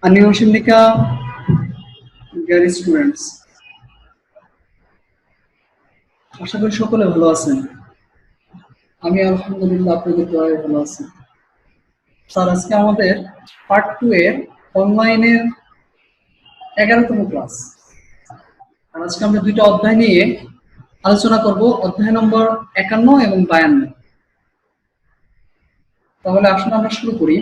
Anushandika, dear students, আশা করি সকলে ভালো আছেন। আমি আলহামদুলিল্লাহ আপনাদের দোয়ায় ভালো আছি। স্যার, আজকে আমাদের পার্ট 2 এর অনলাইনের 11তম ক্লাস। আর আজকে আমরা দুইটা অধ্যায় নিয়ে আলোচনা করব, অধ্যায় নম্বর 51 এবং 52। তাহলে আসুন আমরা শুরু করি।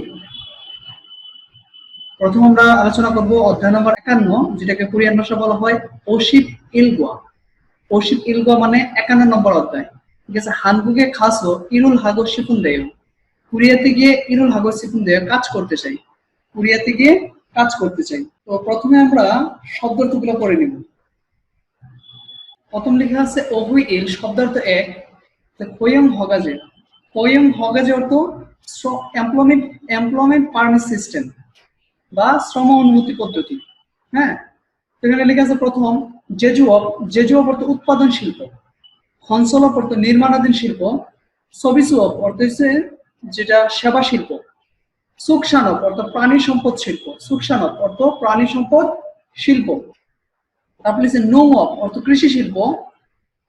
প্রথম আমরা আলোচনা করব অধ্যায় নম্বর 51, যেটাকে কোরিয়ান ভাষা বলা হয় ওশিপ ইলগোয়া। ওশিপ ইলগোয়া মানে 51 নম্বর অধ্যায়। ঠিক আছে, হানগুগে খাসো ইরুল হাগো শিফুনদেও। কোরিয়াতে গিয়ে ইরুল হাগো শিফুনদেও কাজ করতে চাই। কোরিয়াতে গিয়ে কাজ করতে চাই। তো প্রথমে আমরা শব্দার্থগুলো পড়ে নিব। প্রথম লেখা আছে ওহুই ইল, শব্দার্থ এক। কোয়ং হগাজে। কোয়ং হগাজে অর্থ এমপ্লয়মেন্ট পারমিট সিস্টেম বা শ্রম অনুমতি পদ্ধতি। হ্যাঁ, এখানে লেখা আছে প্রথম জেজুঅপ। জেজুঅপ অর্থ উৎপাদন শিল্প। হনসলপ অর্থ নির্মাণাধীন শিল্প। সবিসুঅপ অর্থ হচ্ছে যেটা সেবা শিল্প। সুকসানপ অর্থ প্রাণী সম্পদ শিল্প। সুকসানপ অর্থ প্রাণী সম্পদ শিল্প। তারপরে হচ্ছে নোংঅপ অর্থ কৃষি শিল্প।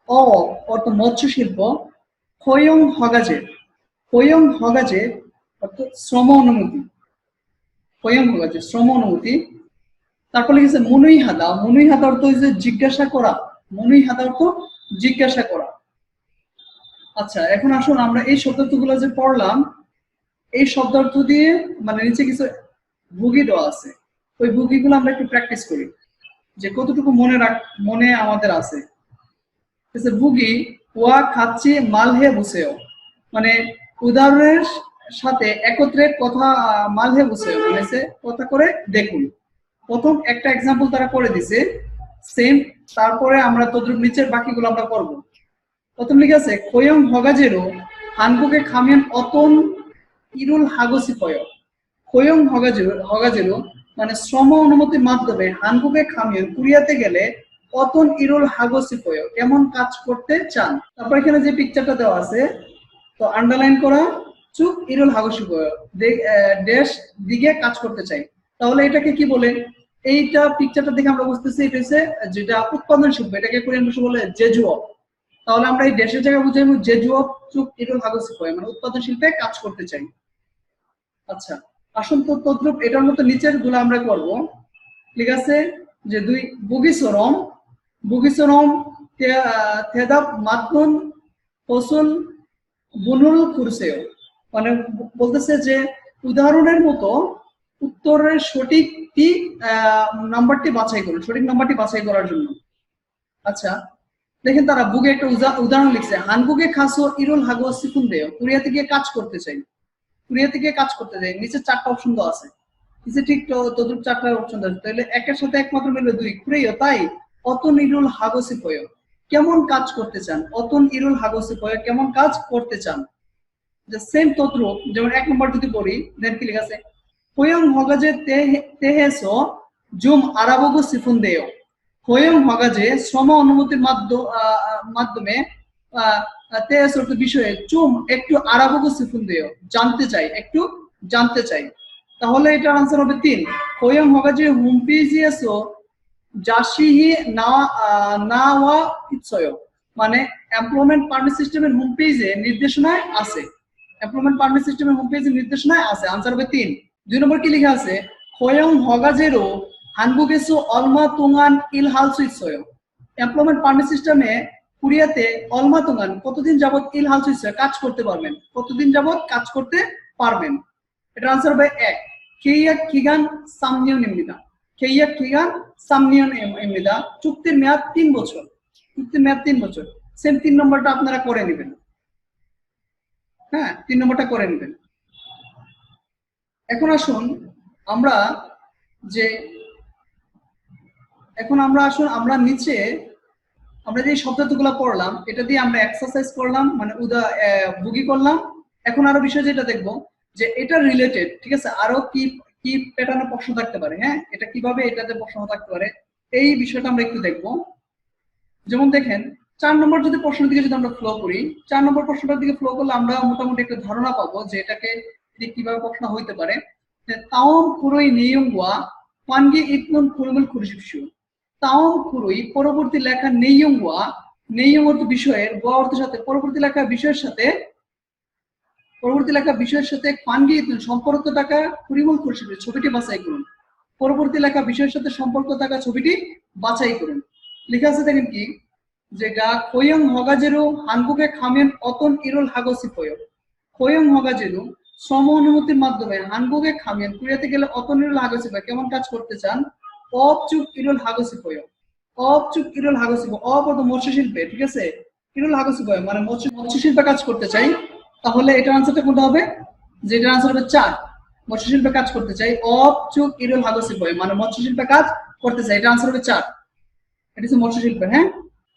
অপ অর্থ মৎস্য শিল্প। খয়ং হগাজে। খয়ং হগাজে অর্থ শ্রম অনুমতি। খয়ং হগাজে শ্রম অনুমতি। তারপর লিখেছে মনুই হাদা। মনুই হাদা অর্থ হচ্ছে জিজ্ঞাসা করা। মনুই হাদা অর্থ জিজ্ঞাসা করা। আচ্ছা, এখন আসুন আমরা এই শব্দার্থগুলো যে পড়লাম, এই শব্দার্থ দিয়ে মানে নিচে কিছু ভুগি দেওয়া আছে, ওই ভুগিগুলো আমরা একটু প্র্যাকটিস করি যে কতটুকু মনে আমাদের আছে। ভুগি ওয়া খাচ্ছি মালহে বুসেও, মানে উদাহরণের সাথে একত্রে কথা মালহে বুসেও মানে কথা করে দেখুন। প্রথম একটা এক্সাম্পল তারা করে দিছে সেম, তারপরে আমরা তদ্রুপ নিচের বাকিগুলো আমরা করবো। প্রথম লিখে আছে খয়ং হগাজেরো হানকুকে খামিয়ান অতন ইরুল হাগসি পয়। খয়ং হগাজেরো মানে শ্রম অনুমতির মাধ্যমে হানকুকে খামিয়ান কোরিয়াতে গেলে অতন ইরুল হাগসি পয় কেমন কাজ করতে চান। তারপর এখানে যে পিকচারটা দেওয়া আছে, তো আন্ডারলাইন করা চুপ ইরুল হাগসি পয় দেশ দিকে কাজ করতে চাই। তাহলে এটাকে কি বলে? এইটা পিকচারটা দেখে আমরা বুঝতেছি এটা হচ্ছে যেটা উৎপাদন শিল্প, এটাকে কোরিয়ান ভাষায় বলে জেজুঅপ। তাহলে আমরা এই দেশের জায়গায় বুঝাইবো জেজুঅপ চুপ ইরুল হাগসি পয় মানে উৎপাদন শিল্পে কাজ করতে চাই। আচ্ছা, আসুন তো তদ্রুপ এটার মতো নিচের গুলো আমরা করব। ঠিক আছে, যে দুই বুগিসরম। বুগিসরম থেদাপ মাতনুন ফসল বুনুল কুরসেও, মানে বলতেছে যে উদাহরণের মতো উত্তরের সঠিকটি নাম্বারটি বাছাই করুন, সঠিক নাম্বারটি বাছাই করার জন্য। আচ্ছা, দেখেন তারা বুকে একটা উদাহরণ লিখছে, হানবুকে খাসো ইরুল হাগো সিকুনদেও, কোরিয়াতে গিয়ে কাজ করতে চাই। কোরিয়াতে গিয়ে কাজ করতে চাই, নিচে 4টা অপশন তো আছে, নিচে ঠিক তদ্রুপ 4টা অপশন আছে। তাহলে একের সাথে একমাত্র মিলবে 2, কুরেইও তাই অতন ইরুল হাগসি পয় কেমন কাজ করতে চান। অতন ইরুল হাগসি পয় কেমন কাজ করতে চান। যে সেম তদ্রুপ, যেমন 1 নম্বর যদি পড়ি, দেন কি লেখা আছে হয়ং হগাজে তেহেসো জুম আরাবগো সিফুনদেও। হয়ং হগাজে শ্রম অনুমতির মাধ্যমে তেহেস অর্থ বিষয়ে চুম একটু আরাবগো সিফুনদেও জানতে চাই, একটু জানতে চাই। তাহলে এটার আনসার হবে 3। হয়ং হগাজে হুমপিজিএসও জাশিহি না ওয়া ইৎসয়, মানে এমপ্লয়মেন্ট পারমিট সিস্টেমের হোম পেজে নির্দেশনায় আছে। এমপ্লয়মেন্ট পারমিট সিস্টেমের হোম পেজে নির্দেশনায় আছে, আনসার হবে 3। 2 নম্বর কি লেখা আছে হয়ং হগাজেরো হানবুগেসো অলমা তুঙ্গান ইল হালসু ইৎসয়। এমপ্লয়মেন্ট পারমিট সিস্টেমে কোরিয়াতে অলমা তুঙ্গান কতদিন যাবত ইল হালসু ইৎসয় কাজ করতে পারবেন, কতদিন যাবত কাজ করতে পারবেন। এটা আনসার হবে 1। কেইয়া কিগান সামনিয়ন নিমিতা। কেইয়া কিগান সামনিয়ন নিমিতা, চুক্তির মেয়াদ 3 বছর। চুক্তির মেয়াদ 3 বছর। সেম 3 নম্বরটা আপনারা করে নেবেন। হ্যাঁ, 3 নম্বরটা করে নেবেন। এখন আসুন আমরা নিচে আমরা যে শব্দগুলো পড়লাম এটা দিয়ে আমরা এক্সারসাইজ করলাম, মানে বুগি করলাম। এখন আরো বিষয় যেটা দেখবো যে এটা রিলেটেড, ঠিক আছে, আরো কি কি প্যাটার্নে প্রশ্ন থাকতে পারে। হ্যাঁ, এটা কিভাবে এটাতে প্রশ্ন থাকতে পারে এই বিষয়টা আমরা একটু দেখবো। যেমন দেখেন 4 নম্বর যদি প্রশ্নের দিকে যদি আমরা ফ্লো করি, 4 নম্বর প্রশ্নটার দিকে ফ্লো করলে আমরা মোটামুটি একটা ধারণা পাবো যে এটাকে কিভাবে প্রশ্ন হইতে পারে। তাওম কুরোই নিয়ংওয়া 관계 있는 구름을 고르십시오. তাওম খুরুই পরবর্তী লেখা নেইয়ংওয়া নেইয়ং অর্থ বিষয়ের ওয়া অর্থের সাথে পরবর্তী লেখা বিষয়ের সাথে 관계 있는 সম্পর্ক থাকা কুরিমুল খুরশিবের ছবিটি বাছাই করুন। পরবর্তী লেখা বিষয়ের সাথে সম্পর্ক থাকা ছবিটি বাছাই করুন। লেখা আছে দেখেন কি যে গা খোয়ং হগাজেরু হানগুকে খামেন অতন ইরুল হাগসিপয়। খোয়ং হগাজেরু শ্রম অনুমতির মাধ্যমে হানগুকে খামেন কুরিয়াতে গেলে অতন ইরুল হাগসিপয় কেমন কাজ করতে চান? অপচুক ইরুল হাগসিপয়। অপচুক ইরুল হাগসিপয় অপ অর্থ মৎস্যশিল্পে, ঠিক আছে? ইরুল হাগসিপয় মানে মৎস্যশিল্পে কাজ করতে চাই। তাহলে এটার আনসারটা কোনটা হবে? যে এটার আনসার হবে 4, মৎস্যশিল্পে কাজ করতে চাই। অপচুক ইরুল হাগসিপয় মানে মৎস্যশিল্পে কাজ করতে চাই, এটা আনসার হবে 4। এটা হচ্ছে মৎস্যশিল্পে। হ্যাঁ,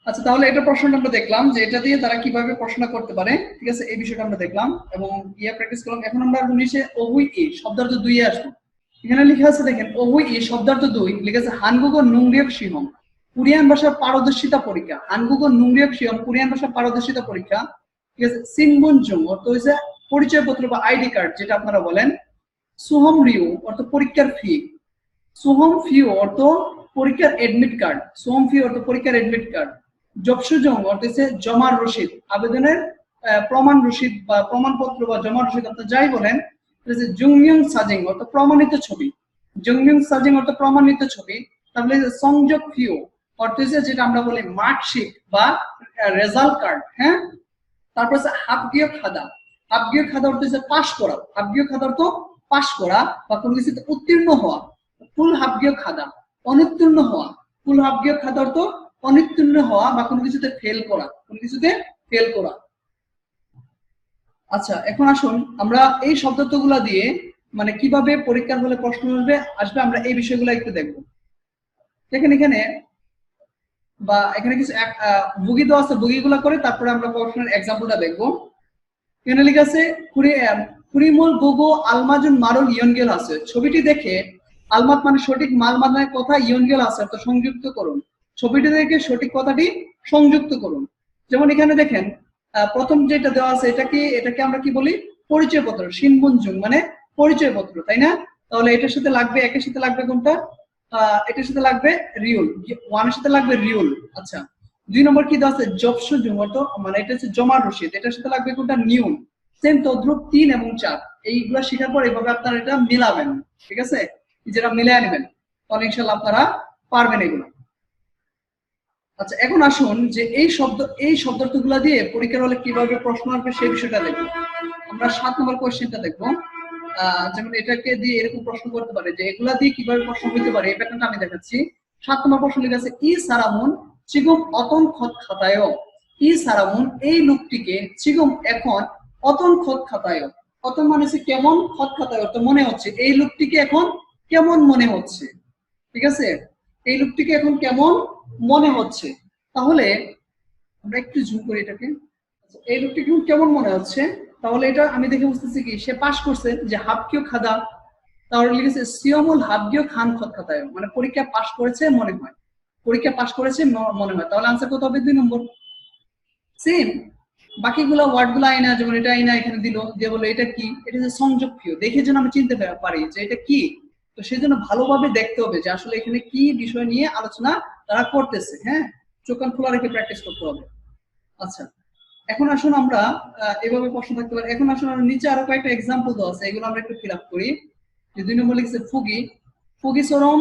আচ্ছা, তাহলে এটা প্রশ্নটা আমরা দেখলাম যে এটা দিয়ে তারা কিভাবে প্রশ্ন করতে পারে, ঠিক আছে? এই বিষয়টা আমরা দেখলাম এবং প্র্যাকটিস করলাম। এখন আমরা 19-এ ওহুই ই শব্দার্থ 2 এ আসবো। এখানে লেখা আছে দেখেন ওহুই ই শব্দার্থ 2 লেখা আছে হানগুগো নুংরিয়ক শিহম কোরিয়ান ভাষার পারদর্শিতা পরীক্ষা। হানগুগো নুংরিয়ক শিহম কোরিয়ান ভাষার পারদর্শিতা পরীক্ষা, ঠিক আছে? সিনবুনজুং অর্থ হচ্ছে পরিচয়পত্র বা আইডি কার্ড যেটা আপনারা বলেন। সুহম রিউ অর্থ পরীক্ষার ফি। সুহম ফিও অর্থ পরীক্ষার এডমিট কার্ড। সুহম ফি অর্থ পরীক্ষার এডমিট কার্ড। জবসুজং অর্থ হচ্ছে জমার রসিদ, আবেদনের প্রমাণ রসিদ বা প্রমাণপত্র বা জমার রসিদ আপনি যাই বলেন। জুংমিয়ং সাজিং অর্থ প্রমাণিত ছবি। জুংমিয়ং সাজিং অর্থ প্রমাণিত ছবি। তাহলে সংযোগ ফিও অর্থ হচ্ছে যেটা আমরা বলি মার্কশিট বা রেজাল্ট কার্ড। হ্যাঁ, তারপর হচ্ছে হাবগীয় খাদা। হাবগীয় খাদা অর্থ হচ্ছে পাস করা। হাবগীয় খাদা অর্থ পাস করা বা কোনো কিছুতে উত্তীর্ণ হওয়া। ফুল হাবগীয় খাদা অনুত্তীর্ণ হওয়া। ফুল হাবগীয় খাদা অর্থ অনুত্তীর্ণ হওয়া বা কোনো কিছুতে ফেল করা, কোনো কিছুতে ফেল করা। আচ্ছা, এখন আসুন আমরা এই শব্দগুলা দিয়ে মানে কিভাবে পরীক্ষার হলে প্রশ্ন আসবে আমরা এই বিষয়গুলো একটু দেখব। দেখেন এখানে বা এখানে কিছু বুগি দেওয়া আছে, বুগিগুলা করে তারপরে আমরা প্রশ্নের এক্সাম্পলটা দেখব। এখানে লেখা আছে কুরিমুল গুগো আলমাজুন মারুল ইয়নগেল আছে। ছবিটি দেখে আলমাত মানে সঠিক, মাল মানে কথা, ইয়নগেল আছে তো সংযুক্ত করুন। ছবিটি দেখে সঠিক কথাটি সংযুক্ত করুন। যেমন এখানে দেখেন প্রথম যেটা দেওয়া আছে এটাকে আমরা কি বলি? পরিচয়পত্র। সিনবুনজুং মানে পরিচয়পত্র, তাই না? তাহলে এটার সাথে লাগবে, একের সাথে লাগবে কোনটা? এটার সাথে লাগবে রিউল, ওয়ানের সাথে লাগবে রিউল। আচ্ছা, 2 নম্বর কি দেওয়া আছে? জবসুজুং অর্থ মানে এটা হচ্ছে জমার রসিদ, এটার সাথে লাগবে কোনটা? নিউন। সেম তদ্রুপ 3 এবং 4 এইগুলো শেখার পর এইভাবে আপনারা এটা মিলাবেন, ঠিক আছে? যেটা মিলিয়ে নেবেন তাহলে ইনশাআল্লাহ আপনারা পারবেন এগুলো। আচ্ছা, এখন আসুন যে এই শব্দার্থগুলো দিয়ে পরীক্ষার হলে কিভাবে প্রশ্ন আসবে সেই বিষয়টা দেখব। আমরা 7 নম্বর কোশ্চেনটা দেখব। যেমন এটাকে দিয়ে এরকম প্রশ্ন করতে পারে যে এগুলা দিয়ে কিভাবে প্রশ্ন হতে পারে এই প্যাটার্নটা আমি দেখাচ্ছি। 7 নম্বর প্রশ্ন লেখা আছে ই সারামুন চিগুম অতন খত খাতায়। ই সারামুন এই লোকটিকে চিগুম এখন অতন খত খাতায়। অতন মানে হচ্ছে কেমন, খত খাতায় অর্থ মনে হচ্ছে। এই লোকটিকে এখন কেমন মনে হচ্ছে, ঠিক আছে? এই লোকটিকে এখন কেমন মনে হচ্ছে। তাহলে আমরা একটু জুম করি এটাকে। এই লোকটিকে কেমন মনে হচ্ছে, তাহলে এটা আমি দেখে বুঝতেছি কি সে পাস করছে, যে হাবকিও খাদা। তাহলে লিখেছে সিয়মুল হাবকিও খান খত খাতায় মানে পরীক্ষা পাস করেছে মনে হয়, পরীক্ষা পাস করেছে মনে হয়। তাহলে আনসার কত হবে? 2 নম্বর। সেম বাকিগুলো ওয়ার্ডগুলো আইনা, যেমন এটা আইনা এখানে দিল দিয়ে বলে এটা কি? এটা হচ্ছে সংযোগ ফিও, দেখে যেন আমি চিনতে পারি যে এটা কি। তো সেই জন্য ভালোভাবে দেখতে হবে যে আসলে এখানে কি বিষয় নিয়ে আলোচনা তারা করতেছে। হ্যাঁ, চোখ কান খোলা রেখে প্র্যাকটিস করতে হবে। আচ্ছা, এখন আসুন আমরা এভাবে প্রশ্ন থাকতে পারে। এখন আসুন আমরা নিচে আরো কয়েকটা এক্সাম্পল দেওয়া আছে, এগুলো আমরা একটু ফিল আপ করি। যে 2 নম্বর লিখছে ফুগি সরম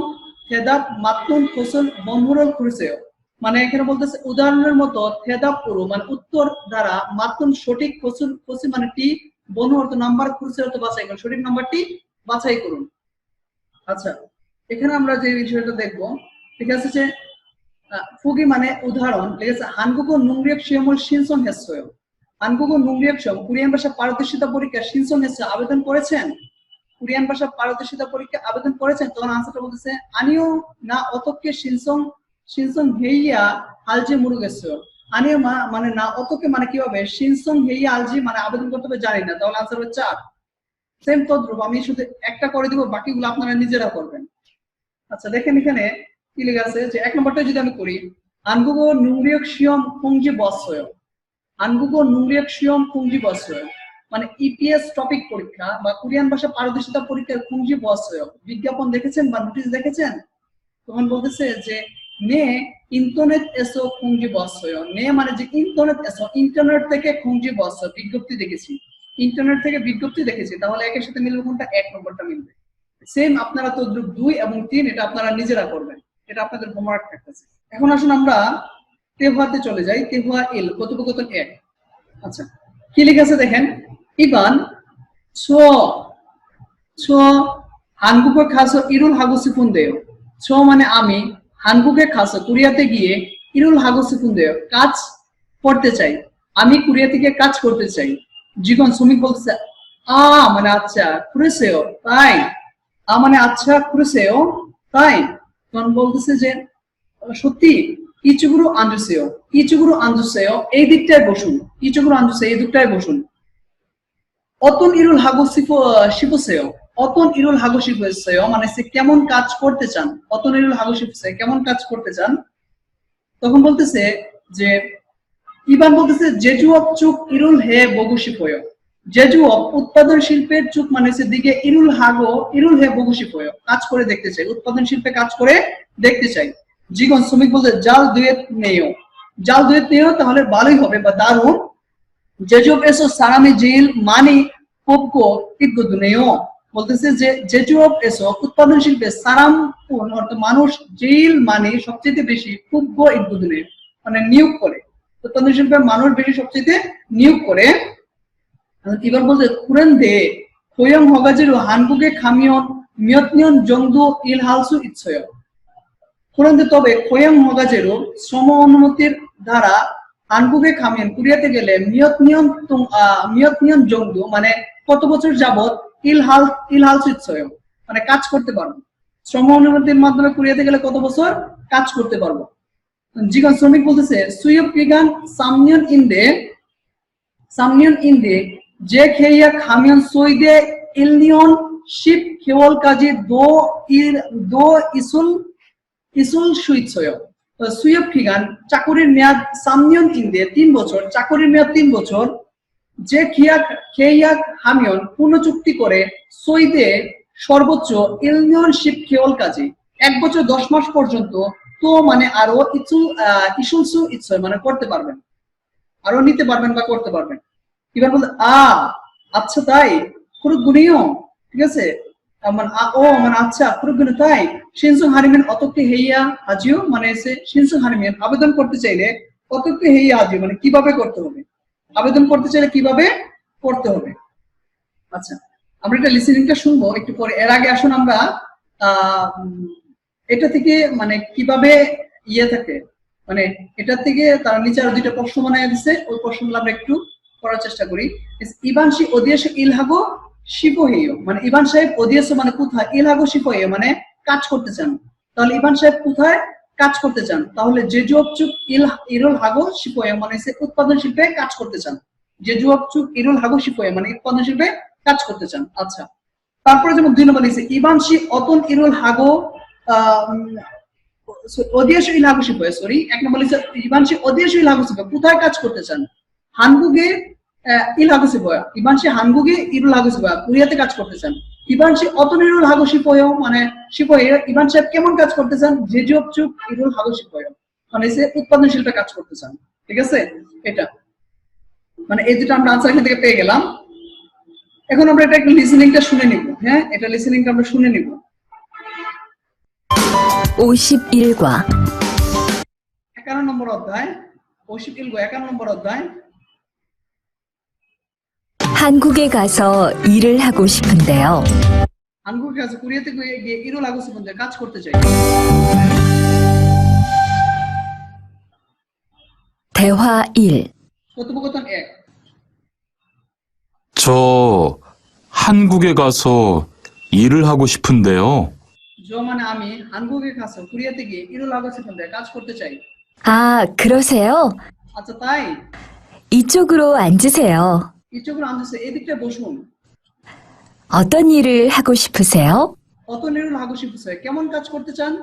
থেদাপ মাতুন ফসল বন্ধুরল খুরসেও মানে এখানে বলতেছে উদাহরণের মতো থেদাপ পুরো মানে উত্তর দ্বারা মাতুন সঠিক ফসল ফসল মানে টি বন্ধু অর্থ নাম্বার খুরসেও তো বাছাই করুন, সঠিক নাম্বারটি বাছাই করুন। আচ্ছা, এখানে আমরা যে বিষয়টা দেখবো, ঠিক আছে, যে ফুগি মানে উদাহরণ, ঠিক আছে? হানগুগো নুংরিয়ক শিয়মুল শিনসন হেসয়। হানগুগো নুংরিয়ক শিয়ম কোরিয়ান ভাষা পারদর্শিতা পরীক্ষা শিনসন হেসয় আবেদন করেছেন। কোরিয়ান ভাষা পারদর্শিতা পরীক্ষা আবেদন করেছেন। তখন আনসারটা বলতেছে আনিও না অতকে শিনসং হেইয়া আলজি মুরুগেসয়। আনিও মানে না অতকে মানে কি হবে? শিনসং হেইয়া আলজি মানে আবেদন করতে হবে জানি না। তাহলে আনসার হবে 4। সেম তদ্রুপ আমি শুধু একটা করে দিব, বাকিগুলো আপনারা নিজেরা করবেন। আচ্ছা, দেখেন এখানে কি লেখা আছে যে 1 নম্বরটা যদি আমি করি 한국어 능력 시험 공지 봤어요. 한국어 능력 시험 공지 봤어요. মানে ইপিএস টপিক পরীক্ষা বা কোরিয়ান ভাষা পারদর্শিতা পরীক্ষার খুঁজি বসয় বিজ্ঞাপন দেখেছেন বা নোটিশ দেখেছেন? তখন বলতেছে যে নে ইন্টারনেট এসো খুঁজি বসয়, নে মানে যে ইন্টারনেট এসো, ইন্টারনেট থেকে খুঁজি বসয়, বিজ্ঞপ্তি দেখেছি, ইন্টারনেট থেকে বিজ্ঞপ্তি দেখেছি, তাহলে একের সাথে মিলবে কোনটা? 1 নম্বরটা মিলবে। সেম আপনারা তো 2 এবং 3 এটা আপনারা নিজেরা করবেন, এটা আপনাদের হোমওয়ার্ক থাকতেছে। এখন আসুন আমরা তেহওয়াতে চলে যাই। তেহওয়া ইল কথোপকথন 1। আচ্ছা, কি লিখেছে দেখেন, ইবান ছো ছো হানগুকে খাসো ইরুল হাগুসি ফুন্দেও। ছো মানে আমি, হানগুকে খাসো কোরিয়াতে গিয়ে, ইরুল হাগুসি ফুন্দেও কাজ করতে চাই, আমি কোরিয়া থেকে কাজ করতে চাই। জীবন শ্রমিক বলতেছে আ মানে আচ্ছা, কুরেসেও তাই, আ মানে আচ্ছা, কুরেসেও তাই। তখন বলতেছে যে সত্যি, ইচুগুরু আঞ্জুসেও, ইচুগুরু আঞ্জুসেও এই দিকটায় বসুন, ইচুগুরু আঞ্জুসে এই দিকটায় বসুন। অতন ইরুল হাগো শিফুসেও, অতন ইরুল হাগো শিফুসেও মানে সে কেমন কাজ করতে চান, অতন ইরুল হাগো শিফুসে কেমন কাজ করতে চান। তখন বলতেছে যে ইবান বলতেছে জেজুঅপ চুক ইরুল হে বগুশিপয়, জেজুঅপ উৎপাদন শিল্পের চুক মানে সে দিকে, ইরুল হে বগুশিপয় কাজ করে দেখতে চাই, উৎপাদন শিল্পে কাজ করে দেখতে চাই। জীবন শ্রমিক বলতে জাল দুয়েত নেও, জাল দুয়েত নেও তাহলে ভালোই হবে বা দারুণ। জেজুঅপ এসো সারামি জিল মানি পোপকো ইদগুদনেও, বলতেছে যে জেজুঅপ এসো উৎপাদন শিল্পে সারাম অর্থাৎ মানুষ, জিল মানে সবচেয়ে বেশি, পোপকো ইদগুদনে মানে নিয়োগ করে, উৎপাদন শিল্পে মানুষ বেশি সবচেয়ে নিয়োগ করে। এবার বলতে কুরেন দে হোয়ং হগাজিরু হানকুকে খামিয়ন মিয়তনিয়ন জংদু ইল হালসু ইচ্ছয়, কুরেন দে তবে হোয়ং হগাজিরু শ্রম অনুমতির দ্বারা হানকুকে খামিয়ন কোরিয়াতে গেলে মিয়তনিয়ন জংদু মানে কত বছর যাবত, ইল হালসু ইচ্ছয় মানে কাজ করতে পারবো, শ্রম অনুমতির মাধ্যমে কোরিয়াতে গেলে কত বছর কাজ করতে পারবো। জীবন শ্রমিক বলতেছে সুইপ কিগান সামনিয়ন ইন্দে যে খেইয়া খামিয়ন সইদে ইলনিয়ন শিপ কেবল কাজে দো ইসুল সুইৎসয়। সুইপ কিগান চাকুরির মেয়াদ সামনিয়ন ইন্দে 3 বছর, চাকুরির মেয়াদ 3 বছর। যে খেইয়া হামিয়ন পূর্ণ চুক্তি করে, সইদে সর্বোচ্চ, ইলনিয়ন শিপ কেবল কাজে 1 বছর 10 মাস পর্যন্ত, তো মানে আরো ইসুলসু ইচ্ছয় মানে করতে পারবেন, আরো নিতে পারবেন বা করতে পারবেন। এবার বলতে আচ্ছা তাই, খুরুগুনিও ঠিক আছে, মানে ও মানে আচ্ছা খুরুগুনি তাই। শিনসুং হারিমেন অতকে হেইয়া হাজিও মানে এসে শিনসুং হারিমেন আবেদন করতে চাইলে, অতকে হেইয়া হাজিও মানে কিভাবে করতে হবে, আবেদন করতে চাইলে কিভাবে করতে হবে। আচ্ছা, আমরা এটা লিসেনিংটা শুনবো একটু পরে। এর আগে আসুন আমরা এটা থেকে মানে কিভাবে ইয়ে থাকে, মানে এটা থেকে তার নিচে আরো 2টা প্রশ্ন বানায় দিছে, ওই প্রশ্নগুলো আমরা একটু করার চেষ্টা করি। ইবানশি ওদিয়াস ইলহাগো শিপোহেয় মানে ইবান সাহেব ওদিয়াস মানে কোথায়, ইলহাগো শিপোহেয় মানে কাজ করতে চান, তাহলে ইবান সাহেব কোথায় কাজ করতে চান, তাহলে জেজুঅপ চুক ইরুল হাগো শিপোহেয় মানে সে উৎপাদন শিল্পে কাজ করতে চান, জেজুঅপ চুক ইরুল হাগো শিপোহেয় মানে উৎপাদন শিল্পে কাজ করতে চান। আচ্ছা, তারপরে যেমন 2 নম্বর লিখছে ইবানশি অতন ইরুল হাগো ওদিয়াস ইলহাগো শিপোহেয়, সরি 1 নম্বর লিখছে ইবানশি ওদিয়াস ইলহাগো শিপোহেয় কোথায় কাজ করতে চান, হানগুগে ইলহাগো শিপোহেয়, ইবানশি হানগুগে ইরুল হাগো শিপোহেয় কোরিয়াতে কাজ করতে চান। ইবানশি অতন ইরুল হাগো শিপোহেয় মানে শিপোহেয় ইবান সাহেব কেমন কাজ করতে চান, জেজুঅপ চুক ইরুল হাগো শিপোহেয় মানে সে উৎপাদন শিল্পে কাজ করতে চান। ঠিক আছে, এটা মানে এই দুটো আমরা আনসার এখান থেকে পেয়ে গেলাম। এখন আমরা এটা একটু লিসেনিংটা শুনে নিব। হ্যাঁ, এটা লিসেনিংটা আমরা শুনে নিব। 51과 51 নম্বর অধ্যায়, 51 নম্বর অধ্যায়। 한국에 가서 일을 하고 싶은데요. 한국에 가서 কোরিয়াতে গিয়ে 일을 하고 싶은데 কাজ করতে চাই। 대화 1. কথোপকথন 1। 저 한국에 가서 일을 하고 싶은데요. 저 মানে আমি 한국에 가서 কোরিয়াতে গিয়ে 일을 하고 싶은데 কাজ করতে চাই। 아, 그러세요? আচ্ছা তাই, 이쪽으로 앉으세요. 이쪽으로 앉으세요, এদিকটা বসুন। 어떤 일을 하고 싶으세요? 어떤 일을 하고 싶으세요, কেমন কাজ করতে চান।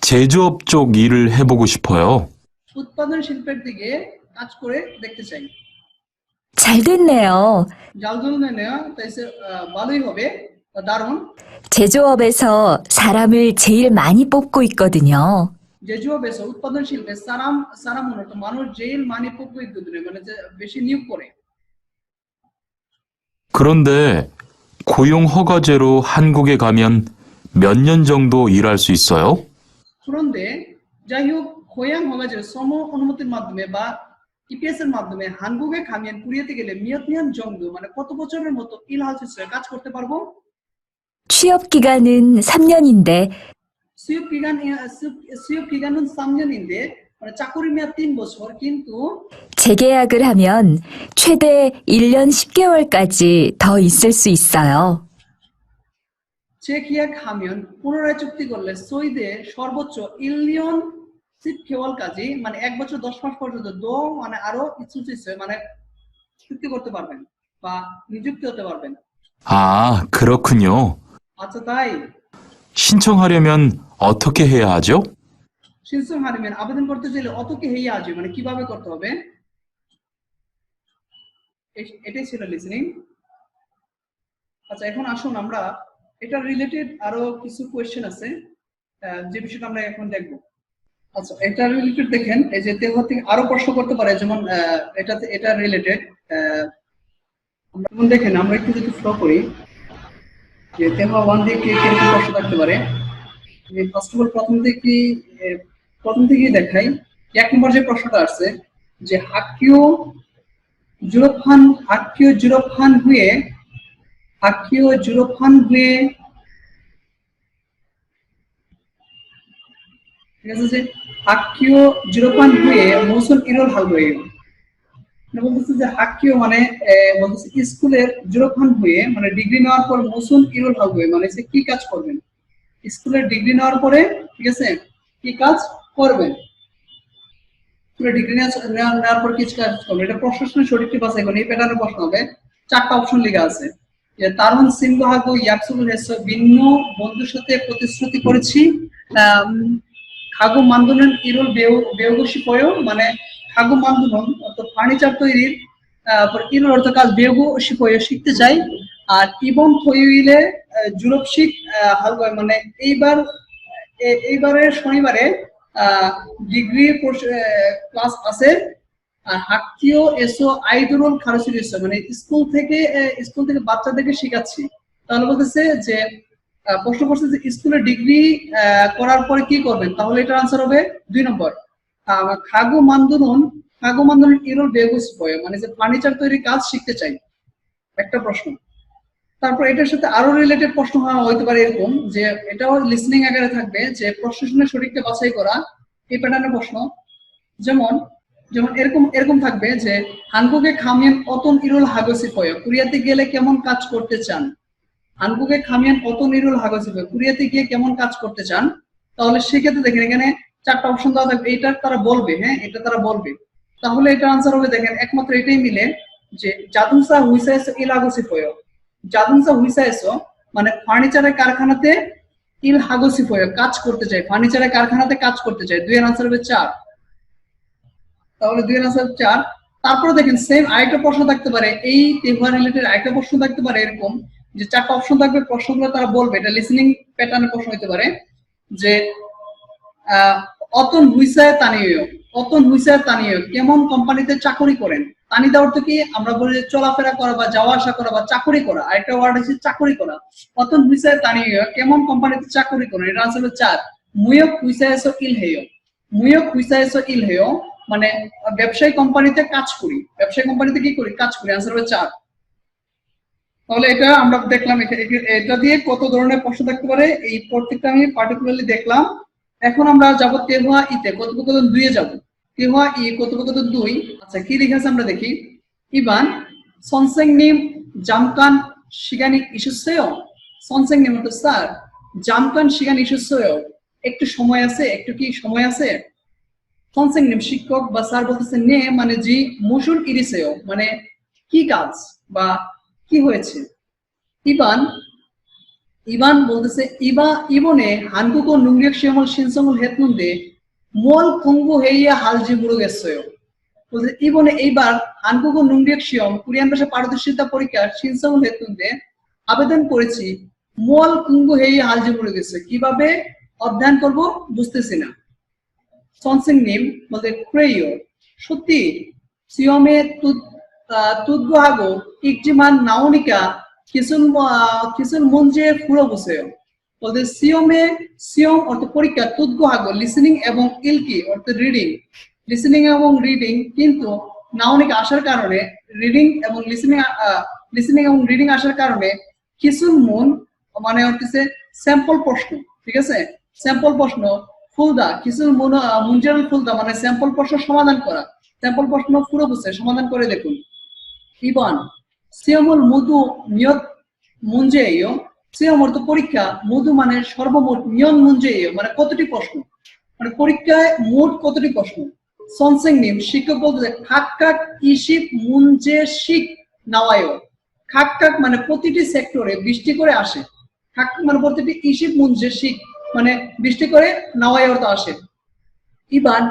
제조업 쪽 일을 해보고 싶어요. উৎপাদন শিল্পের দিকে কাজ করে দেখতে চাই। 잘 됐네요. জালজুলনেনেয়া তাইছে ভালোই হবে বা দারুণ। 제조업에서 사람을 제일 많이 뽑고 있거든요. 제조업에서 উৎপাদন শিল্পে সারা মূলত মানুষ 제일 많이 뽑고 있거든요. মানে যে বেশি নিয়োগ করে। 그런데 고용 허가제로 한국에 가면 몇 년 정도 일할 수 있어요? 그런데 যাই হোক 고용 허가제 শ্রম অনুমতির মাধ্যমে বা ইপিএস এর মাধ্যমে 한국에 가면 কুরিয়াতে গেলে 몇 년 정도 মানে কত বছরের মতো 일할 수 있어요? কাজ করতে পারবো? 취업 기간은 3년인데 수입 기간은 3년인데 মানে চাকরি মেয়াদ 3 বছর কিন্তু 재계약을 하면 최대 1년 10개월까지 더 있을 수 있어요. চেকিয়া খামিয়ন পুনরায় চুক্তি করলে সৌদিতে সর্বোচ্চ 1년 10개월까지 মানে 1 বছর 10 মাস পর্যন্ত মানে আরো কিছু মানে চুক্তি করতে পারবেন বা নিযুক্তি হতে পারবেন। 아, 그렇군요. আচ্ছা তাই 신청하려면 어떻게 해야 하죠? 신청하려면 আবেদন করতে চাইলে অতকে হেই আজ মানে কিভাবে করতে হবে এটাই ছিল লিসেনিং। আচ্ছা এখন আসুন আমরা এটা রিলেটেড আরো কিছু কোশ্চেন আছে যে বিষয়টা আমরা এখন দেখব। আচ্ছা এটা রিলেটেড দেখেন এই যে তেহা থেকে আরো প্রশ্ন করতে পারে যেমন এটা রিলেটেড আমরা যেমন দেখেন আমরা একটু যদি ফলো করি যে তেহা 1 দিয়ে কি কি প্রশ্ন থাকতে পারে। যে ফার্স্ট অফ অল প্রথম থেকেই দেখাই 1 নম্বর যে প্রশ্নটা আছে যে হাকিও জুরফান হুয়ে ঠিক আছে যে হাকিও জুরফান হুয়ে মৌসুল ইরোল হাল হয়ে বলতেছে যে হাকিও মানে বলতেছে স্কুলের জুরফান হুয়ে মানে ডিগ্রি নেওয়ার পর মৌসুল ইরোল হাল হয়ে মানে সে কি কাজ করবেন স্কুলের ডিগ্রি নেওয়ার পরে ঠিক আছে কি কাজ করবেন ডিগ্রি নেওয়ার পর কিছু কাজ করবেন এটা প্রশ্নের সঠিকটি বাছাই করুন। এই প্যাটার্নের প্রশ্ন হবে 4টা অপশন লেখা আছে যে তারুণ সিংহাগো ইয়াকসুল হেস ভিন্ন বন্ধুর সাথে প্রতিশ্রুতি করেছি খাগো মান্দনন ইরোল বেওগোশি পয়ো মানে খাগো মান্দনন অর্থাৎ ফার্নিচার তৈরির ইরোল অর্থ কাজ বেওগোশি পয়ো শিখতে চাই আর ইবন থইউইলে জুরপশিক হালগয় মানে এইবারের শনিবারে ডিগ্রি ক্লাস আছে আর হাকিও এসো আইদুরুল খারসিল মানে স্কুল থেকে বাচ্চাদেরকে শেখাচ্ছি। তাহলে বলতেছে যে প্রশ্ন করছে যে স্কুলে ডিগ্রি করার পরে কি করবেন তাহলে এটার আনসার হবে 2 নম্বর খাগো মান্দনন ইরোল বেগুস পয় মানে যে ফার্নিচার তৈরির কাজ শিখতে চাই একটা প্রশ্ন। তারপর এটার সাথে আরো রিলেটেড প্রশ্ন হতে পারে এরকম যে এটাও লিসনিং আকারে থাকবে যে প্রশ্ন শুনে সঠিকটা বাছাই করা এই প্যাটার্নের প্রশ্ন যেমন এরকম থাকবে যে হানকুকে খামিয়ান অতন ইরুল হাগসি পয় কুরিয়াতে গেলে কেমন কাজ করতে চান হানকুকে খামিয়ান অতন ইরুল হাগসি পয় কুরিয়াতে গিয়ে কেমন কাজ করতে চান তাহলে সেক্ষেত্রে দেখেন এখানে 4টা অপশন দেওয়া থাকবে এটা তারা বলবে এটা তারা বলবে তাহলে এটা আনসার হবে দেখেন একমাত্র এটাই মিলে যে জাদুসা হুইসাইস ইলাগসি পয় জাদুসা হুইসাইসো মানে ফার্নিচারের কারখানাতে ইল হাগসি পয় কাজ করতে চাই ফার্নিচারের কারখানাতে কাজ করতে চাই 2 এর আনসার হবে 4 তাহলে 2 এর আনসার 4। তারপরে দেখেন সেম আরেকটা প্রশ্ন থাকতে পারে এই তেহওয়ার রিলেটেড আরেকটা প্রশ্ন থাকতে পারে এরকম যে 4টা অপশন থাকবে প্রশ্নগুলো তারা বলবে এটা লিসেনিং প্যাটার্নের প্রশ্ন হতে পারে যে অতন হুইসায় তানিও কেমন কোম্পানিতে চাকরি করেন তানিদা অর্থ কি আমরা বলি চলাফেরা করা বা যাওয়া আসা করা বা চাকরি করা আরেকটা ওয়ার্ড আছে চাকরি করা অতন হুইসায় তানিও কেমন কোম্পানিতে চাকরি করেন এর আনসার হলো 4 মুয়ক হুইসায়সো ইল হেয় মানে ব্যবসায়ী কোম্পানিতে কাজ করি ব্যবসায়ী কোম্পানিতে কি করি কাজ করি আনসার হবে 4। তাহলে এটা আমরা দেখলাম এটা দিয়ে কত ধরনের প্রশ্ন থাকতে পারে এই প্রত্যেকটা আমি পার্টিকুলারলি দেখলাম। এখন আমরা যাব তেহওয়া ইতে কথোপকথন 2 এ যাব তেহওয়া ই কথোপকথন 2 আচ্ছা কি লেখা আছে আমরা দেখি ইবান 선생님 잠깐 시간이 있으세요 선생님 তো স্যার 잠깐 시간 있으세요 একটু সময় আছে একটু কি সময় আছে 선생님 শিক্ষক বা স্যার বলতেছে নে মানে জি মুশুল ইরিসেও মানে কি কাজ বা কি হয়েছে 이반 বলতেছে 이번에 한국어 능력 시험을 신청을 했는데 뭘 공부해야 할지 모르겠어요 বলছে 이번에 এইবার 한국어 능력 시험 কোরিয়ান ভাষা পারদর্শিতা পরীক্ষার 신청을 했는데 আবেদন করেছি 뭘 공부해야 할지 모르겠어요. কিভাবে অধ্যয়ন করব বুঝতেছি না। 선생님 বলতে 그래요. সত্যি 시험에 tudgo하고 읽지만 나오니까 기술 문제 풀어보세요. বলতে সিওম অর্থ পরীক্ষা tudgo하고 লিসেনিং এবং ইলকি অর্থ রিডিং লিসেনিং এবং রিডিং কিন্তু নাউনিকা আসার কারণে রিডিং এবং লিসেনিং এবং রিডিং আসার কারণে কিছু মন মানে হচ্ছে স্যাম্পল প্রশ্ন, ঠিক আছে, স্যাম্পল প্রশ্ন ফুলদা কিছু মুঞ্জাল ফুলদা মানে স্যাম্পল প্রশ্ন সমাধান করা, স্যাম্পল প্রশ্ন পুরো বুঝছে সমাধান করে দেখুন। ইবান সিয়মুল মুদু নিয়ত মুঞ্জেয় সিয়ম অর্থ পরীক্ষা মুদু মানে সর্বমোট নিয়ন মুঞ্জেয় মানে কতটি প্রশ্ন, মানে পরীক্ষায় মোট কতটি প্রশ্ন। 선생님 শিক্ষক বলতে খাক ইশিপ মুঞ্জে শিক নাওয়ায় খাক মানে প্রতিটি সেক্টরে 20টি করে আসে, খাক মানে প্রতিটি ইশিপ মুঞ্জে শিক মানে 20টি করে নাওয়ায় অর্থ আসে। ইবান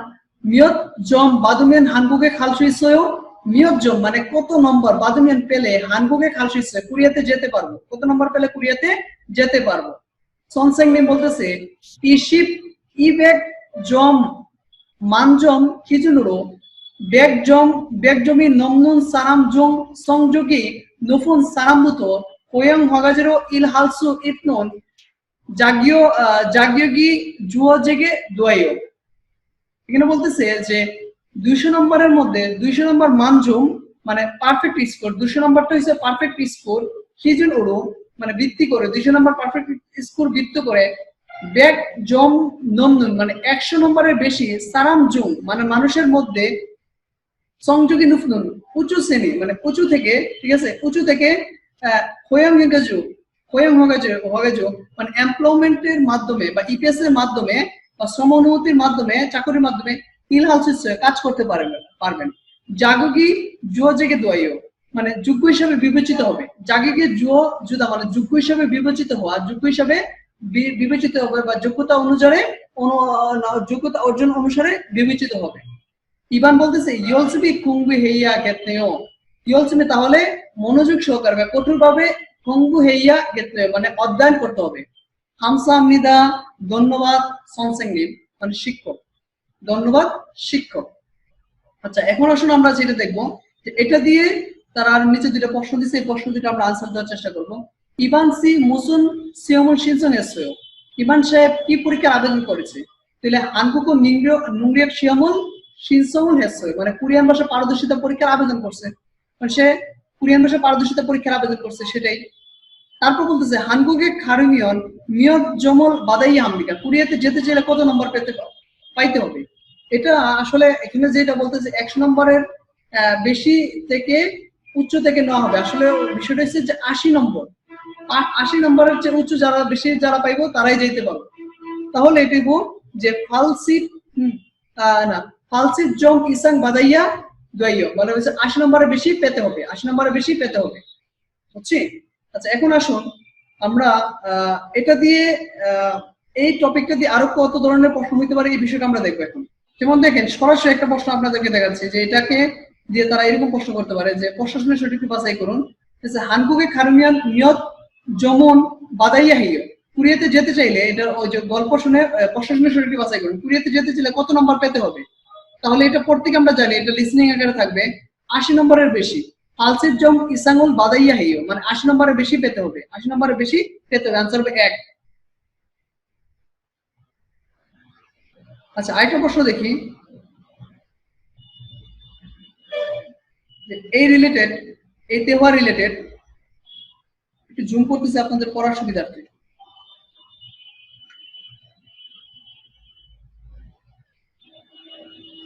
মিয়ত জম বাদুমিয়ান 한국에 갈 수 있어요 মিয়ত জম মানে কত নম্বর বাদুমিয়ান পেলে 한국에 갈 수 있어요 কোরিয়াতে যেতে পারবো, কত নম্বর পেলে কোরিয়াতে যেতে পারবো। 선생님 বলতেছে 이십 200점 만점 기준으로 100점이 넘는 사람 중 성적이 높은 사람부터 고용 허가제로 일할 수 있는 자격이 주어지게 돼요। এখানে বলতেছে যে 200 নম্বরের মধ্যে 200 নম্বর মানজুম মানে পারফেক্ট স্কোর, 200 নম্বরটা হচ্ছে পারফেক্ট স্কোর 기준으로 মানে ভিত্তি করে 200 নম্বর পারফেক্ট স্কোর ভিত্তি করে 100점 넘는 মানে 100 নম্বরের বেশি সারাম জুম মানে মানুষের মধ্যে সংযোগী নুফনুন উঁচু শ্রেণী মানে উঁচু থেকে, ঠিক আছে, উঁচু থেকে হোয়াংগাজু মানে এমপ্লয়মেন্টের মাধ্যমে বা ইপিএস এর মাধ্যমে বা শ্রমোন্নতির মাধ্যমে চাকরির মাধ্যমে কাজ করতে পারবেন। জাগগি জুয়াজেগে দোয়াইও মানে যোগ্য হিসাবে বিবেচিত হবে, জাগিগে জুদা মানে যোগ্য হিসাবে বিবেচিত হওয়া, যোগ্য হিসাবে বিবেচিত হবে বা যোগ্যতা অনুসারে যোগ্যতা অর্জন অনুসারে বিবেচিত হবে। ইবান বলতেছে ইয়লসবি কুঙ্গু হেইয়া গেতনেও ইয়লসবি তাহলে মনোযোগ সহকারে বা কঠোরভাবে কুঙ্গু হেইয়া গেতনেও মানে অধ্যয়ন করতে হবে। হামসামনিদা ধন্যবাদ 선생님 মানে শিক্ষক, ধন্যবাদ শিক্ষক। আচ্ছা এখন আসুন আমরা যেটা দেখবো যে এটা দিয়ে তারা আর নিচে দুটো প্রশ্ন দিচ্ছে, এই প্রশ্ন দুটো আমরা আনসার দেওয়ার চেষ্টা করবো। ইবান সি মুসুন সিয়মুল 신청했어요 ইবান সাহেব কি পরীক্ষার আবেদন করেছে, তাহলে 한국어 능력 시험을 신청을 했어요 মানে কোরিয়ান ভাষা পারদর্শিতা পরীক্ষার আবেদন করছে, মানে সে কোরিয়ান ভাষা পারদর্শিতা পরীক্ষার আবেদন করছে সেটাই। তারপর বলতেছে 한국에 가려면 몇 점을 받아야 합니까 কোরিয়াতে যেতে চাইলে কত নম্বর পাইতে হবে। এটা আসলে এখানে যেটা বলতেছে 100 নম্বরের বেশি থেকে উচ্চ থেকে নেওয়া হবে, আসলে বিষয়টা হচ্ছে যে 80 নম্বর 80 নম্বরের চেয়ে উচ্চ যারা বেশি যারা পাইবো তারাই যেতে পারবে। তাহলে এটাইবো যে ফালসিট জম ইসাং বাদাইয়া দইও মানে হচ্ছে 80 নম্বরের বেশি পেতে হবে, 80 নম্বরের বেশি পেতে হবে, বুঝছি। আচ্ছা এখন আসুন আমরা এটা দিয়ে এই টপিকটা দিয়ে আরো কত ধরনের প্রশ্ন হইতে পারে এই বিষয়টা আমরা দেখবো এখন। যেমন দেখেন সরাসরি একটা প্রশ্ন আপনাদেরকে দেখাচ্ছি যে এটাকে দিয়ে তারা এরকম প্রশ্ন করতে পারে যে প্রশ্নের সঠিক বাছাই করুন। 한국에 가려면 몇 점은 받아야 해요 কোরিয়াতে যেতে চাইলে এটা ওই যে গল্প শুনে প্রশ্নের সঠিক বাছাই করুন, কোরিয়াতে যেতে চাইলে কত নম্বর পেতে হবে। তাহলে এটা প্রত্যেকে আমরা জানি এটা লিসনিং আকারে থাকবে 80 নম্বরের বেশি। ফালসিট জম ইসাঙ্গুল বাদাইয়া হেইও মানে 80 নম্বরের বেশি পেতে হবে, 80 নম্বরের বেশি পেতে হবে, आंसर হবে 1। আচ্ছা আরেকটা প্রশ্ন দেখি যে এই রিলেটেড এই তেওহার রিলেটেড একটু জুম করতেছি আপনাদের পড়ার সুবিধার্থে।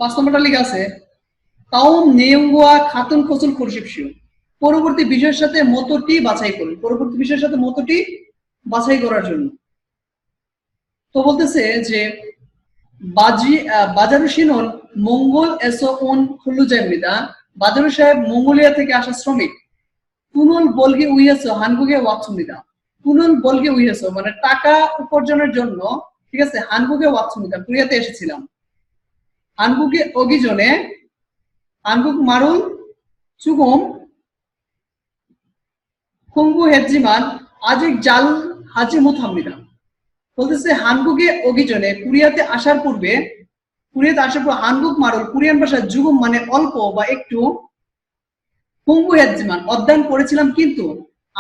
5 নম্বরটা লেখা আছে তাওম নেয়ংগুয়া খাতুন খসুল খুরশিপশিউ পরবর্তী বিষয়ের সাথে মতটি বাছাই করুন, পরবর্তী বিষয়ের সাথে মতটি বাছাই করার জন্য। তো বলতেছে যে বাজারু শিনন মঙ্গল এসো ওন খুলুজাইমিদা বাজারু সাহেব মঙ্গোলিয়া থেকে আসা শ্রমিক। পুনল বলগে উইয়াসো 한국에 왔습니다 পুনল বলগে উইয়াসো মানে টাকা উপার্জনের জন্য, ঠিক আছে, 한국에 왔습니다 কোরিয়াতে এসেছিলাম। 한국에 오기 전에 한국 말은 조금 공부했지만 아직 잘 하지 못합니다. বলতেছে 한국에 오기 전에 কোরিয়াতে আসার পূর্বে 한국 말을 কোরিয়ান ভাষা জুগুম মানে অল্প বা একটু 공부했지만 অধ্যয়ন করেছিলাম কিন্তু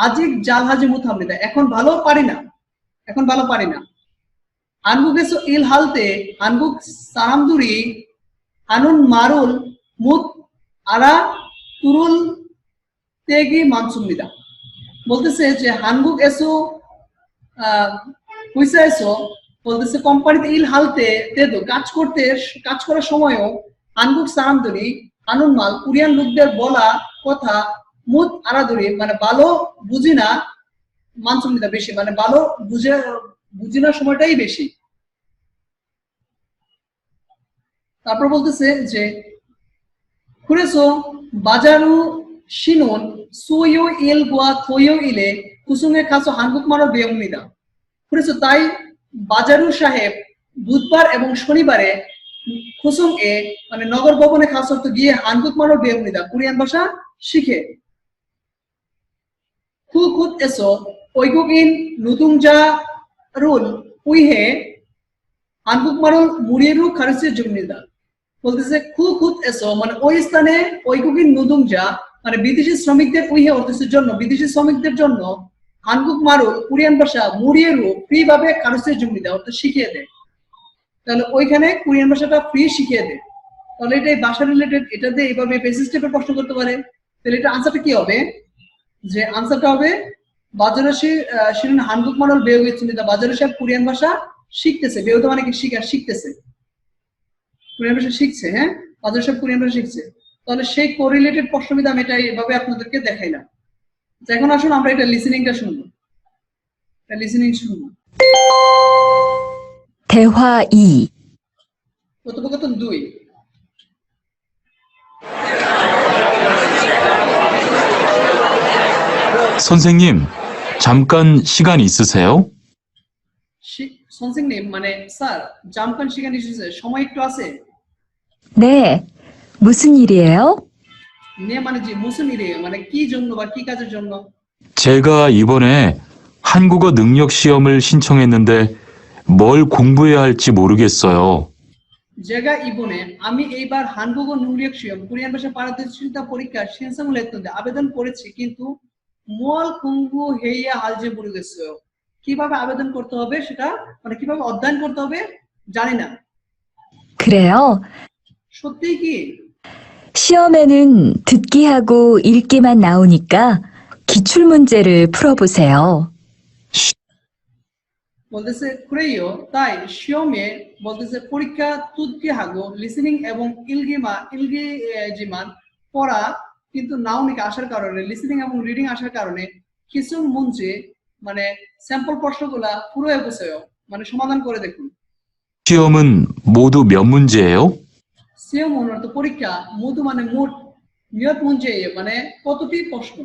아직 잘 하지 못합니다. এখন ভালো পারি না. 한국에서 일할 때 한국 사람들이 하는 말을 못 알아들을 때가 많습니다. বলতেছে যে 한국에서 회사에서 বলতেছে কোম্পানিতে 일할 때도 কাজ করার সময়ও 한국 사람들이 하는 말 কোরিয়ান লোকদের বলা কথা 못 알아들이 মানে ভালো বুঝি না 많습니다. বেশি মানে ভালো বুঝি না সময়টাই বেশি. তারপর বলতেছে যে 그래서 바자루 신혼 수요일과 토요일에 구성에 가서 한국말을 배웁니다. 그래서 তাই বাজারু সাহেব বুধবার এবং শনিবারে কুসুমে মানে নগর ভবনে খাস করতে গিয়ে 한국말을 배웁니다. কোরিয়ান ভাষা শিখে. 쿠쿠에서 외국인 노동자를 위해 한국말을 무료로 가르쳐 줍니다. বলতেছে 쿠쿠에서 মানে ওই স্থানে 외국인 노동자 মানে বিদেশি শ্রমিকদের উইহে অর্থের জন্য বিদেশি শ্রমিকদের জন্য 한국말을 কোরিয়ান ভাষা 무료로 ফ্রি ভাবে 가르쳐 줍니다. অর্থাৎ শিখিয়ে দেয়. তাহলে ওইখানে কোরিয়ান ভাষাটা ফ্রি শিখিয়ে দেয়. তাহলে এটা ভাষা রিলেটেড এটাতে এইভাবে বেসিস টাইপের প্রশ্ন করতে পারে. তাহলে এটা আনসারটা কি হবে? যে আনসারটা হবে বাজারসি শিরুন 한국말을 배우고 있습니다. বাজারু সাহেব কোরিয়ান ভাষা শিখতেছে. বেউতে মানে কি শিখতেছে. কোরিয়ান ভাষা শিখছে, হ্যাঁ? বাজারু সাহেব কোরিয়ান ভাষা শিখছে. তাহলে সেই কোরিলেটেড প্রশ্নবিধ আমি এটা এইভাবে আপনাদেরকে দেখাইলাম. এখন আসুন আমরা এটা লিসেনিংটা শুনবো. লিসেনিং শুনবো. 대화 2. কথোপকথন 2. 선생님, 잠깐 시간 있으세요? 선생님 মানে স্যার 잠깐 시간 있으세요? সময় একটু আছে? 네. 무슨 일이에요? 네 মানে জি 무슨 일이에요? মানে কি জন্য বা কি কাজের জন্য? 제가 이번에 한국어 능력 시험을 신청했는데 뭘 공부해야 할지 모르겠어요. 제가 이번에 আমি এইবার 한국어 능력 시험 কোরিয়ান ভাষা পারদর্শিতা পরীক্ষা 신청을 했는데 আবেদন করেছি কিন্তু 뭘 공부해야 할지 모르겠어요. কিভাবে আবেদন করতে হবে সেটা মানে কিভাবে অধ্যয়ন করতে হবে জানি না. 그래요? সত্যি কি? 시험에는 듣기하고 읽기만 나오니까 기출 문제를 풀어보세요. বলতেছে 그래요. তাই 시험에 বলতেছে পরীক্ষা তুদকি하고 লিসেনিং এবং 일기지만 পড়া কিন্তু 나오니까 আসার কারণে লিসেনিং এবং রিডিং আসার কারণে কিছু 문제 মানে স্যাম্পল প্রশ্নগুলা পুরো해 보세요. মানে সমাধান করে দেখুন. 시험은 모두 몇 문제예요? সিএম অর্থ পরীক্ষা 모두 মানে মোট 몇 문제예요. মানে কতটি প্রশ্ন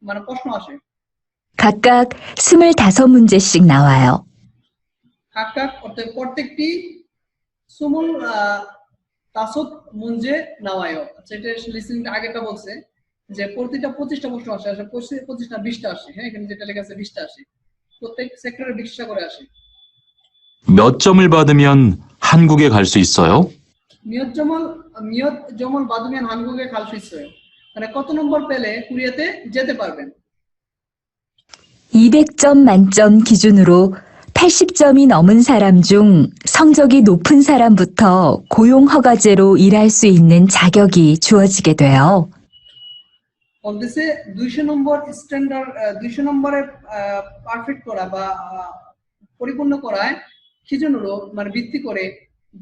মানে প্রশ্ন আসে. 각각 25문제씩 나와요. 각각 어떤 প্রত্যেকটি 25문제 나와요. যেটা লিসেনিং আগেটা বলছে যে প্রতিটা 25টা প্রশ্ন আসে 25টা 20টা আসে. হ্যাঁ এখানে যেটা লেখা আছে 20টা আসে. প্রত্যেক সেক্টরে 20টা করে আসে. 몇 점을 받으면 한국에 갈 수 있어요? 몇 점을 받으면 한국에 갈 수 있어요. মানে কত নম্বর পেলে কোরিয়াতে যেতে পারবেন? 200점 만점 기준으로 80점이 넘은 사람 중 성적이 높은 사람부터 고용허가제로 일할 수 있는 자격이 주어지게 돼요. বলতেছে 200 নম্বর স্ট্যান্ডার্ড 200 নম্বরে পারফেক্ট করা বা পরিপূর্ণ করায় 기준으로 মানে ভিত্তি করে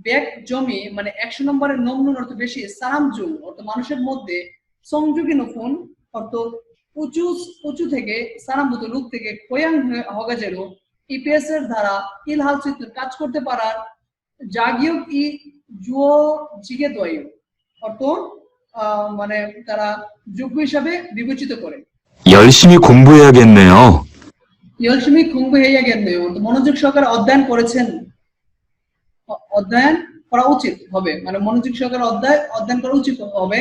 ব্যাক জমি মানে 100 নম্বরের নমুন অর্থ বেশি সারামজুং অর্থ মানুষের মধ্যে সংযোগী নফুন অর্থ উঁচু থেকে সারামভূত লোক থেকে কোয়াং হগাজেরো ইপিএস এর দ্বারা ইলহাল চিত্র কাজ করতে পারার জাগিয়ক ই জুও জিগে দয় অর্থ মানে তারা যোগ্য হিসাবে বিবেচিত করে. 열심히 공부해야겠네요. 열심히 공부해야겠네요. মনোযোগ সহকারে অধ্যয়ন করেছেন. অধ্যয়ন করা উচিত হবে মানে মনোযোগ সহকারে অধ্যয়ন করা উচিত হবে.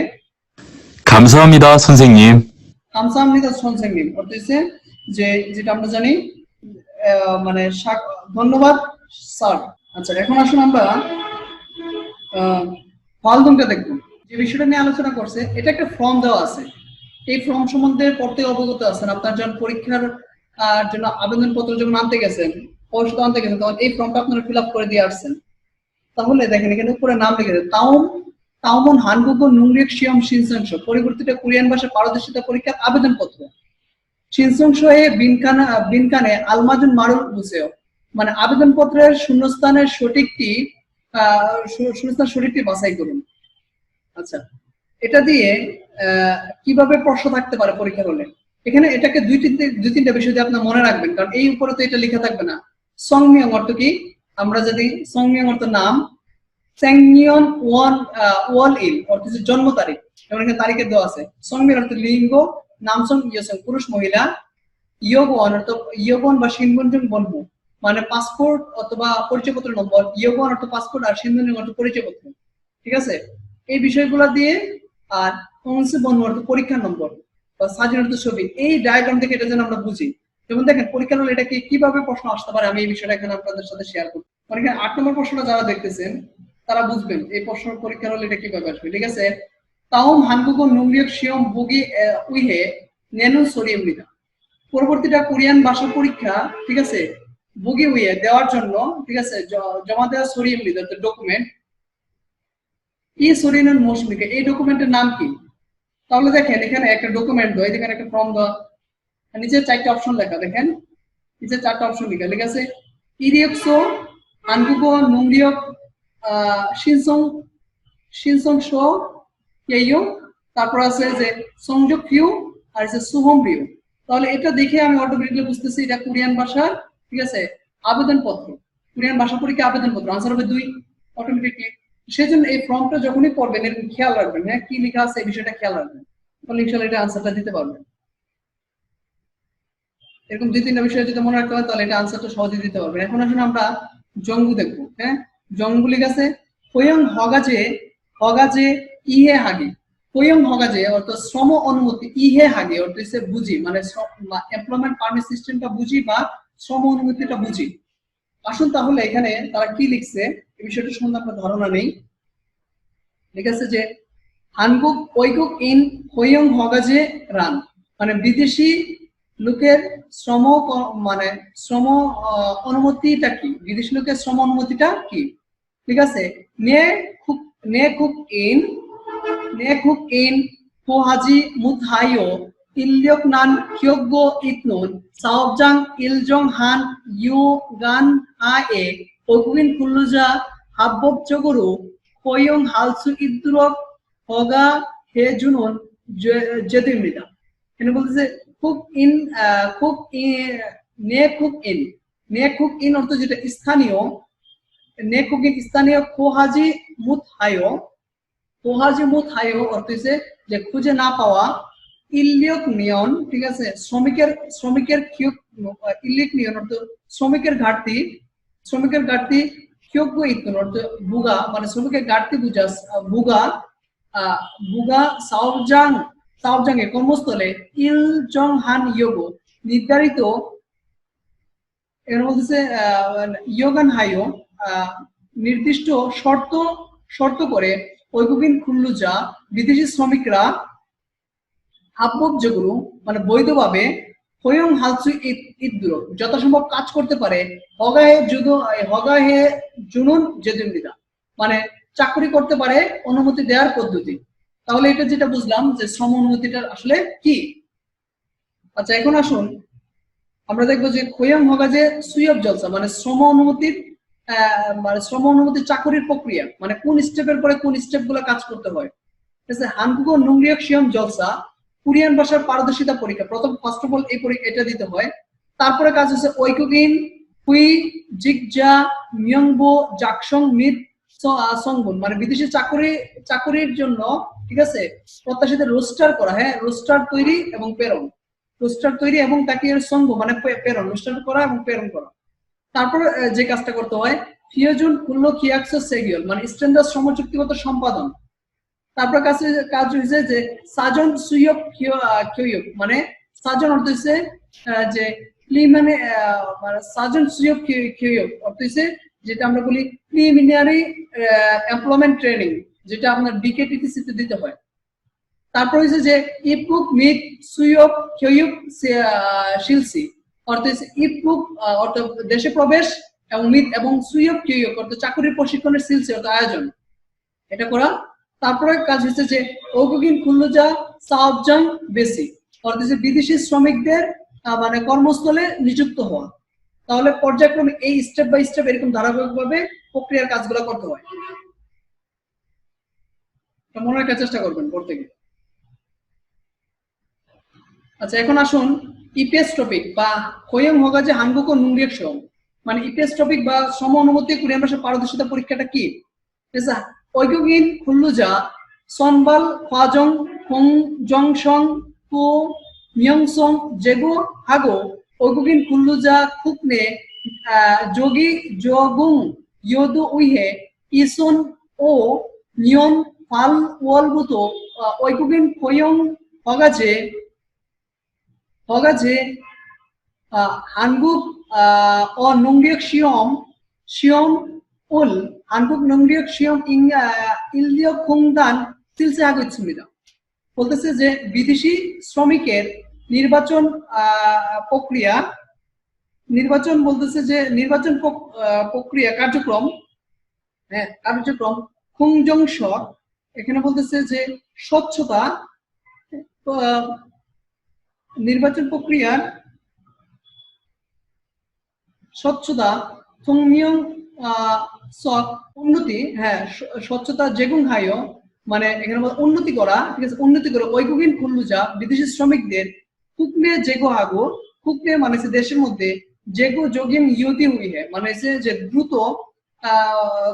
감사합니다, 선생님. 감사합니다 선생님 অর্থ হচ্ছে যে যেটা আমরা জানি মানে ধন্যবাদ স্যার। আচ্ছা এখন আসুন আমরা ফালদুনটা দেখব। যে বিষয়টা নিয়ে আলোচনা করছে এটা একটা ফর্ম দেওয়া আছে, এই ফর্ম সম্বন্ধে পড়তে অবগত আছেন। আপনার যখন পরীক্ষার জন্য আবেদনপত্র যখন আনতে গেছেন, পরিশোধ আনতে গেছেন, তখন এই ফর্মটা আপনারা ফিল আপ করে দিয়ে আসছেন। তাহলে দেখেন এখানে উপরে নাম লিখেছে তাওমন হানগুগো নুংরিক শিয়ম শিনসংশ, পরিবর্তিত কোরিয়ান ভাষা পারদর্শিতা পরীক্ষার আবেদনপত্র। শিনসংশ এ বিনকানে আলমাজুন মারুল বুঝেও, মানে আবেদনপত্রের শূন্যস্থানের সঠিকটি বাছাই করুন। আচ্ছা এটা দিয়ে কিভাবে প্রশ্ন থাকতে পারে পরীক্ষা হলে, এখানে এটাকে দুই তিনটা বিষয় দিয়ে আপনার মনে রাখবেন, কারণ এই উপরে তো এটা লেখা থাকবে না। সংমিয়ং অর্থ কি, আমরা যদি সংমিয়ং অর্থ নাম, স্যাংনিয়ন ওয়াল ইল অর্থ হচ্ছে জন্ম তারিখ, যেমন এখানে তারিখে দেওয়া আছে। সংমিয়ন অর্থ লিঙ্গ, নামসং ইয়সং পুরুষ মহিলা, ইয়োগন অর্থ ইয়োগন বা সিনগুনজং বনবু মানে পাসপোর্ট অথবা পরিচয়পত্র নম্বর, ইয়োগন অর্থ পাসপোর্ট আর সিনগুনজং অর্থ পরিচয়পত্র, ঠিক আছে। এই বিষয়গুলো দিয়ে আর অর্থ পরীক্ষার নম্বর বা সাজিন অর্থ ছবি, এই ডায়াগ্রাম থেকে এটা যেন আমরা বুঝি। যেমন দেখেন পরীক্ষা হলে এটা কিভাবে প্রশ্ন আসতে পারে, আমি এই বিষয়টা এখানে আপনাদের সাথে শেয়ার করব। এখানে 8 নম্বর প্রশ্নটা যারা দেখতেছেন তারা বুঝবেন এই প্রশ্ন পরীক্ষা হলে এটা কিভাবে আসবে, ঠিক আছে। তাওম হানগুগো নুংরিয়ক শিয়ম বুগি উইহে নেনু সরিয়েম লিদা, পরবর্তীটা কোরিয়ান ভাষা পরীক্ষা, ঠিক আছে, বুগি উইহে দেওয়ার জন্য, ঠিক আছে, জমা দেওয়া সরিয়েম লিদা ডকুমেন্ট ই সরিয়েন মৌসুমিকে, এই ডকুমেন্টের নাম কি। তাহলে দেখেন এখানে একটা ডকুমেন্ট দেওয়া, এখানে একটা ফর্ম দেওয়া, নিচে 4টা অপশন লেখা, দেখেন নিচে 4টা অপশন লেখা আছে। ইরিয়কসো হানগুগো নুংরিয়ক শিনসং শো ইয়ো, তারপর আছে যে সংযোগ ফিউ আর আছে সুহম ভিউ। তাহলে এটা দেখে আমি অটোমেটিক্যালি বুঝতেছি এটা কোরিয়ান ভাষার, ঠিক আছে, আবেদনপত্র, কোরিয়ান ভাষা পরীক্ষা আবেদনপত্র, আনসার হবে 2 অটোমেটিকলি। সেজন্য এই ফর্মটা যখনই পড়বেন এরকম খেয়াল রাখবেন, হ্যাঁ কি লেখা আছে এই বিষয়টা খেয়াল রাখবেন, তাহলে ইনশাআল্লাহ এটা আনসারটা দিতে পারবেন। এরকম 2-3টা বিষয় যদি মনে রাখতে হয় তাহলে এটা আনসারটা সহজে দিতে পারবেন। এখন আসলে আমরা জঙ্গু দেখবো, হ্যাঁ জঙ্গু লেখা আছে হোয়ং হগাজে ইহে হাগি, হোয়ং হগাজে অর্থ শ্রম অনুমতি, ইহে হাগি অর্থ হচ্ছে বুঝি, মানে এমপ্লয়মেন্ট পারমিট সিস্টেমটা বুঝি বা শ্রম অনুমতিটা বুঝি। আসুন তাহলে এখানে তারা কি লিখছে এই বিষয়টা সম্বন্ধে আপনার ধারণা নেই। ঠিক আছে যে হানগুক ওইগুক ইন হোয়ং হগাজে রান, মানে বিদেশি লোকের শ্রম মানে শ্রম অনুমতিটা কি, বিদেশি লোকের শ্রম অনুমতিটা কি, ঠিক আছে। নে কুক ইন হোহাজি মুথাইও ইল্যক নান kyoggo itnon saobjang iljong han yu gan ha e ogwin kulluja habbob joguru hoyong halsu idrok hoga he junon jedimrida, এখানে বলতেছে নে কুক ইন অর্থ যেটা স্থানীয়, নে কুক ইন স্থানীয়, কোহাজি মুত হাইও অর্থ হচ্ছে যে খুঁজে না পাওয়া, ইলিয়ক নিয়ন, ঠিক আছে, শ্রমিকের ইলিক নিয়ন অর্থ শ্রমিকের ঘাটতি, কিয়োগ্য ইতন অর্থ বুগা, মানে শ্রমিকের ঘাটতি বুগা সাওজাং এ কর্মস্থলে, ইল জং হান ইয়োগো নির্ধারিত, এর মধ্যে ইয়োগান হাইও নির্দিষ্ট শর্ত করে ঐগুগিন খুল্লুজা বিদেশি শ্রমিকরা হাব্ববজগুরু মানে বৈধভাবে হোয়ং হালসু ইদ্দুর যথাসম্ভব কাজ করতে পারে, হগাহে জুনুন জেদুমিদা মানে চাকরি করতে পারে অনুমতি দেওয়ার পদ্ধতি। তাহলে এটা যেটা বুঝলাম যে শ্রম অনুমতিটা আসলে কি। আচ্ছা এখন আসুন আমরা দেখবো যে খোয়ং হগাজে সুইয়ব জলসা মানে শ্রম অনুমতি চাকরির প্রক্রিয়া, মানে কোন স্টেপের পরে কোন স্টেপ গুলো কাজ করতে হয়। ঠিক আছে, হানগুগো নুংরিয়ক শিয়ম জলসা কোরিয়ান ভাষার পারদর্শিতা পরীক্ষা, ফার্স্ট অফ অল এই পরীক্ষা এটা দিতে হয়। তারপরে কাজ হচ্ছে ঐকুগিন হুই জিগজা মিয়ংবো জাকসং মিট সংগুন মানে বিদেশি চাকরির জন্য, ঠিক আছে, প্রত্যাশিত রোস্টার করা, হ্যাঁ রোস্টার তৈরি এবং প্রেরণ, তাকে সঙ্গ মানে প্রেরণ, রোস্টার করা এবং প্রেরণ করা। তারপর যে কাজটা করতে হয় ফিওজুন কুল্লো কিয়াক্সো সেগিয়ল মানে স্ট্যান্ডার্ড শ্রমচুক্তিগত সম্পাদন, তারপর কাছে কাজ হয়েছে যে সাজন সুয়ক কিয়ক, মানে সাজন অর্থ হচ্ছে যে মানে সাজন সুয়ক কিয়ক অর্থ হচ্ছে যেটা আমরা বলি প্রিলিমিনারি এমপ্লয়মেন্ট ট্রেনিং, যেটা আপনার বিকেটিটিসি তে দিতে হয়। তারপর হচ্ছে যে ইপুক মিট সুয়ক কিয়ক শিলসি অর্থ হচ্ছে ইপুক অর্থ দেশে প্রবেশ এবং মিট এবং সুয়ক কিয়ক অর্থ চাকরির প্রশিক্ষণের শিলসি অর্থ আয়োজন, এটা করা। তারপরে কাজ হচ্ছে যে ওগুগিন খুল্লুজা সাবজাং বেসি অর্থ হচ্ছে বিদেশি শ্রমিকদের মানে কর্মস্থলে নিযুক্ত হওয়া। তাহলে পর্যায়ক্রমে এই স্টেপ বাই স্টেপ এরকম ধারাবাহিকভাবে প্রক্রিয়ার কাজগুলো করতে হয়। মনে রাখার চেষ্টা করবেন পড়তে গিয়ে। আচ্ছা, এখন আসুন ইপিএস টপিক বা খোয়ং হগাজে হানগুকো নুংরিয়েক শ্রম, মানে ইপিএস টপিক বা শ্রম অনুমতি কোরিয়ান ভাষা পারদর্শিতা পরীক্ষাটা কি? ঐগুগিন খুল্লুজা সনবাল ফাজং খং জংসং কু মিয়ংসং জেগো হাগো ঐগুগিন খুল্লুজা খুকনে যোগী জগুং ইয়োদু উইহে ইসন ও নিয়ন ফাল ওয়ালবুতো ঐগুগিন খোয়ং হগাজে 한국 능력 시험 올 한국 능력 시험 인력 공단 실시하고 있습니다. বলতেছে যে বিদেশি শ্রমিকের নির্বাচন বলতেছে যে নির্বাচন প্রক্রিয়া কার্যক্রম খুংজংস, এখানে বলতেছে যে স্বচ্ছতা, নির্বাচন প্রক্রিয়ার স্বচ্ছতা থংমিয়ং উন্নতি, হ্যাঁ স্বচ্ছতা জেগুং হাইও, মানে এখানে উন্নতি করা, ঠিক আছে, উন্নতি করে ঐগুগিন খুল্লুজা বিদেশি শ্রমিকদের কুকনে জেগো হাগো, কুকনে মানে দেশের মধ্যে, জেগো যোগিং ইউতি হুইহে মানে যে দ্রুত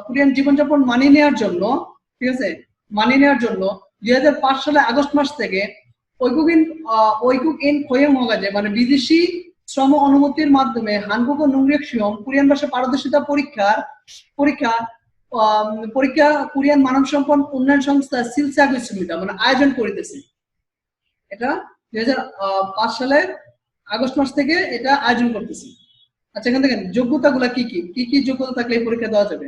কোরিয়ান জীবনযাপন মানিয়ে নেওয়ার জন্য, ঠিক আছে, মানিয়ে নেওয়ার জন্য 2005 সালে আগস্ট মাস থেকে ঐগুগিন খোয়ং হগাজে মানে বিদেশি শ্রম অনুমতির মাধ্যমে হানগুকো নুংরিয়েক শিয়ম কোরিয়ান ভাষা পারদর্শিতা পরীক্ষা কোরিয়ান মানব সম্পদ উন্নয়ন সংস্থা সিলসাগো সুবিধা মানে আয়োজন করিতেছে। এটা 2005 সালের আগস্ট মাস থেকে এটা আয়োজন করতেছে। আচ্ছা, এখান থেকে যোগ্যতাগুলো কি কি যোগ্যতা থাকলে এই পরীক্ষা দেওয়া যাবে,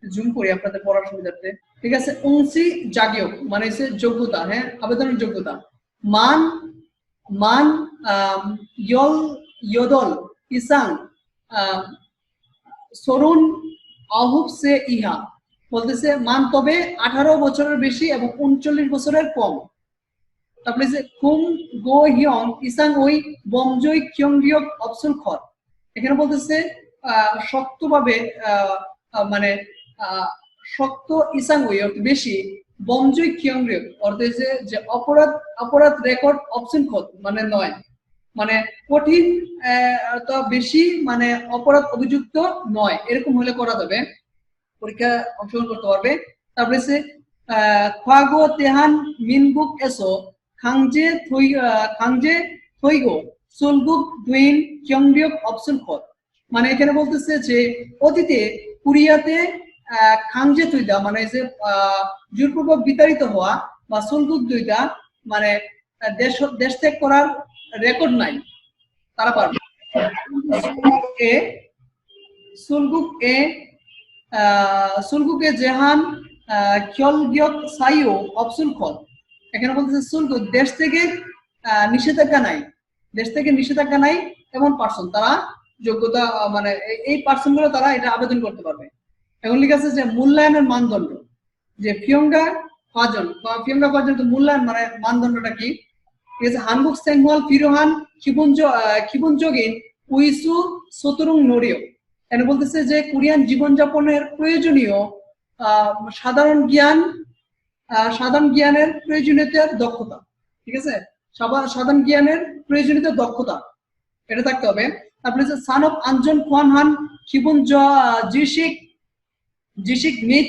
জুম করি আপনাদের পড়ার সুবিধার্থে। ঠিক আছে, উংসি জাগিয়ক মানে হচ্ছে যোগ্যতা, হ্যাঁ আবেদনের যোগ্যতা। মান ইয়ল ইয়দল ইসাং সরুন আহুব সে ইহা বলতেছে মান তবে 18 বছরের বেশি এবং 39 বছরের কম। তারপরে যে কুম গো হিয়ং ইসাং ওই বমজই কিয়ংরিয়ক অপসুল খর, এখানে বলতেছে শক্তভাবে মানে শক্ত ইসাং ওই অর্থ বেশি, বমজই কিয়ংরিয়ক অর্থ যে অপরাধ রেকর্ড অপশন খত মানে নয়, মানে কঠিন তো বেশি মানে অপরাধ অভিযুক্ত নয়, এরকম হলে করা যাবে, পরীক্ষা অংশগ্রহণ করতে পারবে। তারপরে সে খোয়াগো তেহান মিনগুক এসো খাংজে থইগো সুলগুক দুইন কিয়ংরিয়ক অপশন খত, মানে এখানে বলতেছে যে অতীতে কোরিয়াতে খাংজে থইদা মানে যে জোরপূর্বক বিতাড়িত হওয়া বা সুলগুক দুইটা মানে দেশ ত্যাগ করার রেকর্ড নাই, তারা পারবে। সুলগুকে জেহান খিয়লগিয়ক সাইও অপসুল খল, এখানে বলতেছে সুলগুক দেশ থেকে নিষেধাজ্ঞা নাই এমন পার্সন, তারা যোগ্যতা মানে এই পার্সন গুলো তারা এটা আবেদন করতে পারবে। এখন লিখে আছে যে মূল্যায়নের মানদণ্ড, যে ফিয়ংগা কজন মূল্যায়ন মানে মানদণ্ডটা কি? ঠিক আছে, হানগুক সেংহুয়াল ফিরোহান খিবুনজগিন উইসু সতুরুং নরিও, এখানে বলতেছে যে কোরিয়ান জীবনযাপনের প্রয়োজনীয় সাধারণ জ্ঞানের প্রয়োজনীয়তার দক্ষতা, ঠিক আছে, সাধারণ জ্ঞানের প্রয়োজনীয়তা দক্ষতা এটা থাকতে হবে। তারপরে যে সান অফ আঞ্জন কোয়ানহান খিবুন জিশিক মিট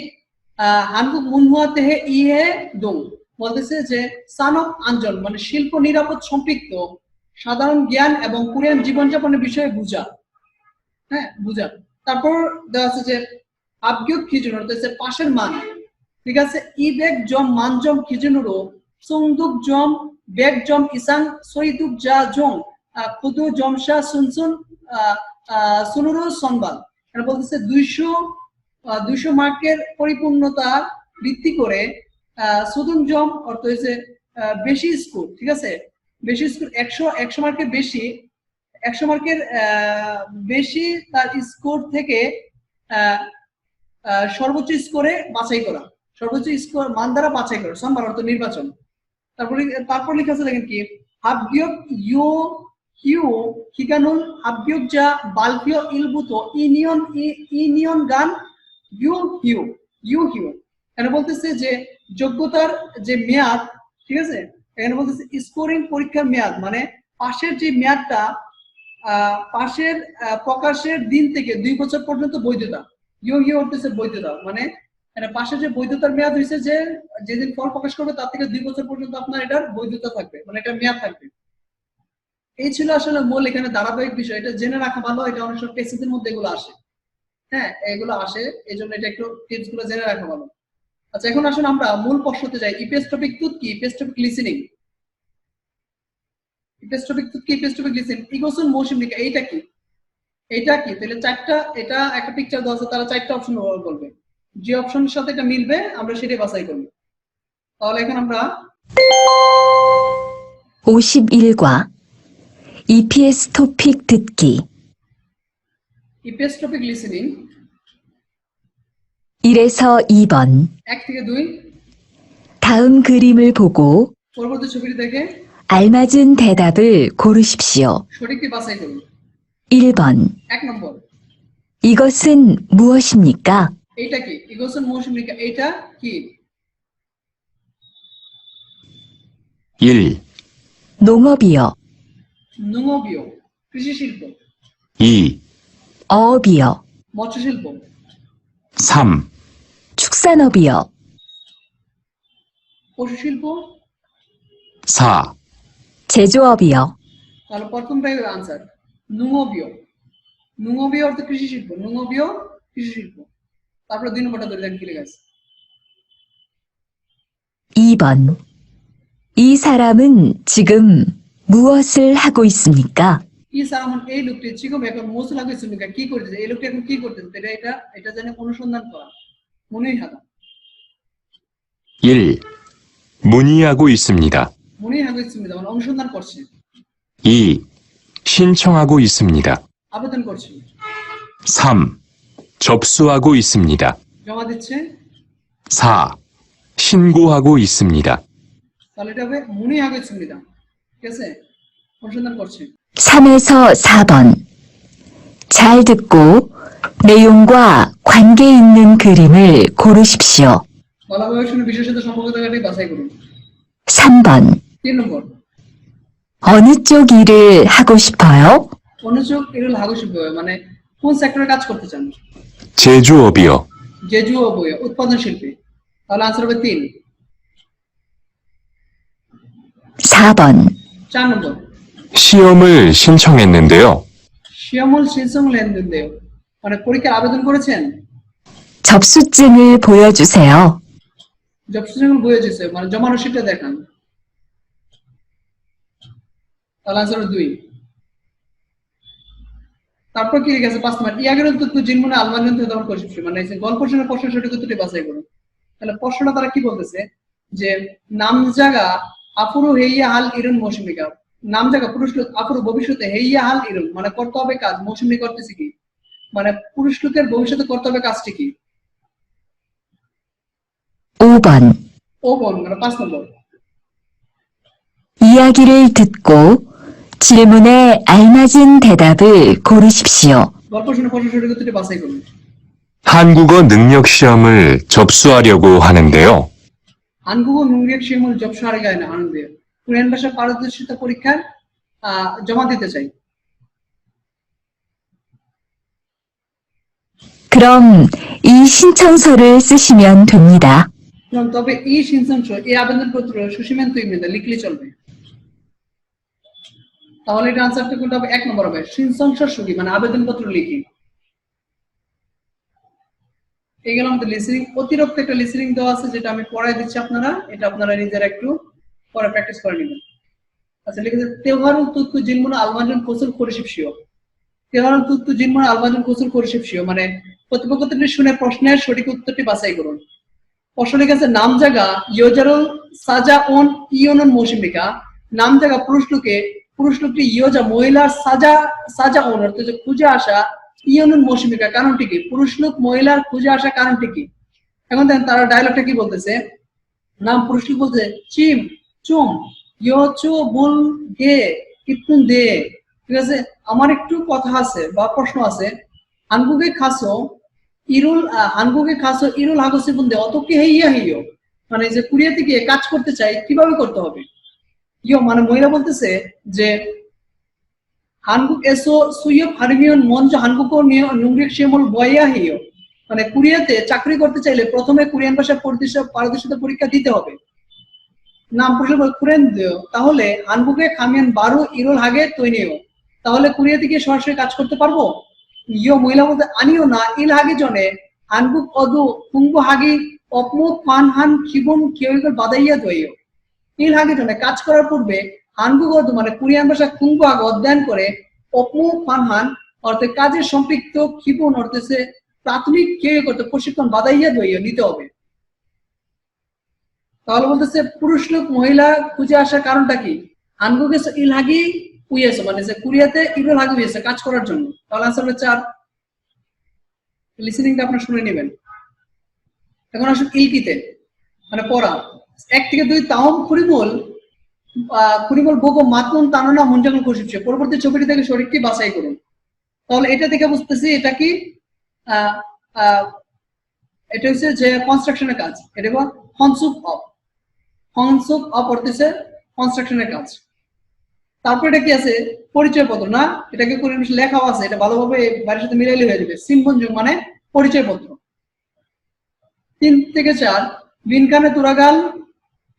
হানগুক মুনহুয়াতে ইহে দৌ, বলতেছে যে সান অফ আঞ্জন মানে শিল্প নিরাপদ সম্পৃক্ত সাধারণ জ্ঞান এবং কোরিয়ান জীবনযাপনের বিষয়ে বুঝা। তারপর দেওয়া আছে যে আবগিয়ক খিজুন অর্থাৎ পাশের মান, ঠিক আছে, ইবেক জম মানজম খিজুনুরো সুংদুক জম বেক জম ইসাং সইদুক জা জং খুদু জমশা সুনসুন সুনুরু সনবাল। এটা বলতেছে 200 মার্কের পরিপূর্ণতা ভিত্তি করে সুদুন জম অর্থ হচ্ছে বেশি স্কোর, ঠিক আছে, বেশি স্কোর 100 মার্কের বেশি, 100 মার্কের বেশি তার স্কোর থেকে সর্বোচ্চ স্কোরে বাছাই করা, সর্বোচ্চ স্কোর মান দ্বারা বাছাই করা, সম্মান অর্থ নির্বাচন। তারপর লেখা আছে দেখেন কি হাববিয়ক ইউ হিউ হিকানুন হাববিয়ক যা বালফিও ইলবুতো ইউনিয়ন গান ইউ হিউ ইউ হিউ। এখানে বলতেছে যে যোগ্যতার যে মেয়াদ, ঠিক আছে, এখানে বলতেছে স্কোরিং পরীক্ষার মেয়াদ মানে পাশের যে মেয়াদটা পাশের প্রকাশের দিন থেকে 2 বছর পর্যন্ত বৈধতা। ইউ ইউ হচ্ছে বৈধতা, মানে পাশের যে বৈধতার মেয়াদ হয়েছে যে যেদিন ফল প্রকাশ করবে তার থেকে 2 বছর পর্যন্ত আপনার এটার বৈধতা থাকবে, মানে এটা মেয়াদ থাকবে। এই ছিল আসলে মূল এখানে ধারাবাহিক বিষয়, এটা জেনে রাখা ভালো, এটা অনেক সময় টেস্টের মধ্যে এগুলো আসে, হ্যাঁ এগুলো আসে, এই জন্য এটা একটু টিপস গুলো জেনে রাখা ভালো। আচ্ছা এখন আসুন আমরা মূল প্রশ্নতে যাই। ইপিএস টপিক তুত কি? EPS topic listening. EPS topic তুত কি? EPS topic listening. ইগোসুন মৌসুম নিকা এইটা কি? এইটা কি? তাহলে চারটা, এটা একটা পিকচার দেওয়া আছে, তারা চারটা অপশন ব্যবহার করবে, যে অপশনের সাথে এটা মিলবে আমরা সেটাই বাছাই করব। তাহলে এখন আমরা 51과 EPS 토픽 듣기. EPS topic listening 1에서 2번. 1 থেকে 2 다음 그림을 보고 পরবর্তী ছবিটি দেখে 알맞은 대답을 고르십시오. সঠিকটি বাছাই করুন। 1번. 1 নম্বর, 이것은 무엇입니까? এইটা কি? ইগোসুন মৌসুম নিকা এইটা কি? 1, 농업이요. 농업이요 কৃষি শিল্প। 2, 어업이요. মৎস্য শিল্প। 3, 축산업이요. পশু শিল্প। 4, 제조업이요. তাহলে প্রথমটাই আনসার নুঙ্গবিও। নুঙ্গবিও অর্থ কৃষি শিল্প, নুঙ্গবিও কৃষি শিল্প। তারপরে 2 নম্বরটা ধরে দেন কি লেখা আছে। 2번. 이 사람은 지금 무엇을 하고 있습니까? ই সারামন এই লোকটি চিকম এখন মৌসুল আগে সুমিকা কি করতেছে, এই লোকটি এখন কি করতেছে, এটা জানে অনুসন্ধান করা, মনেই হাদা। 1. 문의하고 있습니다. মনেই হাগে সুমিকা মানে অনুসন্ধান করছে। 2. 신청하고 있습니다. আবেদন করছে। 3. 접수하고 있습니다. জমা দিচ্ছে। 4. 신고하고 있습니다. তাহলে এটা হবে মনেই হাগে সুমিকা, ঠিক আছে, অনুসন্ধান করছে। 3에서 4번. 잘 듣고 내용과 관계 있는 그림을 고르십시오. ভালোভাবে শুনে বিষয়ের সাথে সম্পর্কটাকে বাছাই করুন। 3번. 3 নম্বর, 어느 쪽 일을 하고 싶어요? অনুযোগ এরল হাগু শিল্প মানে কোন সেক্টরে কাজ করতে চান? 제조업이요. জেজুও বই উৎপাদন শিল্পে। তাহলে আনসার হবে 3। 4번. 4 নম্বর, 시험을 신청했는데요. শিয়ামল সিনসং লেনদেন মানে পরীক্ষার আবেদন করেছেন? 접수증을 보여주세요. জবসুযোগ বইয়ে দিয়েছে মানে জমা রসিদটা দেখান। তাহলে আনসার হবে 2। তারপর কি লিখেছে 5 নম্বর, ইয়াগের উত্তর জিনমনে আলমানিয়ন থেকে দমন করছে মানে গল্প শুনে প্রশ্ন সঠিক উত্তরটি বাছাই করুন। তাহলে প্রশ্নটা তারা কি বলতেছে যে নাম জায়গা আপুরু হেইয়া হাল ইরুন মৌসুমিকা, নাম জায়গা পুরুষ লোক আপুরু ভবিষ্যতে হেইয়া হাল ইরুন মানে করতে হবে কাজ, মৌসুমি করতেছে কি মানে পুরুষ লোকের ভবিষ্যতে করতে হবে কাজটি কি? 5번. ও বোন মানে 5 নম্বর, 이야기를 듣고 질문에 알맞은 대답을 고르십시오. গল্প শুনে প্রশ্ন সঠিক উত্তরটি বাছাই করুন। 한국어 능력 시험을 접수하려고 하는데요. 한국어 능력 시험을 접수하려고 하는데요. কোরিয়ান ভাষা পারদর্শিতা পরীক্ষার জমা দিতে চাই। 그럼 이 신청서를 쓰시면 됩니다. 그럼 তবে এই 신청서 এই আবেদনপত্র সুসিমেন তুইমেদা লিখলে চলবে। তাহলে এটা আনসারটা কোনটা হবে? 1 নম্বর হবে 신청서 সুগি মানে আবেদনপত্র লিখি। এই গেল আমাদের লিসেনিং। অতিরিক্ত একটা লিসেনিং দেওয়া আছে যেটা আমি পড়াই দিচ্ছি, আপনারা এটা আপনারা নিজেরা একটু পরে প্র্যাকটিস করে নেবেন। আচ্ছা, লিখেছে তেওহারুল তুতু জিনমুনা আলমাজন কোসুল করিশিপশিও। তেওহারুল তুতু জিনমুনা আলমাজন কোসুল করিশিপশিও মানে প্রতিপক্ষটি শুনে প্রশ্নের সঠিক উত্তরটি বাছাই করুন। প্রশ্ন লিখেছে নাম জায়গা ইয়োজারুল সাজা ওন ইয়নন মৌসুমিকা। নাম জায়গা পুরুষ লোকটি ইয়োজা মহিলার সাজা ওন অর্থাৎ খুঁজে আসা ইয়নন মৌসুমিকা কারণটি কি? পুরুষ লোক মহিলার খুঁজে আসা কারণটি কি? এখন দেখেন তারা ডায়লগটা কি বলতেছে। নাম পুরুষ লোক বলতেছে চিম চুম ইয়োচো বুল গে কিতুন দে। ঠিক আছে, আমার একটু কথা আছে বা প্রশ্ন আছে। হানগুগে খাসো ইরুল হাগসে বুন্দে অতকে হেইয়া হেইও মানে যে কুরিয়াতে গিয়ে কাজ করতে চাই কিভাবে করতে হবে। ইয়ো মানে মহিলা বলতেছে যে হানগুক এসো সুইয়ব হারমিয়ন মঞ্চ হানগুক নুংরিক শিমল বয়া হেইও মানে কুরিয়াতে চাকরি করতে চাইলে প্রথমে কোরিয়ান ভাষা পারদর্শিতা পরীক্ষা দিতে হবে। নাম পুরুষ কুরেন দিও তাহলে হানগুকে খামিয়ান বারো ইরুল হাগে তৈনিও তাহলে কুরিয়াতে গিয়ে সরাসরি কাজ করতে পারবো। ইয়ো মহিলা বলতে আনিও না ইল হাগে জনে হানগুক অদু কুঙ্গু হাগি অপমু ফান হান খিবন কিয়গল বাদাইয়া দইও। ইল হাগে জনে কাজ করার পূর্বে হানগুক অদু মানে কোরিয়ান ভাষা কুঙ্গু হাগ অধ্যয়ন করে অপমু ফান হান অর্থাৎ কাজের সম্পৃক্ত খিবন অর্থাৎ প্রাথমিক কিয়গল প্রশিক্ষণ বাদাইয়া দইও নিতে হবে। তাহলে বলতেছে পুরুষ লোক মহিলা খুঁজে আসার কারণটা কি? হানগুকে ইল হাগি উইয়েছে মানে যে কুরিয়াতে ইরুল হাগি উইয়েছে কাজ করার জন্য। তাহলে আনসার হবে 4। লিসেনিংটা আপনারা শুনে নেবেন। এখন আসুন ইলকিতে মানে পড়া 1 থেকে 2 তাওম খুরিমল বোগো মাতনুন তানানা মুনজাকুল কোশিপছে। পরবর্তী ছবিটি থেকে সঠিকটি বাছাই করুন। তাহলে এটা থেকে বুঝতেছি এটা কি এটা হচ্ছে যে কনস্ট্রাকশনের কাজ। এটা হলো হনসুপ অফ অর্থে কনস্ট্রাকশনের কাজ। তারপর এটা কি আছে পরিচয়পত্র না, এটাকে কোরিয়ান ভাষায় লেখাও আছে, এটা ভালোভাবে বাড়ির সাথে মিলাইলে হয়ে যাবে। সিনবনজুং মানে পরিচয়পত্র। 3 থেকে 4 বিনকানে তুরাগাল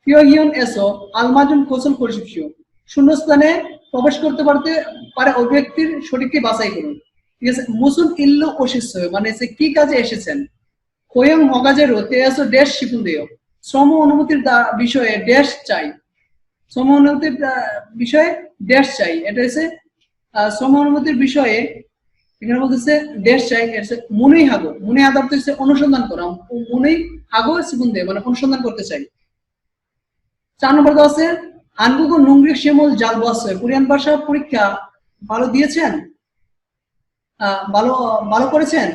ফিওহিয়ন এসো আলমাজুন কোসল করিশিপশিও। শূন্যস্থানে প্রবেশ করতে পারে ওই ব্যক্তির সঠিকটি বাছাই করুন। ঠিক আছে, মুসুন ইল্লু ওশিস মানে সে কি কাজে এসেছেন। কোয়ং হগাজেরো তেয়াসো ড্যাশ শিপুন দেও শ্রম অনুমতির বিষয়ে ড্যাশ চাই। শ্রম অনুমতির বিষয়ে ড্যাশ চাই, এটা হচ্ছে শ্রম অনুমতির বিষয়ে এখানে বলতেছে ড্যাশ চাই। মনেই হাগো মনে আদার হচ্ছে অনুসন্ধান করা। মনেই হাগো শিপুন দে মানে অনুসন্ধান করতে চাই। 4 নম্বর দেওয়া আছে হানগুগো নুংরিক শিমল জাল বস। কোরিয়ান ভাষা পরীক্ষা ভালো দিয়েছেন, ভালো করেছেন।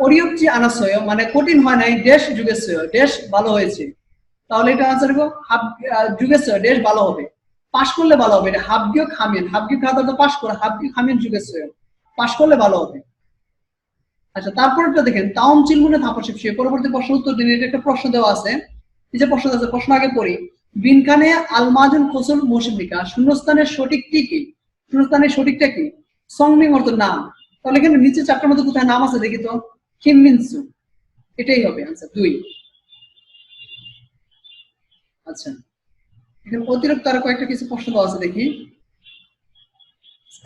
অরিয়পজি আনাসয় মানে কঠিন হয় নাই দেশ যুগেশ্বর দেশ ভালো হয়েছে। তাহলে এটা আনসার হবে যুগেশ্বর দেশ ভালো হবে, পাশ করলে ভালো হবে। এটা হাবগিও খামিন হাবগিও খাতা তো পাশ করে হাবগিও খামিন যুগেশ্বর পাশ করলে ভালো হবে। আচ্ছা, তারপরটা দেখেন তাওম চিলগুনে থাপসিপসি। পরবর্তী প্রশ্ন উত্তর দিন। এটা একটা প্রশ্ন দেওয়া আছে, এই যে প্রশ্ন আছে প্রশ্ন আগে পড়ি। বিনকানে আলমাজুন কোসল মৌসুমিকা শূন্যস্থানের সঠিকটি কি? শূন্যস্থানের সঠিকটা কি? সংমিং অর্থ নাম। তাহলে এখানে নিচে 4টার মধ্যে কোথায় নাম আছে দেখি তো। কিমমিনসু, এটাই হবে আনসার 2। আচ্ছা, এখানে অতিরিক্ত আরো কয়েকটা কিছু প্রশ্ন দেওয়া আছে দেখি।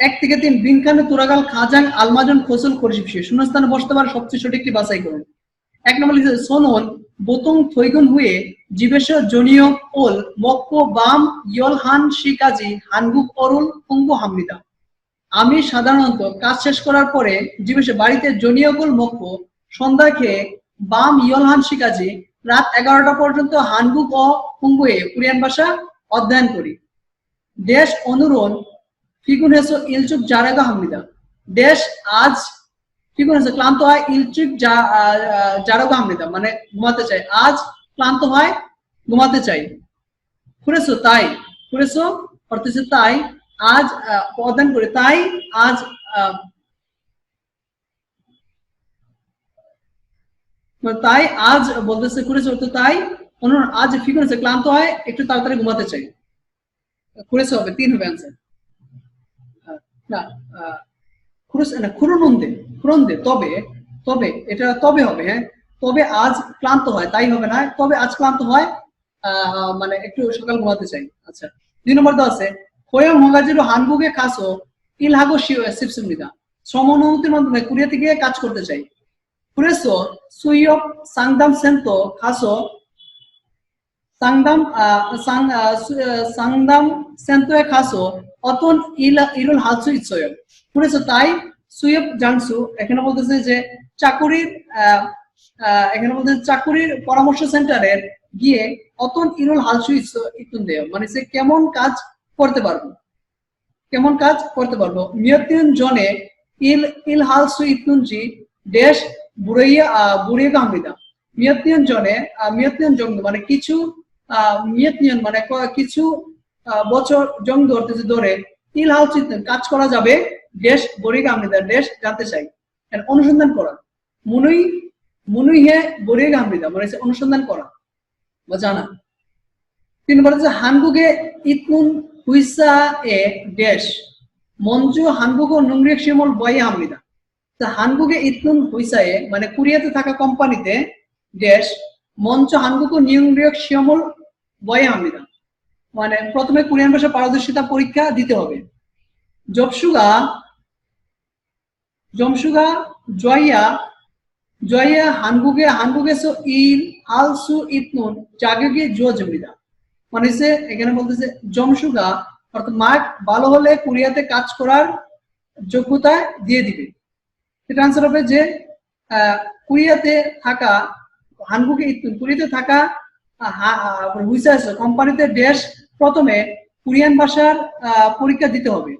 1 থেকে 3 বিনকানে তুরাগাল খাজাং আলমাজন কোসল করিশিপশি। শূন্যস্থানে বসতে পারে সবচেয়ে সঠিকটি বাছাই করুন। 1 নম্বর লিখেছে সোনন বোতং থৈগুন হুয়ে জীবেশ জনিয় ওল মক্কো বাম ইয়ল হান শিকাজি হানগুক অরুল কুঙ্গু হামনিদা। আমি সাধারণত কাজ শেষ করার পরে জীবেশে বাড়িতে জনিয়কুল মক্কো সন্ধ্যা খেয়ে বাম ইয়লহান শিকাজি রাত 11টা পর্যন্ত হানগুক ও কুঙ্গুয়ে কোরিয়ান ভাষা অধ্যয়ন করি। দেশ অনুরোন ফিগুনেসো ইলচুক জারাগা হামনিদা। দেশ আজ ফিগুনেসো ক্লান্ত হয় ইলচুক জারাগা হামনিদা মানে ঘুমাতে চাই। আজ ক্লান্ত হয় ঘুমাতে চাই। কুরেসো তাই, কুরেসো অর্থ হচ্ছে তাই, আজ অধ্যয়ন করে তাই আজ তাই আজ বলতেছে কুরেসো অর্থ তাই আজ ফিগুনেসো ক্লান্ত হয় একটু তাড়াতাড়ি ঘুমাতে চাই। কুরেসো হবে 3 হবে आंसर। না খুরনন্দে তবে তবে এটা তবে হবে। হ্যাঁ, তবে আজ ক্লান্ত হয় তাই হবে না, তবে আজ ক্লান্ত হয় মানে একটু সকাল ঘুমাতে চাই। আচ্ছা, 2 নম্বর তো আছে হোয়ং হগাজিরো হানগুগে খাসো ইলহাগো শিপসুমিদা। শ্রম অনুমতির মাধ্যমে কোরিয়াতে গিয়ে কাজ করতে চাই। Por eso, suyop sangdam sento kaso sangdam sento kaso অতন ইরুল হালসু ইচ্ছয়। Por eso তাই সুয়প জাংসু এখানে বলতেছে যে চাকুরির পরামর্শ সেন্টারের গিয়ে অতন ইরুল হালসু ইতুন দেয়, মানে সে কেমন কাজ করতে পারবো মিয়তিন জনে ইল হালসু ইতুনজি দেশ বুড়িয়া গাম্বিদা। মিয়তিন জন মানে কিছু মানে কিছু বছর জং ধরে ইল হালসু কাজ করা যাবে দেশ বুড়িয়া গাম্বিদা, দেশ জানতে চাই, অনুসন্ধান করা। মুনুই হে বুড়িয়া গাম্বিদা মানে অনুসন্ধান করা বা জানা। 3 নম্বর হচ্ছে হানগুগে ইতনুন হুইসা এ দেশ মঞ্জু হানগুগো নুংরিক শিমল বয়ে হামলিদা। তো হানগুগে ইতনুন হুইসা এ মানে কোরিয়াতে থাকা কোম্পানিতে দেশ মঞ্চ হানগুগো নিউংরিক শিমল বয়ে হামলিদা, মানে প্রথমে কোরিয়ান ভাষা পারদর্শিতা পরীক্ষা দিতে হবে। জমসুগা জয়া হানগুগে সো ইল হালসু ইতনুন জাগগে জুয়াজমিদা, মানে সে এখানে বলতেছে জমসুগা অর্থাৎ মার্ক ভালো হলে কোরিয়াতে কাজ করার যোগ্যতা দিয়ে দিবে। এটা আনসার হবে যে কোরিয়াতে থাকা হানগুগে ইতনুন কোরিয়াতে থাকা কোম্পানিতে দেশ প্রথমে কোরিয়ান ভাষার পরীক্ষা দিতে হবে।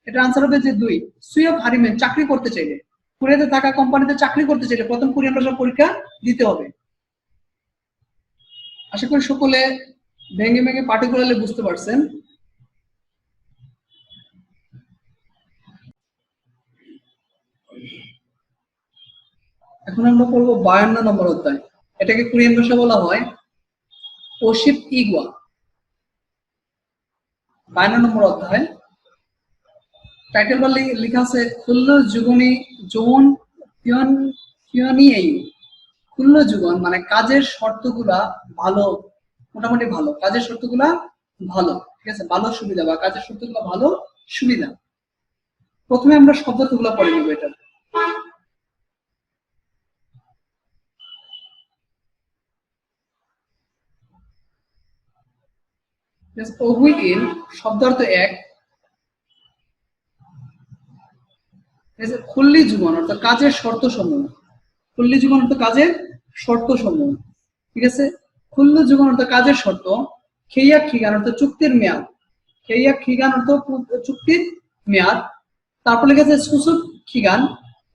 এটা আনসার হবে যে 2 সুয়প হারিমেন চাকরি করতে চাইলে, কোরিয়াতে থাকা কোম্পানিতে চাকরি করতে চাইলে প্রথম কোরিয়ান ভাষার পরীক্ষা দিতে হবে। আশা করি সকলে ভেঙে পার্টিকুলারলি বুঝতে পারছেন। এখন আমরা পড়বো 52 নম্বর অধ্যায়। এটাকে কোরিয়ান ভাষা বলা হয় ওশিপ ইগুয়া। 52 নম্বর অধ্যায় টাইটেল বার লেখা আছে খুল্ল যুগনি জোন পিয়নি এই। খুল্ল যুগন মানে কাজের শর্তগুলা ভালো, মোটামুটি ভালো, কাজের শর্তগুলা ভালো, ঠিক আছে, ভালো সুবিধা বা কাজের শর্তগুলা ভালো সুবিধা। প্রথমে আমরা শব্দগুলো পড়ে নেব। এটা ওহুইল শব্দ অর্থ এক, খুল্লি জীবন অর্থাৎ কাজের শর্ত সমূহ। খুল্লি জীবন অর্থ কাজের শর্ত সমূহ, ঠিক আছে। খুল্ল জীবন অর্থ কাজের শর্ত। খেইয়াক খিগান অর্থ চুক্তির মেয়াদ। খেইয়াক খিগান অর্থ চুক্তির মেয়াদ। তারপর লেখা আছে সুসুক খিগান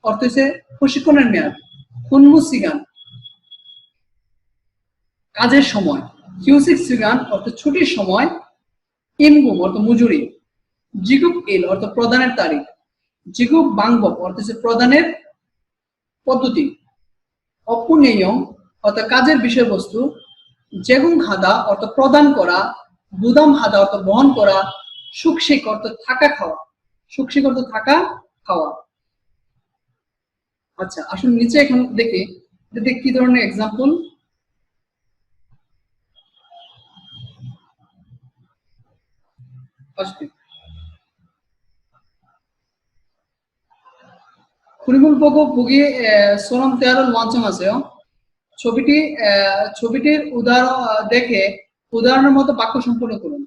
অর্থ হচ্ছে প্রশিক্ষণের মেয়াদ। খুনমু সিগান কাজের সময়। কিউসিক সিগান অর্থ ছুটির সময়। ইমগুম অর্থ মজুরি। জিগুক ইল অর্থ প্রদানের তারিখ। জিগুক বাংবক অর্থ হচ্ছে প্রদানের পদ্ধতি। অপুনেয়ং অর্থ কাজের বিষয়বস্তু। জেগুং হাদা অর্থ প্রদান করা। বুদাম হাদা অর্থ বহন করা। সুকশিক অর্থ থাকা খাওয়া। সুকশিক অর্থ থাকা খাওয়া। আচ্ছা আসুন নিচে এখন দেখি কি ধরনের এক্সাম্পল। খুরিমুল পগো পুগি সোনম তেয়ারুল ওয়ানচং আছে। ছবিটির উদাহরণ দেখে উদাহরণের মতো বাক্য সম্পূর্ণ করুন।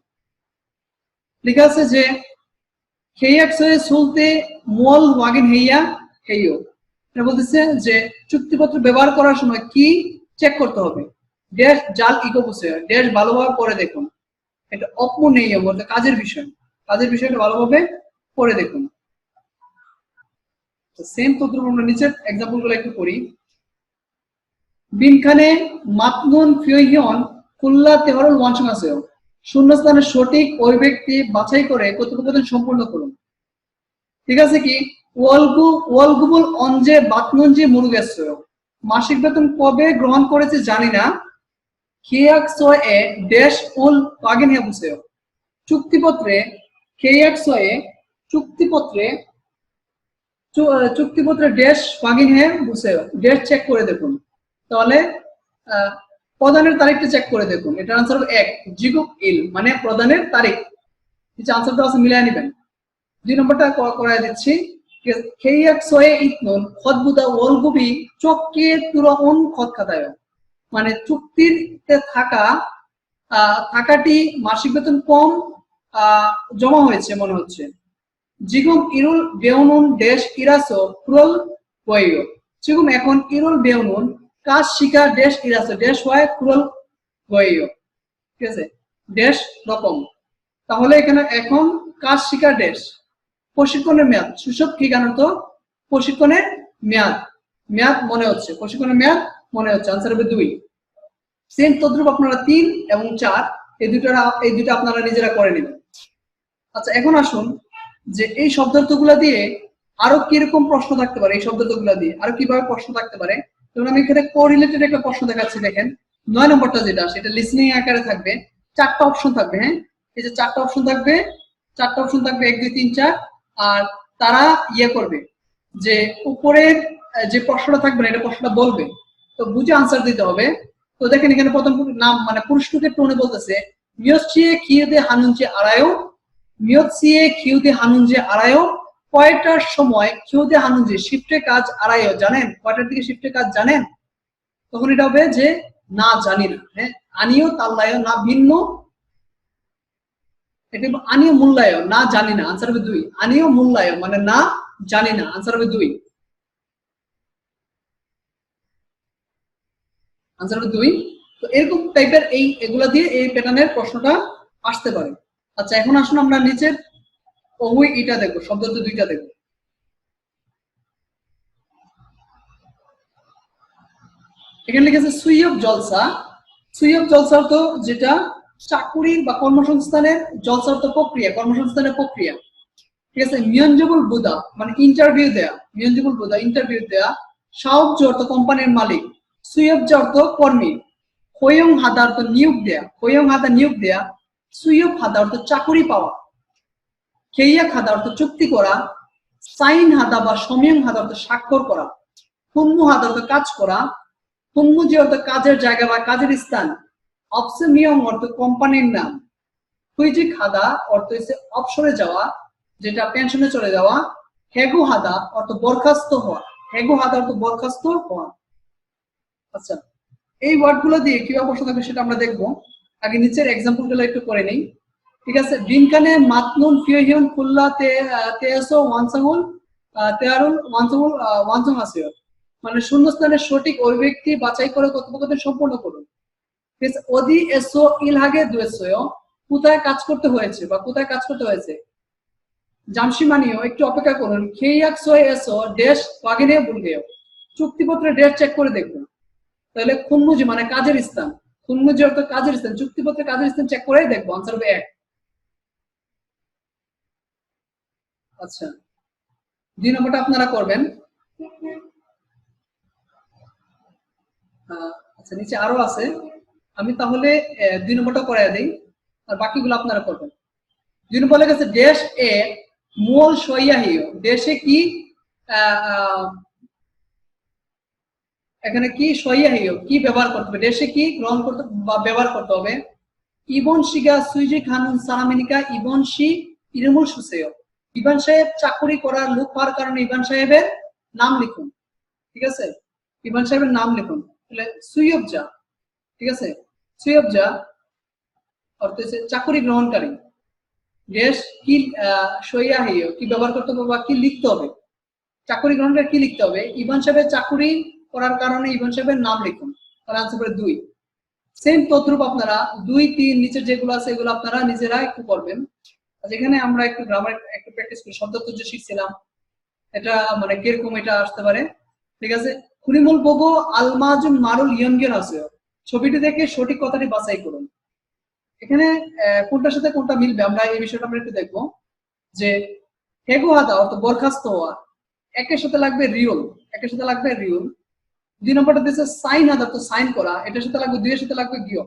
লেখা আছে যে হেইয়াকসয়ে সুলতে মোল ওয়াগিন হেইয়া হেইও। এটা বলতেছে যে চুক্তিপত্র ব্যবহার করার সময় কি চেক করতে হবে। ড্যাশ জাল ইগো বসে ড্যাশ ভালোভাবে পড়ে দেখুন। এটা অপনেয় বলতে কাজের বিষয়, কাজের বিষয়টা ভালোভাবে পড়ে দেখুন। সেম তথ্য আমরা নিচের এক্সাম্পল গুলো একটু করি। বিনখানে মাতনুন ফিয়হিয়ন কুল্লা তেহরুল ওয়ানসং আছে। শূন্যস্থানে সঠিক ওই ব্যক্তি বাছাই করে কথোপকথন সম্পূর্ণ করুন। ঠিক আছে কি ওয়ালগুবুল অঞ্জে বাতনুনজি মুরুগেছে মাসিক বেতন কবে গ্রহণ করেছে জানি না। খেয়াকসয়ে ড্যাশ উল পাগিন হেবুছে চুক্তিপত্রে খেয়াকসয়ে চুক্তিপত্রে ড্যাশ পাগিন হে বুঝে ড্যাশ চেক করে দেখুন। তাহলে প্রদানের তারিখটা চেক করে দেখুন। এটা আনসার হবে 1 জিগুক ইল মানে প্রদানের তারিখ। নিচে আনসারটা আছে মিলাই নেবেন। 2 নম্বরটা করাই দিচ্ছি। KXO에 있는 것보다 월급이 적게 들어온 것 같아요. মানে চুক্তিতে থাকাটি মাসিক বেতন কম জমা হয়েছে মনে হচ্ছে। 지금 이를 배우는 대시라서 그럴 거예요. 지금 এখন 이를 배우는 কাশিকা 대시라서 대শ와의 그럴 거예요. ঠিক আছে, দেশ রকম, তাহলে এখানে এখন কাশিকা দেশ প্রশিক্ষণের মেয়াদ, সুসব ঠিকানা তো প্রশিক্ষণের মেয়াদ, মেয়াদ মনে হচ্ছে, প্রশিক্ষণের মেয়াদ মনে হচ্ছে। আনসার হবে 2। সেম তদ্রুপ আপনারা 3 এবং 4 এই দুটো আপনারা নিজেরা করে নেবেন। আচ্ছা, এখন আসুন যে এই শব্দার্থগুলো দিয়ে আরো কিরকম প্রশ্ন থাকতে পারে, এই শব্দার্থগুলো দিয়ে আরো কিভাবে প্রশ্ন থাকতে পারে। যেমন আমি এখানে কোরিলেটেড একটা প্রশ্ন দেখাচ্ছি, দেখেন 9 নম্বরটা যেটা, সেটা লিসনিং আকারে থাকবে, 4টা অপশন থাকবে। হ্যাঁ, এই যে 4টা অপশন থাকবে, 1 2 3 4, আর তারা করবে যে উপরের যে প্রশ্নটা থাকবে না, এটা প্রশ্নটা বলবে, তো বুঝে আনসার দিতে হবে। তো দেখেন এখানে প্রথম নাম মানে পুরুষকে টোনে বলতেছে মিয়সিয়ে কিউদে হানুনজে আড়ায়ও, মিয়সিয়ে কিউদে হানুনজে আড়ায়ও, কয়টার সময় কিউদে হানুনজে শিফটে কাজ আড়ায়ও, জানেন কয়টার দিকে শিফটে কাজ জানেন? তখন এটা হবে যে না জানি না। হ্যাঁ, আনিও তাল্লায়ও না ভিন্ন, এটা আনিও মূল্যায় না জানি না, আনসার হবে 2। আনিও মূল্যায় মানে না জানি না, আনসার হবে 2, আনসার হবে 2। তো এরকম টাইপের এগুলা দিয়ে এই প্যাটার্নের প্রশ্নটা আসতে পারে। আচ্ছা, এখন আসুন আমরা নিচের ওই এটা দেখবো, শব্দ তো 2টা দেখবো। এখানে লিখেছে সুইয়ব জলসা। সুইয়ব জলসা তো যেটা চাকুরির বা কর্মসংস্থানের, জলসার তো প্রক্রিয়া, কর্মসংস্থানের প্রক্রিয়া। ঠিক আছে, মিয়ঞ্জবুল বুদা মানে ইন্টারভিউ দেয়া, মিয়ঞ্জবুল বুদা ইন্টারভিউ দেয়া, সাহায্য অর্থ কোম্পানির মালিক, সুইয়ব অর্থ কর্মী, হয়ং হাদা অর্থ নিয়োগ দেয়া, হয়ং হাদা নিয়োগ দেয়া, সুইয়ব হাদা অর্থ চাকুরি পাওয়া, কেইয়া হাদা অর্থ চুক্তি করা, সাইন হাদা বা সময়ং হাদা অর্থ স্বাক্ষর করা, হুম্মু হাদা অর্থ কাজ করা, হুম্মুজি অর্থ কাজের জায়গা বা কাজের স্থান, অপসমিয়ং অর্থ কোম্পানির নাম, হুইজি খাদা অর্থ হচ্ছে অবসরে যাওয়া, যেটা পেনশনে চলে যাওয়া, হেগু হাদা অর্থ বরখাস্ত হওয়া, হেগু হাদা অর্থ বরখাস্ত হওয়া। আচ্ছা, এই ওয়ার্ডগুলো দিয়ে কিভাবে প্রশ্ন থাকবে সেটা আমরা দেখবো। আগে নিচের এক্সাম্পলগুলো একটু করে নেই। ঠিক আছে, বিনকানে মাতনুন ফিয়হিয়ন কুল্লা তেয়াসো ওয়ানসাঙ্গুল তেয়ারুল ওয়ানসাঙ্গুল ওয়ানসং আসিও, মানে শূন্যস্থানের সঠিক অভিব্যক্তি বাছাই করে কথোপকথন সম্পূর্ণ করুন। ওদি এসো ইলহাগে দুয়েসো, কোথায় কাজ করতে হয়েছে বা কোথায় কাজ করতে হয়েছে। জামসিমানিও একটু অপেক্ষা করুন, খেয়াকসো এসো ড্যাশ ওয়াগিনে বুলগেও, চুক্তিপত্রের ডেট চেক করে দেখুন। তাহলে খুনমুজি মানে কাজের স্থান, খুনমুজি অর্থ কাজের স্থান, চুক্তিপত্রের কাজের স্থান চেক করেই দেখবো, আনসার হবে 1। আচ্ছা, 2 নম্বরটা আপনারা করবেন। আচ্ছা, নিচে আরো আছে, আমি তাহলে 2 নম্বরটা করে দিই, আর বাকিগুলো আপনারা করবেন। 2 নম্বর লেখা আছে দেশ এ মূল সইয়াহিও, দেশে কি এখানে কি সইয়াহিও কি ব্যবহার করতে হবে, দেশে কি গ্রহণ করতে বা ব্যবহার করতে হবে। ইবন শিগা সুইজি খানুন সালামিনিকা ইবন শি ইরমুল সুসেয়, ইবান সাহেব চাকরি করার লোক হওয়ার কারণে ইবান সাহেবের নাম লিখুন। ঠিক আছে, ইবান সাহেবের নাম লিখুন। তাহলে সুইয়বজা, ঠিক আছে, সুইয়বজা অর্থ হচ্ছে চাকরি গ্রহণকারী। দেশ কি সইয়াহিও কি ব্যবহার করতে হবে বা কি লিখতে হবে, চাকরি গ্রহণকারী কি লিখতে হবে। ইবান সাহেবের চাকরি করার কারণে ইবান সাহেবের নাম লিখুন, তাহলে আনসার হবে 2। সেম তদ্রুপ আপনারা 2 3 নিচের যেগুলো আছে এগুলো আপনারা নিজেরা একটু করবেন। যেখানে আমরা একটু গ্রামার একটু প্র্যাকটিস করি, শব্দার্থ যে শিখছিলাম এটা মানে কিরকম এটা আসতে পারে। ঠিক আছে, খুনিমুল বগো আলমাজুন মারুল ইয়নগের আছে, ছবিটি দেখে সঠিক কথাটি বাছাই করুন। এখানে কোনটার সাথে কোনটা মিলবে আমরা এই বিষয়টা আমরা একটু দেখবো। যে হেগো হাদা অর্থ বরখাস্ত হওয়া, একের সাথে লাগবে রিউল, একের সাথে লাগবে রিউল। 2 নম্বরটা দিচ্ছে সাইন হাদা অর্থ সাইন করা, এটার সাথে লাগবে 2 এর সাথে লাগবে গিয়।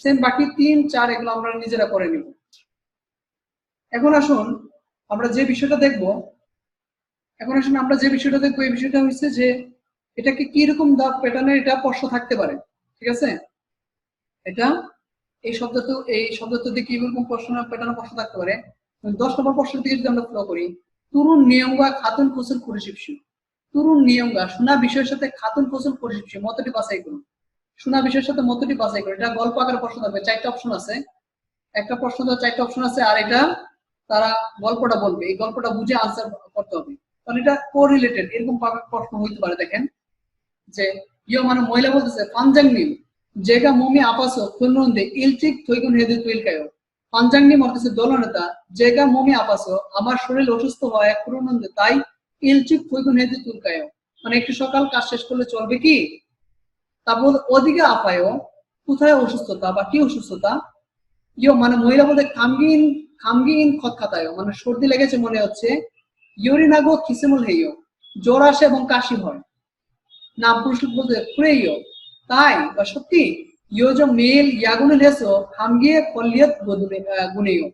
সেম বাকি 3 4 এগুলো আমরা নিজেরা করে নিব। এখন আসুন আমরা যে বিষয়টা দেখবো, এই বিষয়টা হচ্ছে যে এটাকে কি রকম দা প্যাটার্নের এটা প্রশ্ন থাকতে পারে। ঠিক আছে, এটা এই শব্দ তো দিয়ে কি রকম প্রশ্ন প্যাটার্ন প্রশ্ন থাকতে পারে। 10 নম্বর প্রশ্নের দিকে যদি আমরা ফলো করি, turun niyomga খাতুন ফসল পরিশিপসি turun niyomga শোনা বিষয়ের সাথে খাতুন ফসল পরিশিপসি মতটি বাছাই করুন শোনা বিষয়ের সাথে মতটি বাছাই করুন এটা গল্প আকারে প্রশ্ন থাকবে চারটি অপশন আছে একটা প্রশ্ন তো চারটি অপশন আছে আর এটা তারা গল্পটা বলবে এই গল্পটা বুঝে আনসার করতে হবে কারণ এটা কোরিলেটেড এরকম ভাবে প্রশ্ন হইতে পারে দেখেন যে ইয়ো মানে মহিলা বলতেছে পাঞ্জাংনিম যেগা মমি আপাসো খুনরন্দে ইলচিক থইগুন হেদে তুইলকায়ো পাঞ্জাংনিম অর্থে দলনেতা যেগা মমি আপাসো আমার শরীর অসুস্থ হয় খুনরন্দে তাই ইলচিক থইগুন হেদে তুইলকায়ো মানে একটু সকাল কাজ শেষ করলে চলবে কি তারপর ওদিকে আপায়ও কোথায় অসুস্থতা বা কি অসুস্থতা ইয়ো মানে মহিলা বলতে খামগিন খতখাতায়ো মানে সর্দি লেগেছে মনে হচ্ছে ইউরিনাগো খিসেমুল হেইও জ্বর আসে এবং কাশি হয় না পুরুষ বলতে প্রেয় তাই বা সত্যি ইয়োজো মেল ইয়াগুনে লেসো খামগিয়ে কলিয়ত গুনেও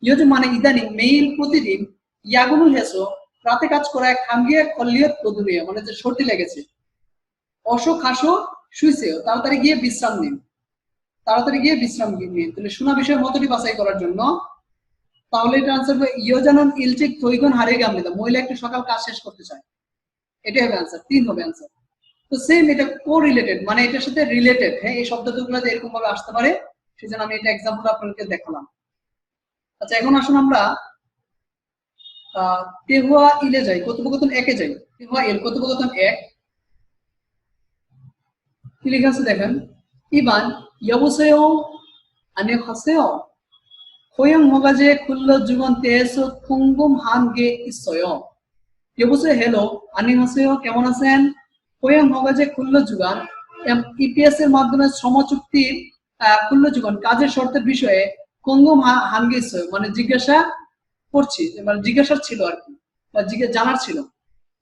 ইয়োজো মানে ইদানিং মেল প্রতিদিন ইয়াগুনে লেসো রাতে কাজ করায় খামগিয়ে কলিয়ত গুনেও মানে যে সর্দি লেগেছে অসুখ হাসো শুইছেও তাড়াতাড়ি গিয়ে বিশ্রাম নিন তাহলে শোনা বিষয়ের মতটি বাছাই করার জন্য তাহলে এটা আনসার হবে ইয়োজানন ইলচিক থইগুন হারিয়ে গামলিদা মহিলা একটু সকাল কাজ শেষ করতে চায় এটাই হবে আনসার 3 হবে আনসার তো সেম এটা কোরিলেটেড মানে এটার সাথে রিলেটেড হ্যাঁ এই শব্দগুলো এরকম ভাবে আসতে পারে সেজন্য আমি এটা एग्जांपल আপনাদেরকে দেখালাম আচ্ছা এখন আসুন আমরা তেহুয়া ইলে যাই কথোপকথন একে যাই তেহুয়া ইল কথোপকথন এক কি লেখা আছে দেখেন 이반 여보세요 안녕하세요 호영 허가제 굴러 주건 때에서 궁금한 게 있어요 여보세요 헬로 안녕하세요 কেমন আছেন 호영 허가제 굴러 주간 EPS এর মাধ্যমে শ্রম চুক্তির 굴러 주건 কাজের শর্তের বিষয়ে 궁금한 게 있어요 মানে জিজ্ঞাসা করছি মানে জিজ্ঞাসা ছিল আর কি বা জানার ছিল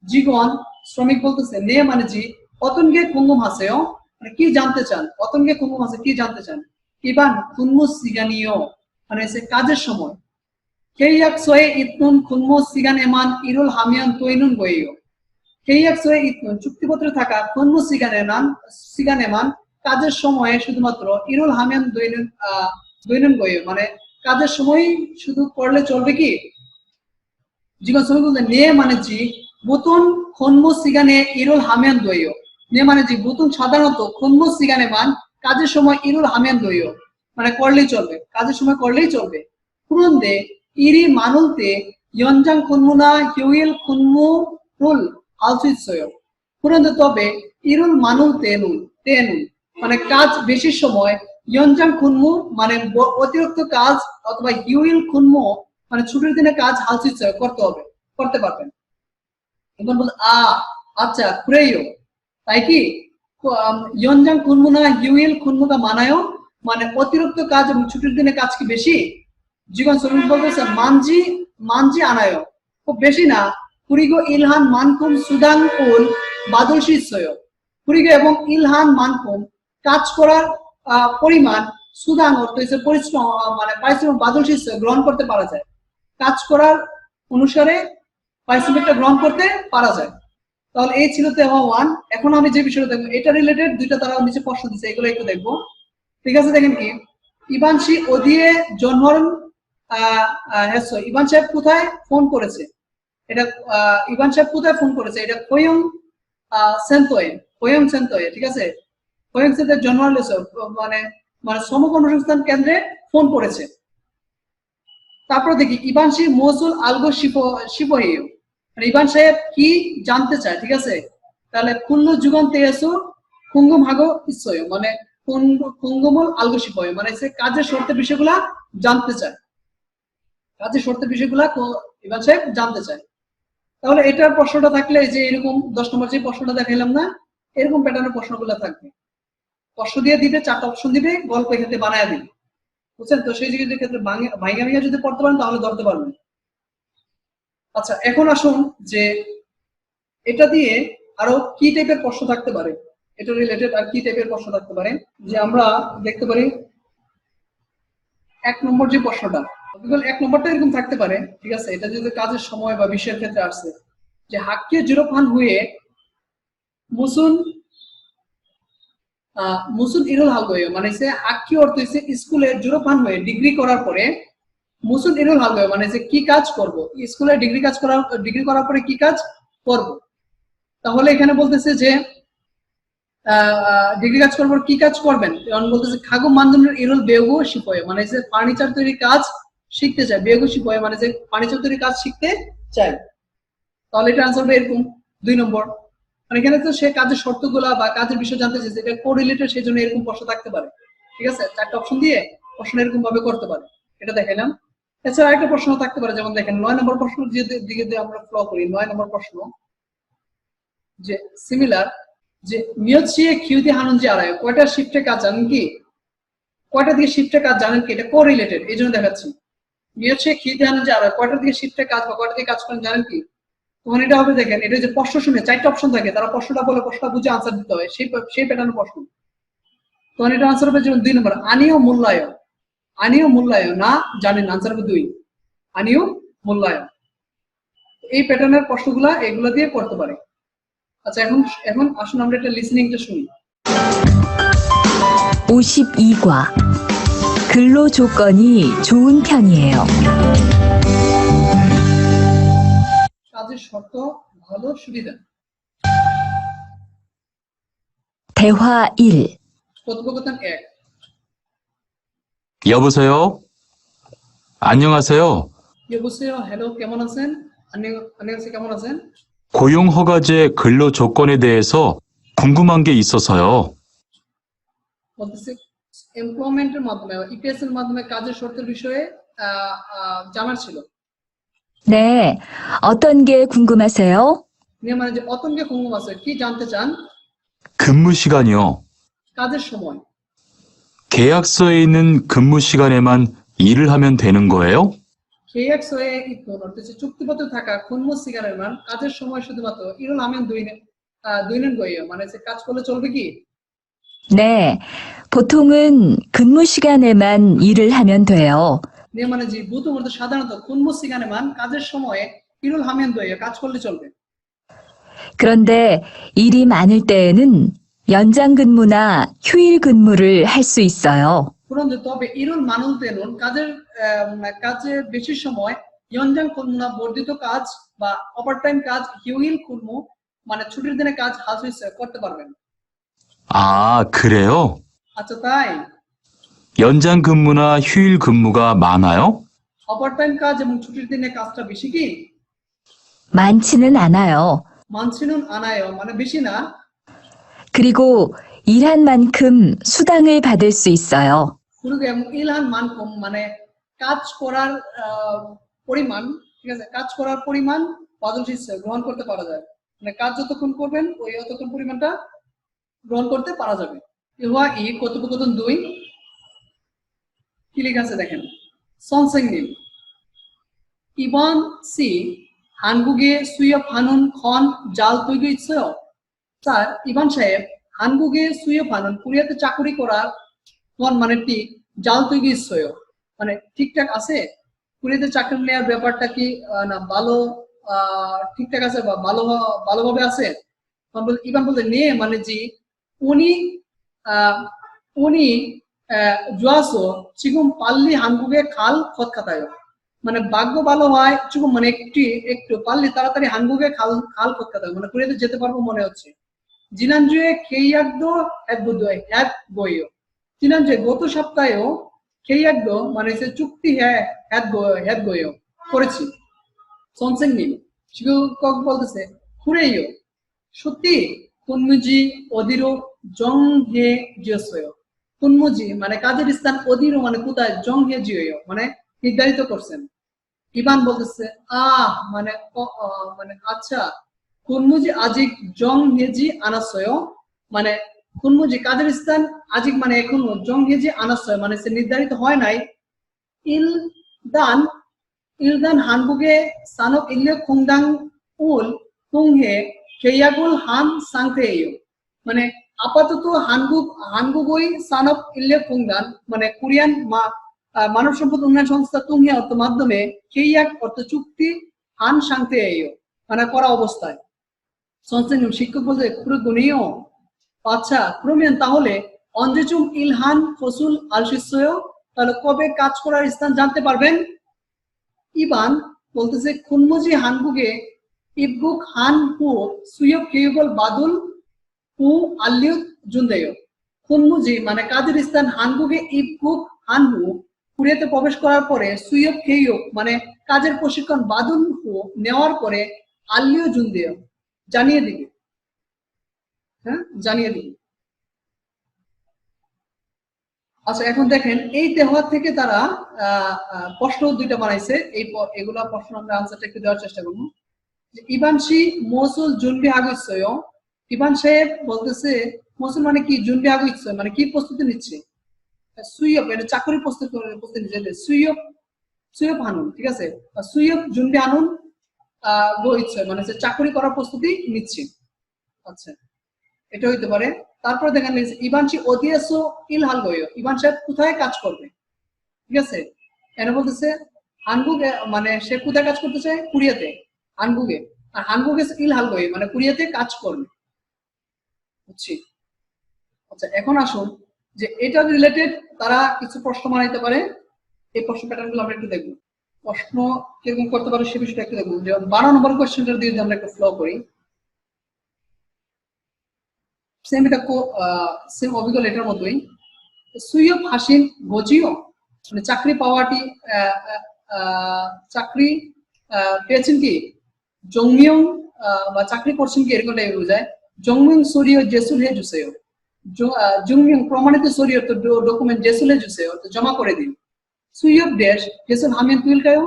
জীবন শ্রমিক বলতেছে নে মানে জি অতনকে 궁금하세요 কি জানতে চান অতনকে 궁금하세요 কি জানতে চান ইবান 군무 시간이요 মানে সে কাজের সময় 계약서에 있는 군무 시간에만 일을 하면 되는 거예요 계약서에 있는 চুক্তিপত্রে থাকা 군무 시간에만 কাজের সময়ে শুধুমাত্র 일을 하면 되는 거예요 মানে কাজের সময় শুধু করলে চলবে কি জীবন শ্রমিক বলতে 네 মানে জি 보통 군무 시간에 일을 하면 돼요 네 মানে জি 보통 সাধারণত 군무 시간에만 কাজের সময় 일을 하면 돼요 মানে করলেই চলবে কাজের সময় করলেই চলবে 그런데 일이 많을 때 연장 근무나 휴일 근무를 할 수 있어요 그런데 তবে 일을 많을 때는 মানে কাজ বেশি সময় 연장 근무 মানে অতিরিক্ত কাজ অথবা 휴일 근무 মানে ছুটির দিনে কাজ 할 수 있어요 করতে পারবেন এখন বল আচ্ছা 그래요 তাই কি 연장 근무나 휴일 근무가 많아요 মানে অতিরিক্ত কাজ এবং ছুটির দিনে কাজ কি বেশি জীবন শ্রমিক বলতেছে মানজি আনা요 খুব বেশি না 그리고 일한만큼 수당을 받을 수 있어요 그리고 এবং 일한만큼 কাজ করার পরিমাণ সুদাং অর্থ হচ্ছে পরিশ্রম মানে পারিশ্রমিক 받을 수 있어요 গ্রহণ করতে পারা যায় কাজ করার অনুসারে পারিশ্রমিকটা গ্রহণ করতে পারা যায় তাহলে এই ছিল তেহওয়া 1 এখন আমি যে বিষয়টা দেখব এটা রিলেটেড দুইটা তারা নিচে প্রশ্ন দিয়েছে এগুলো একটু দেখব ঠিক আছে দেখেন কি ইবানশি ওদিয়ে জন্মরণ হেসো ইবান সাহেব কোথায় ফোন করেছে এটা ইবান সাহেব কোথায় ফোন করেছে এটা কোয়ং সেন্তোয়ে ঠিক আছে কোয়ং সেন্তে জন্মরণ হেসো মানে শ্রম কর্মসংস্থান কেন্দ্রে ফোন করেছে তারপর দেখি ইবানশি মৌসুল আলগো শিপোহিও মানে ইবান সাহেব কি জানতে চায় ঠিক আছে তাহলে কুল্লু যুগান্তে এসো 궁금하고 있어요 মানে 궁금을 알고 싶어요 মানে সে কাজের শর্তের বিষয়গুলো জানতে চায় কাজের শর্তের বিষয়গুলো ইবান সাহেব জানতে চায় তাহলে এটার প্রশ্নটা থাকলে যে এরকম 10 নম্বর যে প্রশ্নটা দেখাইলাম না এরকম প্যাটার্নের প্রশ্নগুলো থাকবে প্রশ্ন দিয়ে দিবে চারটা অপশন দিবে গল্প এখানে বানায় দিবে বুঝছেন তো সেই জিনিসের ক্ষেত্রে ভাঙা যদি পড়তে পারেন তাহলে ধরতে পারবেন আচ্ছা এখন আসুন যে এটা দিয়ে আরো কি টাইপের প্রশ্ন থাকতে পারে এটা রিলেটেড আর কি টাইপের প্রশ্ন থাকতে পারে যে আমরা দেখতে পারি এক নম্বর যে প্রশ্নটা বিকল এক নম্বরটা এরকম থাকতে পারে ঠিক আছে এটা যদি কাজের সময় বা বিষয়ের ক্ষেত্রে আসছে যে হাক্কে জিরোফান হয়ে মুসুন ইরুল হালগোয় মানে সে হাক্কি অর্থ হচ্ছে স্কুলে জিরোফান হয়ে ডিগ্রি করার পরে মুসুন ইরুল হালবে মানে যে কি কাজ করব, স্কুলে ডিগ্রি করার পরে কি কাজ করব। তাহলে এখানে বলতেছে যে ডিগ্রি কাজ করার পর কি কাজ করবেন, যেমন বলতেছে খাগু মানদণ্ডের ইরুল বেগু শিপয়ে মানে যে ফার্নিচার তৈরির কাজ শিখতে চায়, বেগু শিপয়ে মানে যে ফার্নিচার তৈরির কাজ শিখতে চায়। তাহলে এটা আনসার হবে এরকম 2 নম্বর। মানে এখানে তো সে কাজের শর্তগুলা বা কাজের বিষয় জানতে চাইছে, এটা কোরিলেটেড, সেই জন্য এরকম প্রশ্ন থাকতে পারে। ঠিক আছে, 4টা অপশন দিয়ে প্রশ্ন এরকম ভাবে করতে পারে, এটা দেখাইলাম। এছাড়া একটা প্রশ্ন থাকতে পারে, যেমন দেখেন 9 নম্বর প্রশ্ন দিকে আমরা ফলো করি। 9 নম্বর প্রশ্ন যে সিমিলার যে মিয়চিয়ে কিউদি হানুনজি আড়ায় কয়টা শিফটে কাজ জানেন কি, কয়টা দিকে শিফটে কাজ জানেন কি, এটা কোরিলেটেড, এই জন্য দেখাচ্ছি। মিয়চিয়ে কিউদি হানুনজি আড়ায় কয়টা দিকে শিফটে কাজ বা কয়টা দিকে কাজ করেন জানেন কি, তখন এটা হবে দেখেন, এটা যে প্রশ্ন শুনে 4টা অপশন থাকে, তারা প্রশ্নটা বলে প্রশ্নটা বুঝে আনসার দিতে হয়, সেই প্যাটার্নের প্রশ্ন। তখন এটা আনসার হবে যেমন 2 নম্বর আনিও মূল্যায়ন, আনিও মূল্যায়ন না জানেন, আনসার হবে 2 আনিও মূল্যায়ন। এই প্যাটার্নের প্রশ্নগুলা এগুলা দিয়ে করতে পারে। আচ্ছা, এখন আসুন আমরা একটা লিসনিংটা শুনি। 52과 근로 조건이 좋은 편이에요. কাজের শর্ত ভালো, সুবিধা। 대화 1. কথোপকথন 1। 여보세요? 안녕하세요. 여보세요, হ্যালো, কেমন আছেন? 안녕하세요, কেমন 아세요? 고용 허가제 근로 조건에 대해서 궁금한 게 있어서요. বলতেছে এমপ্লয়মেন্টের মাধ্যমে ইপিএস এর মাধ্যমে কাজের শর্তের বিষয়ে জানার ছিল। 네, 어떤 게 궁금하세요? নিয়ে মানে যে অতঙ্গে 궁금 আছে, কি জানতে চান? 근무 시간이요. কাজের সময়। 계약서에 있는 근무 시간에만 일을 하면 되는 거예요? কেএক্সওয়ে ইতন অর্থাৎ চুক্তিপত্রে থাকা খুনমু সিগারের মান কাজের সময় শুধুমাত্র ইরুল আমেন দুই는 거예요 মানে যে কাজ করলে চলবে কি? 네, 보통은 근무 시간에만 일을 하면 돼요. নিয়ে মানে যে বুতুম অর্থাৎ সাধারণত খুনমু সিগারের মান কাজের সময়ে ইরুল হামেন দয়ে কাজ করলে চলবে। 그런데 일이 많을 때에는 연장 근무나 휴일 근무를 할 수 있어요. 그런데 তবে ইরুল মানুল তেনুন কাজের বেশি সময় 연장 근무나 বর্ধিত কাজ বা ওভারটাইম কাজ হিউ일 근무 মানে ছুটির দিনে কাজ করতে পারবেন। 아, 그래요? আচ্ছা তাই? 연장 근무나 휴일 근무가 많아요? ওভারটাইম কাজ এবং ছুটির দিনে কাজটা বেশি কি? 많지는 않아요. 많지는 않아요 মানে বেশি না। 그리고 일한 만큼 수당을 받을 수 있어요. 그리고 일한 만큼 মানে কাজ করার পরিমাণ, ঠিক আছে, কাজ করার পরিমাণ বাদল হিসেবে গ্রহণ করতে পারা যায়, মানে কাজ যতক্ষণ করবেন ওই অতক্ষণ পরিমাণটা গ্রহণ করতে পারা যাবে। ইহা ই কথোপকথন 2 কি লেখা আছে দেখেন। 선생님, 이번 씨 한국에 수협하는 건 잘 되고 있어요? স্যার, ইভান সাহেব 한국에 수협하는 কোরিয়াতে চাকরি করার 건 মানে কি জাল তৈরি 있어요 মানে ঠিকঠাক আছে? কোরিয়াতে চাকরি নেওয়ার ব্যাপারটা কি না ভালো ঠিকঠাক আছে বা ভালোভাবে আছে? ইভান বলতে নিয়ে মানে জি উনি 좋아서 지금 빨리 한국에 갈 것 같아요 মানে ভাগ্য ভালো হয় 지금 মানে একটু 빨리 তাড়াতাড়ি 한국에 갈 것 같아요 মানে কোরিয়াতে যেতে পারবো মনে হচ্ছে। 지난주에 계약도 했고요 지난주에 গত সপ্তাহেও 계약도 মানে সে চুক্তি 했고요 করেছি। 선생님, শিক্ষক বলতেছে 그래요 সত্যি? 근무지 어디로 정해지었어요? 근무지 মানে কাজের স্থান 어디로 মানে কোথায়, 정해지어요 মানে নির্ধারিত করছেন। ইভান বলতেছে মানে মানে আচ্ছা, 근무지 아직 정해지 않았어요 মানে 근무지 কাজের স্থান 아직 মানে এখনো 정해지 않았어요 মানে সে নির্ধারিত হয় নাই। 일단 한국의 산업인력공단을 통해 계약을 한 상태예요 মানে আপাতত 한국의 산업인력공단 মানে কোরিয়ান মানব সম্পদ উন্নয়ন সংস্থা 통해 অর্থ মাধ্যমে 계약 অর্থ চুক্তি 한 상태예요 মানে করা অবস্থায়। 선생님, শিক্ষক বলতে 그러군요 আচ্ছা, 그러면 তাহলে 언제쯤 일한 곳을 알 수 있어요? তাহলে কবে কাজ করার স্থান জানতে পারবেন? ইবান বলতেছে খুনমুজি হানগুগে ইবগুক হান হু সুয়ব কেবল বাদুল হু আল্লিউ জুন্দেয়। খুনমুজি মানে কাজারিস্তান হানগুগে ইবগুক হান হু কুরিয়াতে প্রবেশ করার পরে সুয়ব কেইয়ুক মানে কাজের প্রশিক্ষণ বাদুল হু নেওয়ার পরে আল্লিউ জুন্দেয় জানিয়ে দিবে। হ্যাঁ, জানিয়ে দিবে। আচ্ছা, এখন দেখেন এই তেহওয়ার থেকে তারা প্রশ্ন দুইটা বানাইছে। এগুলা প্রশ্ন আমরা আনসারটা একটু দেওয়ার চেষ্টা করবো। ইবানশি মৌসুল জুনবি আগুইছয়। ইবান সাহেব বলতেছে মৌসুল মানে কি, জুনবি আগুইছয় মানে কি প্রস্তুতি নিচ্ছে? সুইয়ব এটা চাকরি প্রস্তুতি নিচ্ছে। সুইয়ব হানুন, ঠিক আছে, সুইয়ব জুনবি আনুন ইচ্ছয় মানে চাকরি করার প্রস্তুতি নিচ্ছে। আচ্ছা, এটা হইতে পারে। তারপরে দেখেন ইবানশি ওদিয়াসো ইল হাল গয়, ইবান সাহেব কোথায় কাজ করবে? ঠিক আছে, এনে বলতেছে হানগুগে মানে সে কোথায় কাজ করতে চায়? কুরিয়াতে, হানগুগে। আর হানগুগে ইল হাল গয় মানে কুরিয়াতে কাজ করবে। বুঝছি। আচ্ছা, এখন আসুন যে এটা রিলেটেড তারা কিছু প্রশ্ন বানাইতে পারে। এই প্রশ্ন প্যাটার্নগুলো আমরা একটু দেখবো। প্রশ্ন কিরকম করতে পারে সে বিষয়টা একটু দেখবো। যেমন 12 নম্বর কোয়েশ্চেনটা দিয়ে যদি আমরা একটু ফ্লো করি, সেম এটা সেম অভিজ্ঞ লেটার মতোই। সুইয়ব হাসিন গজিও মানে চাকরি পাওয়াটি চাকরি পেয়েছেন কি জংমিয়ং বা চাকরি করছেন কি এরকম টাইপের বোঝায়। জংমিয়ং সরিয় জেসুল হে জুসেও, জংমিয়ং প্রমাণিত সরিয় তো ডকুমেন্ট জেসুল হে জুসেও তো জমা করে দিন। সুইয়ব ড্যাশ জেসুল হামিন তুইলটাও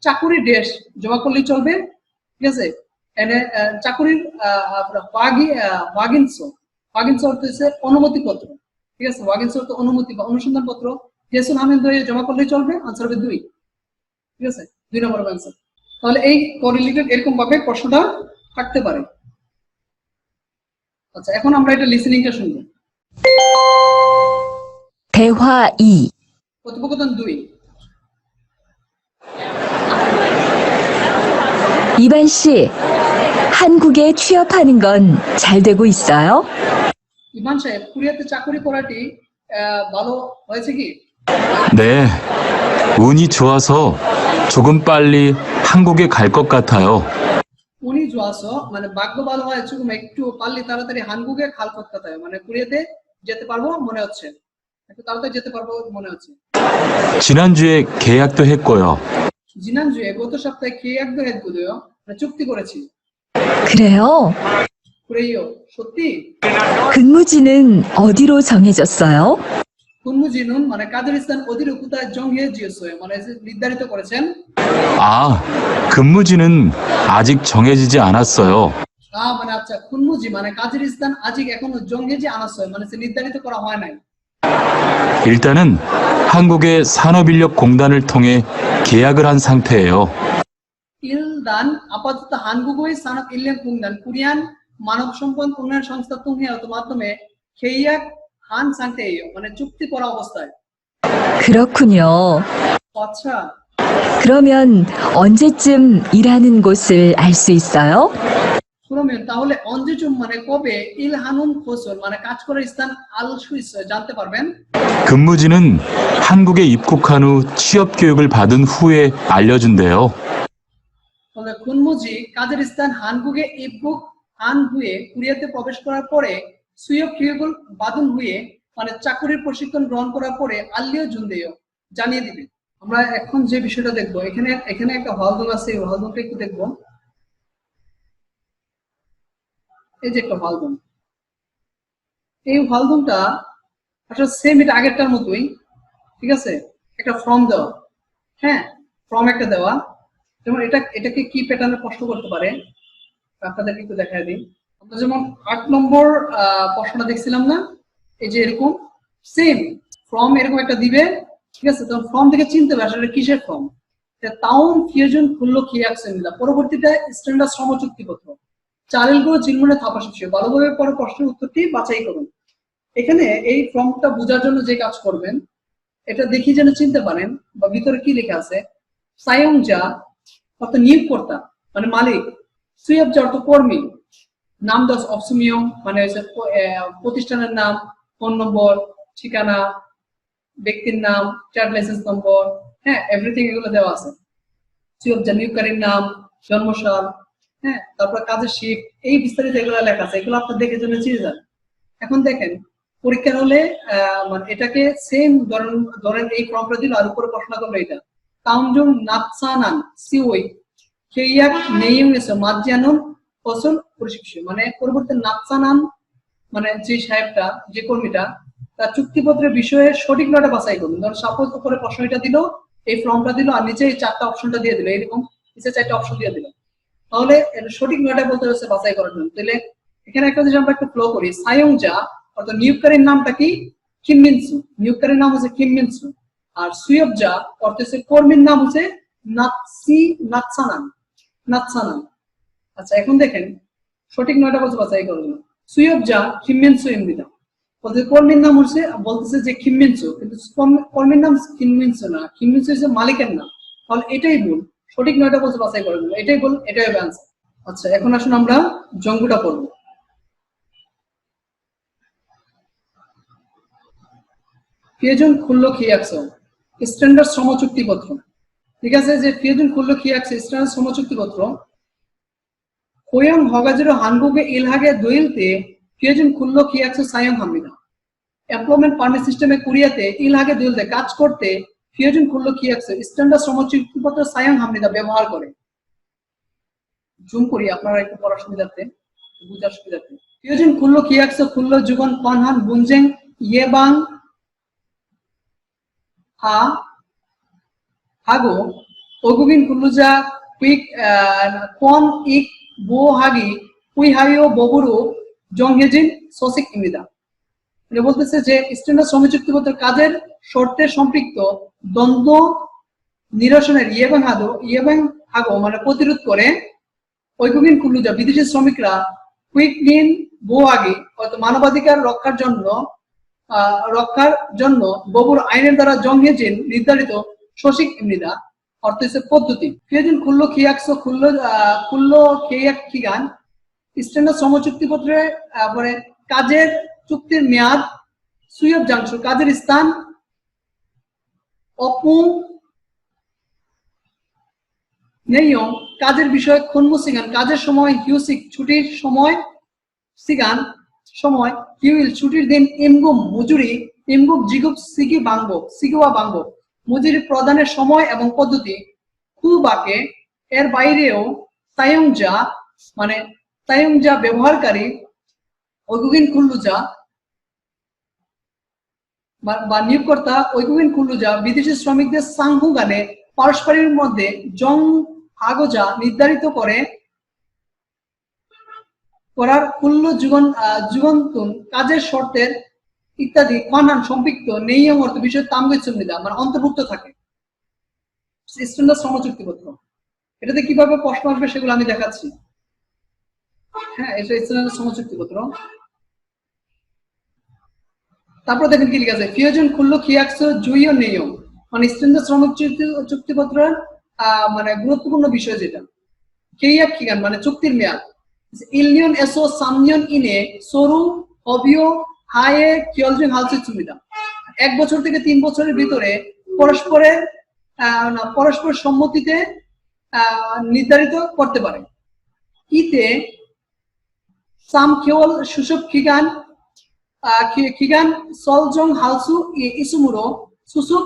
চাকুরি ড্যাশ জমা করলেই চলবে। ঠিক আছে, এনে চাকুরির ওয়াগিনসো অর্থ হচ্ছে অনুমতি পত্র। ঠিক আছে, ওয়াগিনসো অর্থ অনুমতি বা অনুসন্ধান পত্র। জেসুল হামিন জমা করলেই চলবে। আনসার হবে 2। ঠিক আছে, 2 নম্বর আনসার। তাহলে এই কোরিলেটেড এরকম ভাবে প্রশ্নটা থাকতে পারে। আচ্ছা, এখন আমরা এটা লিসেনিংটা শুনবো। 대화 2. কথোপকথন 2। 이반 씨, 한국에 취업하는 건 잘 되고 있어요? ইমান সাহেব, কোরিয়াতে চাকরি করাটি ভালো হয়েছে কি? 네, 운이 좋아서 조금 빨리 한국에 갈 것 같아요. উনি জোয়াস মানে ভাগ্য ভালো হয় 조금 একটু পারলে তাড়াতাড়ি হানগুগে খাল কলকাতায় মানে কোরিয়াতে যেতে পারবো মনে হচ্ছে, একটু তাড়াতাড়ি যেতে পারবো মনে হচ্ছে। 지난주에 계약도 했고요. জিনানজুয়ে গত সপ্তাহে 계약도 했고요 মানে চুক্তি করেছি। 그래요? 그래요, সত্যি? 근무지는 어디로 정해졌어요? 군무지는 মানে কাজারিস্তান অধীর কোথায় জংহে জিওসয় মানে নির্ধারিত করেছেন। 아, 근무지는 아직 정해지지 않았어요. মানে আচ্ছা, খুনমুজি মানে কাজারিস্তান আজকে এখনো জংহেজি আনাসয় মানে নির্ধারিত করা হয় নাই। 일단은 한국의 산업인력공단을 통해 계약을 한 상태예요. 일단 아파트도 한국의 산업인력공단 কোরিয়ান মানব সম্পদ উন্নয়ন সংস্থা 통해의 মাধ্যমে 계약한 상태예요 মানে চুক্তি করা অবস্থায়। 그렇군요. আচ্ছা, 그러면 언제쯤 일하는 곳을 알 수 있어요? 그러면 তাহলে 언제쯤 মানে কবে 일하는 곳을 মানে কাজ করার স্থান 알 수 있어요 জানতে পারবেন। 근무지는 한국에 입국한 후 취업 교육을 받은 후에 알려준대요. তাহলে খুনমুজি কাজারিস্তান 한국에 입국한 후에 কোরিয়াতে প্রবেশ করার পরে সুয়োগ কিউগুল বাদুন হুয়ে মানে চাকরির প্রশিক্ষণ গ্রহণ করার পরে আল্লিও জুনদেয় জানিয়ে দিবে। আমরা এখন যে বিষয়টা দেখবো, এখানে একটা হলদুম আছে, এই হলদুমটা একটু দেখবো। এই যে একটা হলদুম, এই হলদুমটা আসলে সেম এটা আগেরটার মতোই। ঠিক আছে, একটা ফর্ম দেওয়া, হ্যাঁ ফর্ম একটা দেওয়া। যেমন এটাকে কি প্যাটার্নে প্রশ্ন করতে পারে আপনাদেরকে একটু দেখায় দিই। আমরা যেমন 8 নম্বর প্রশ্নটা দেখছিলাম না, এই যে এরকম সেম ফর্ম এরকম একটা দিবে। ঠিক আছে, তখন ফর্ম থেকে চিনতে হবে আসলে কিসের ফর্ম। তাউন কিয়জন খুললো কি অ্যাকশনটা পরবর্তীতে স্ট্যান্ডার্ড শ্রম চুক্তিপত্র চারেলগুলো চিহ্নে থাপা শেষে ভালোভাবে পরে প্রশ্নের উত্তরটি বাছাই করুন। এখানে এই ফর্মটা বোঝার জন্য যে কাজ করবেন, এটা দেখি যেন চিনতে পারেন বা ভিতরে কি লেখা আছে। সায়ংজা অর্থ নিয়োগকর্তা মানে মালিক, সুইয়াবজা অর্থ কর্মী, নাম দাস অপসুমিয়ং মানে প্রতিষ্ঠানের নাম, ফোন নম্বর, ঠিকানা, ব্যক্তির নাম, ট্রেড লাইসেন্স নম্বর, হ্যাঁ এভরিথিং এগুলো দেওয়া আছে। সুয়োবজা নিয়োগকারীর নাম, জন্মসাল, হ্যাঁ, তারপর কাজের শিফট, এই বিস্তারিত এগুলো লেখা আছে, এগুলো আপনার দেখে জন্য চিনে যান। এখন দেখেন পরীক্ষার হলে মানে এটাকে সেম ধরেন এই ফর্মটা দিল আর উপরে প্রশ্ন করবে এটা কাউন্জুং নাতসানান সিওই কেইয়াক নেইং এসো মাজ্জানুন ফসল পরিশিষ্য, মানে পরিবর্তে নাতসানান মানে যে সাহেবটা, যে কর্মীটা, তার চুক্তিপত্রের বিষয়ে সঠিক নয়টা বাছাই করুন। ধরুন সাপোজ উপরে প্রশ্ন এটা দিল, এই ফর্মটা দিল আর নিচে এই চারটা অপশনটা দিয়ে দিল, এরকম নিচে চারটা অপশন দিয়ে দিল, তাহলে সঠিক নয়টা বলতে হচ্ছে বাছাই করার জন্য। তাহলে এখানে একটা যদি আমরা একটু ফ্লো করি, সায়ংজা অর্থাৎ নিয়োগকারীর নামটা কি? কিমমিনসু, নিয়োগকারীর নাম হচ্ছে কিমমিনসু। আর সুয়োবজা অর্থ হচ্ছে কর্মীর নাম হচ্ছে নাতসানান, নাতসানান। আচ্ছা এখন দেখেন সঠিক নয়টা বলতে বাছাই করার জন্য। সুয়োবজা কিমমিনসু ইমবিদা বলতে কর্মীর নাম হচ্ছে, বলতেছে যে কিমমিনসু, কিন্তু কর্মীর নাম কিমমিনসু না, কিমমিনসু হচ্ছে মালিকের নাম, তাহলে এটাই ভুল। সঠিক নয়টা বলতে বাছাই করার জন্য এটাই ভুল, এটাই হবে আনসার। আচ্ছা এখন আসুন আমরা জঙ্গুটা পড়বো। ফিয়েজুন খুললো খিয়াকসো স্ট্যান্ডার্ড শ্রম চুক্তিপত্র, ঠিক আছে, যে ফিয়েজুন খুললো খিয়াকসো স্ট্যান্ডার্ড শ্রম চুক্তিপত্র 고용 허가지로 한국에 일하게 될 때 ফিয়েজুন খুললো খিয়াকসো 사용합니다. এমপ্লয়মেন্ট পারমিট সিস্টেমে কোরিয়াতে ইলহাগে 될 때 কাজ করতে ফিয়েজুন খুললো খিয়াকসো স্ট্যান্ডার্ড শ্রম চুক্তিপত্র 사용합니다 ব্যবহার করে। জুম করি আপনারা একটু পড়ার সুবিধার্থে, বুঝার সুবিধার্থে। ফিয়েজুন খুললো খিয়াকসো খুললো 주건 권한 문쟁 예방 하고 외국인 근로자 권익 보호하기 위하여 법으로 정해진 소식입니다. এটা বলতেছে যে স্ট্যান্ডার্ড শ্রম চুক্তিপত্রের কাজের শর্তে সম্পৃক্ত দ্বন্দ্ব নিরসনের ইয়েবাং মানে প্রতিরোধ করে ঐকুবিন কুল্লুজা বিদেশি শ্রমিকরা কুইকদিন বোয়াগি অর্থাৎ মানবাধিকার রক্ষার জন্য ববুর আইনের দ্বারা জংহেজিন নির্ধারিত সঠিক ইমনিদা অর্থ হচ্ছে পদ্ধতি। ফিয়েদিন খুললো খিয়াকসো খুললো খেয়াক খিগান স্ট্যান্ডার্ড শ্রম চুক্তিপত্রে পরে কাজের চুক্তির মেয়াদ সুয়োব জাংশু কাজের স্থান অপু নেইয়ং কাজের বিষয় খুনমু সিগান কাজের সময় হিউসিক ছুটির সময় সিগান সময় হিউইল ছুটির দিন ইমগুম মজুরি ইমগুম জিগুপ সিগুয়া বাংবো মজুরি প্রদানের সময় এবং পদ্ধতি কুবাকে এর বাইরেও সায়ংজা মানে সায়ংজা ব্যবহারকারী ঐকুবিন কুল্লুজা বা নিয়োগকর্তা ঐকুবিন কুল্লুজা বিদেশি শ্রমিকদের সাংহুগানে পারস্পরিক মধ্যে জং আগোজা নির্ধারিত করার কুল্ল যুগন্তুন কাজের শর্তের ইত্যাদি মানান সম্পৃক্ত নেইয়ং অর্থ বিষয় তামগেচ্ছন্নিদা মানে অন্তর্ভুক্ত থাকে স্ট্যান্ডার্ড শ্রম চুক্তিপত্র। এটাতে কিভাবে প্রশ্ন আসবে সেগুলো আমি দেখাচ্ছি। হ্যাঁ, এটা স্ট্যান্ডার্ড শ্রম চুক্তিপত্র। তারপর দেখেন কি লেখা আছে ফিয়োজন খুললো খিয়াকসো জুইও নেইয়ং মানে স্ট্যান্ডার্ড শ্রম চুক্তিপত্রের মানে গুরুত্বপূর্ণ বিষয় যেটা কেইয়াক খিগান মানে চুক্তির মেয়াদ ইলনিয়ন এসো সামনিয়ন ইনে সরু অবিও হায়ে কিয়লজন হালসে সুবিধা 1 বছর থেকে 3 বছরের ভিতরে পরস্পর সম্মতিতে নির্ধারিত করতে পারে। ইতে সাম কেওল সুসব খিগান সলজং হালসু ইসুমুরো সুসুক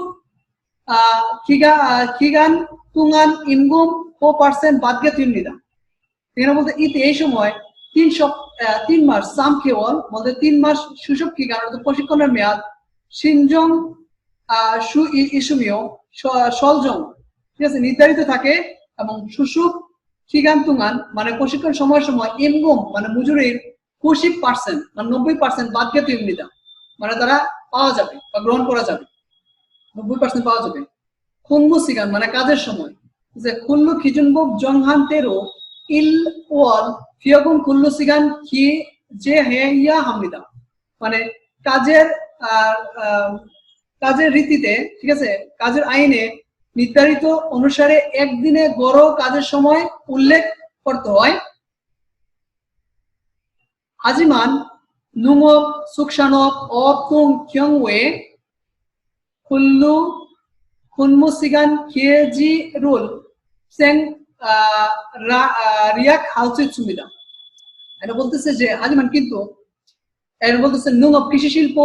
খিগান তুঙ্গান ইনগুম 4% বাদগে তিননিদা। এখানে বলতে ইতে এই সময় 3 মাস সাম কেওল বলতে 3 মাস সুসব খিগান অর্থাৎ প্রশিক্ষণের মেয়াদ সিনজং সু ইসুমিও সলজং ঠিক আছে নির্ধারিত থাকে এবং সুসুক খিগান তুঙ্গান মানে প্রশিক্ষণ সময়ের সময় ইনগুম মানে মজুরির 40% মানে 90% বাদগে তিননিদা মানে তারা পাওয়া যাবে বা গ্রহণ করা যাবে 90% পাওয়া যাবে। খুনমু সিগান মানে কাজের সময় যে খুল্লু খিজুনবক জংহান তেরো ইল ওয়াল ফিয়গুন খুল্লু সিগান কি যে হেয়া হামলিদা মানে কাজের রীতিতে ঠিক আছে কাজের আইনে নির্ধারিত অনুসারে একদিনে গড় কাজের সময় উল্লেখ করতে হয়। হাজিমান নুঙক সুকসানক অতুং কিয়ংওয়ে খুল্লু খুনমু সিগান কিয়েজি রুল সেং রিয়াক হাউসিসুমিদা। এটা বলতেছে যে হাজিমান কিন্তু এর বলতেছে নুঙ্গ কৃষি শিল্প,